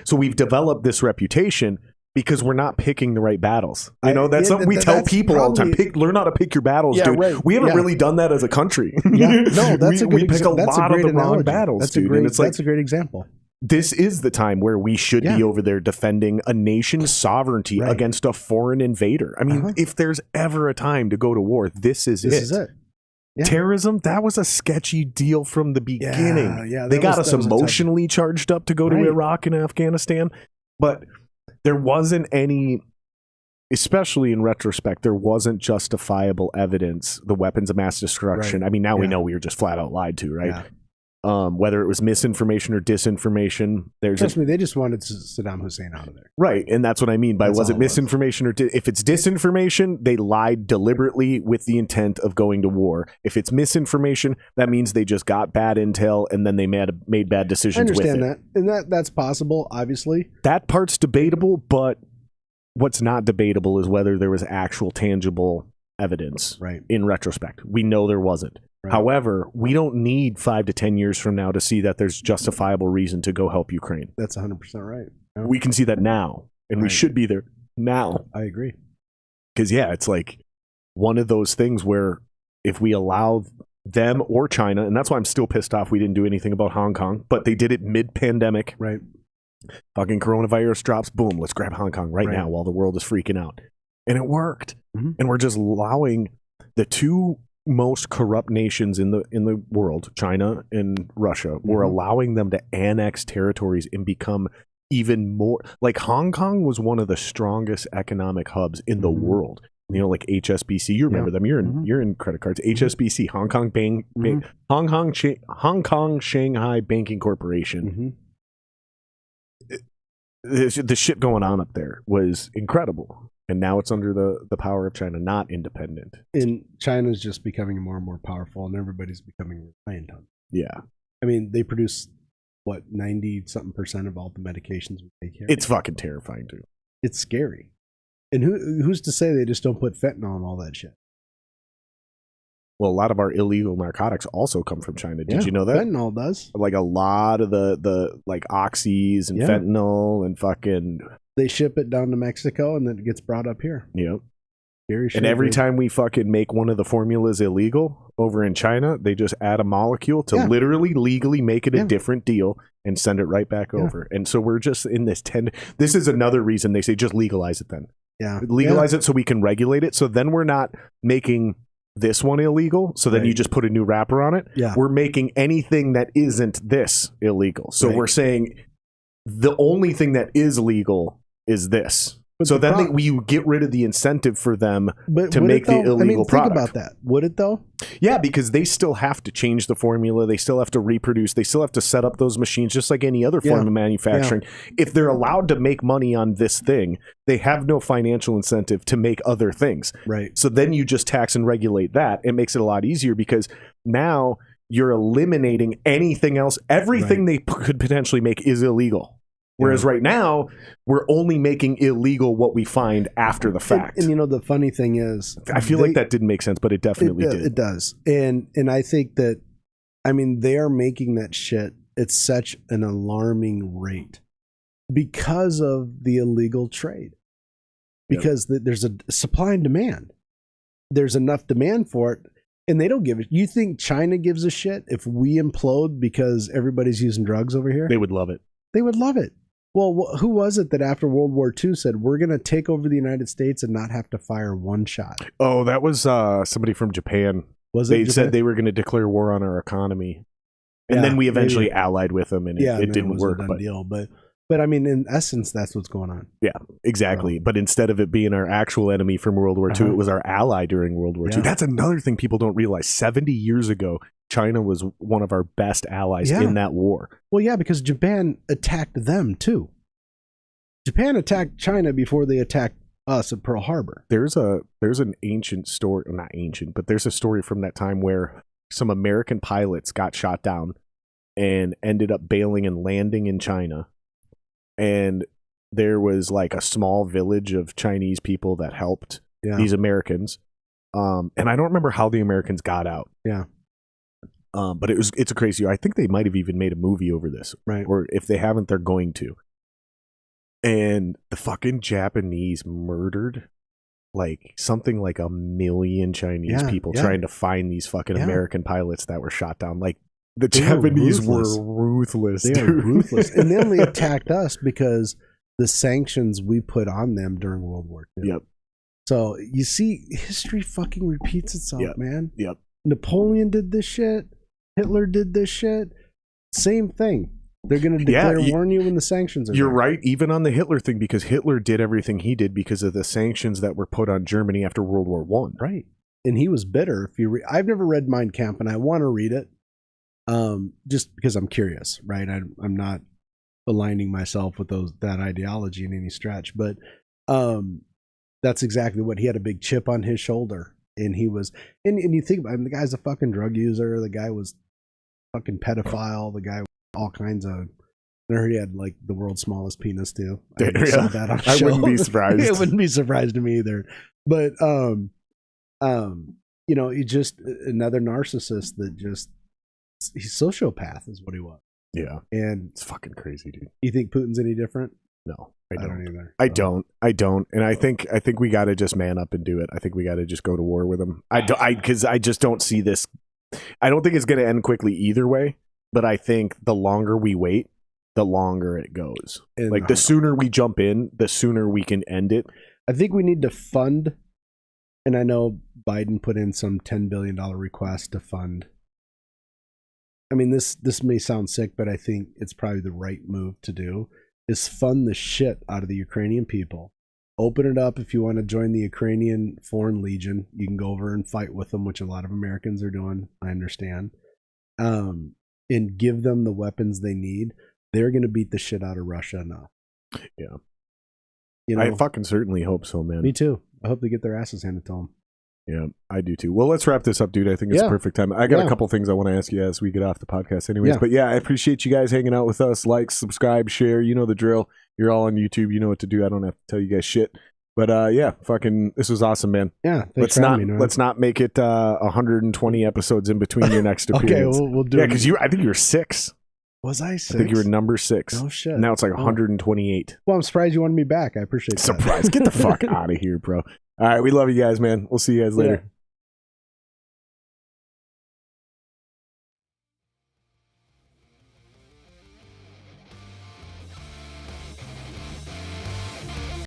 so we've developed this reputation because we're not picking the right battles. You know, that's something we tell people all the time. Learn how to pick your battles, dude. Right. We haven't really done that as a country. No, that's a good we pick a lot of the wrong battles, that's dude. That's a great example. This is the time where we should be over there defending a nation's sovereignty against a foreign invader. I mean, if there's ever a time to go to war, this is it. Yeah. Terrorism, that was a sketchy deal from the beginning. They got us emotionally charged up to go to Iraq and Afghanistan, but there wasn't any, especially in retrospect, there wasn't justifiable evidence, the weapons of mass destruction. I mean, now we know we were just flat out lied to, right? Yeah. Whether it was misinformation or disinformation, trust me, they just wanted Saddam Hussein out of there, right? And that's what I mean by was it misinformation or if it's disinformation, they lied deliberately with the intent of going to war. If it's misinformation, that means they just got bad intel and then they made bad decisions. I understand that, and that's possible. Obviously, that part's debatable, but what's not debatable is whether there was actual tangible evidence. Right. In retrospect, we know there wasn't. Right. However, we don't need 5 to 10 years from now to see that there's justifiable reason to go help Ukraine. That's 100% right. No. We can see that now, and we should be there now. I agree. Because, it's like one of those things where if we allow them or China, and that's why I'm still pissed off we didn't do anything about Hong Kong, but they did it mid-pandemic. Right. Fucking coronavirus drops, boom, let's grab Hong Kong right now while the world is freaking out. And it worked. And we're just allowing the two most corrupt nations in the world, China and Russia, we're allowing them to annex territories and become even more like Hong Kong was one of the strongest economic hubs in the world. You know, like HSBC. You remember them? You're in credit cards. HSBC, Hong Kong Shanghai Banking Corporation. The shit going on up there was incredible. And now it's under the power of China, not independent. And China's just becoming more and more powerful, and everybody's becoming reliant on it. Yeah. I mean, they produce, 90-something% of all the medications we take here? It's fucking terrifying, too. It's scary. And who's to say they just don't put fentanyl and all that shit? Well, a lot of our illegal narcotics also come from China. Did you know that? Fentanyl does. Like a lot of the like oxys and fentanyl and fucking... They ship it down to Mexico and then it gets brought up here. Yep. And every time we fucking make one of the formulas illegal over in China, they just add a molecule to literally legally make it a different deal and send it right back over. And so we're just in this this is another reason they say just legalize it then. Yeah. Legalize it so we can regulate it. So then we're not making this one illegal. So then you just put a new wrapper on it. Yeah. We're making anything that isn't this illegal. So we're saying the only thing that is legal is this. But so then we get rid of the incentive for them to make the illegal product. Think about that. Would it though? Yeah, because they still have to change the formula. They still have to reproduce. They still have to set up those machines just like any other form of manufacturing. If they're allowed to make money on this thing, they have no financial incentive to make other things. Right. So then you just tax and regulate that. It makes it a lot easier because now you're eliminating anything else. Everything they could potentially make is illegal. Whereas right now, we're only making illegal what we find after the fact. And the funny thing is... I feel like that didn't make sense, but it definitely did. It does. And I think that, they are making that shit at such an alarming rate because of the illegal trade. Because there's a supply and demand. There's enough demand for it, and they don't give it. You think China gives a shit if we implode because everybody's using drugs over here? They would love it. They would love it. Well, who was it that after World War II said, we're going to take over the United States and not have to fire one shot? Oh, that was somebody from Japan. They said they were going to declare war on our economy. And then we eventually allied with them, and it didn't work. But But I mean, in essence, that's what's going on. Yeah, exactly. But instead of it being our actual enemy from World War II, it was our ally during World War II. That's another thing people don't realize. 70 years ago, China was one of our best allies in that war. Well, yeah, because Japan attacked them too. Japan attacked China before they attacked us at Pearl Harbor. There's an ancient story, not ancient, but there's a story from that time where some American pilots got shot down and ended up bailing and landing in China. And there was like a small village of Chinese people that helped these Americans. And I don't remember how the Americans got out. Yeah. But it's a crazy. I think they might have even made a movie over this. Right. Or if they haven't, they're going to. And the fucking Japanese murdered like something like 1 million Chinese people trying to find these fucking American pilots that were shot down. Like, the Japanese were ruthless. They are ruthless. And they only attacked us because the sanctions we put on them during World War II. Yep. So you see, history fucking repeats itself, man. Yep. Napoleon did this shit. Hitler did this shit. Same thing. They're going to warn you when the sanctions are You're there. right, even on the Hitler thing, because Hitler did everything he did because of the sanctions that were put on Germany after World War I. Right. And he was bitter. I've never read Mein Kampf, and I want to read it. Just because I'm curious, right? I'm not aligning myself with that ideology in any stretch, but that's exactly what he had, a big chip on his shoulder, and he was, and you think about him, the guy's a fucking drug user, the guy was fucking pedophile, the guy all kinds of. I heard he had like the world's smallest penis too. I saw that on a show. Wouldn't be surprised. It wouldn't be surprised to me either. But you know, he just another narcissist that just. He's sociopath is what he was. Yeah. And it's fucking crazy, dude. You think Putin's any different? No, I don't either. I don't. And I think we got to just man up and do it. I think we got to just go to war with him. Because I just don't see this. I don't think it's going to end quickly either way. But I think the longer we wait, the longer it goes. And like the sooner we jump in, the sooner we can end it. I think we need to fund. And I know Biden put in some $10 billion request to fund. I mean, this may sound sick, but I think it's probably the right move to do, is fund the shit out of the Ukrainian people. Open it up if you want to join the Ukrainian Foreign Legion. You can go over and fight with them, which a lot of Americans are doing, I understand. And give them the weapons they need. They're going to beat the shit out of Russia enough. Yeah. You know, I fucking certainly hope so, man. Me too. I hope they get their asses handed to them. Yeah, I do too. Well, let's wrap this up, dude. I think it's the perfect time. I got a couple things I want to ask you as we get off the podcast anyways. But yeah, I appreciate you guys hanging out with us. Like, subscribe, share. You know the drill. You're all on YouTube. You know what to do. I don't have to tell you guys shit. But yeah, fucking, this was awesome, man. Yeah, let's not make it 120 episodes in between your next appearance. Okay, we'll do it. Yeah, because I think you were 6. Was I 6? I think you were number 6. Oh, shit. Now it's like 128. Well, I'm surprised you wanted me back. I appreciate that. Surprise. Get the fuck out of here, bro. All right, we love you guys, man. We'll see you guys later.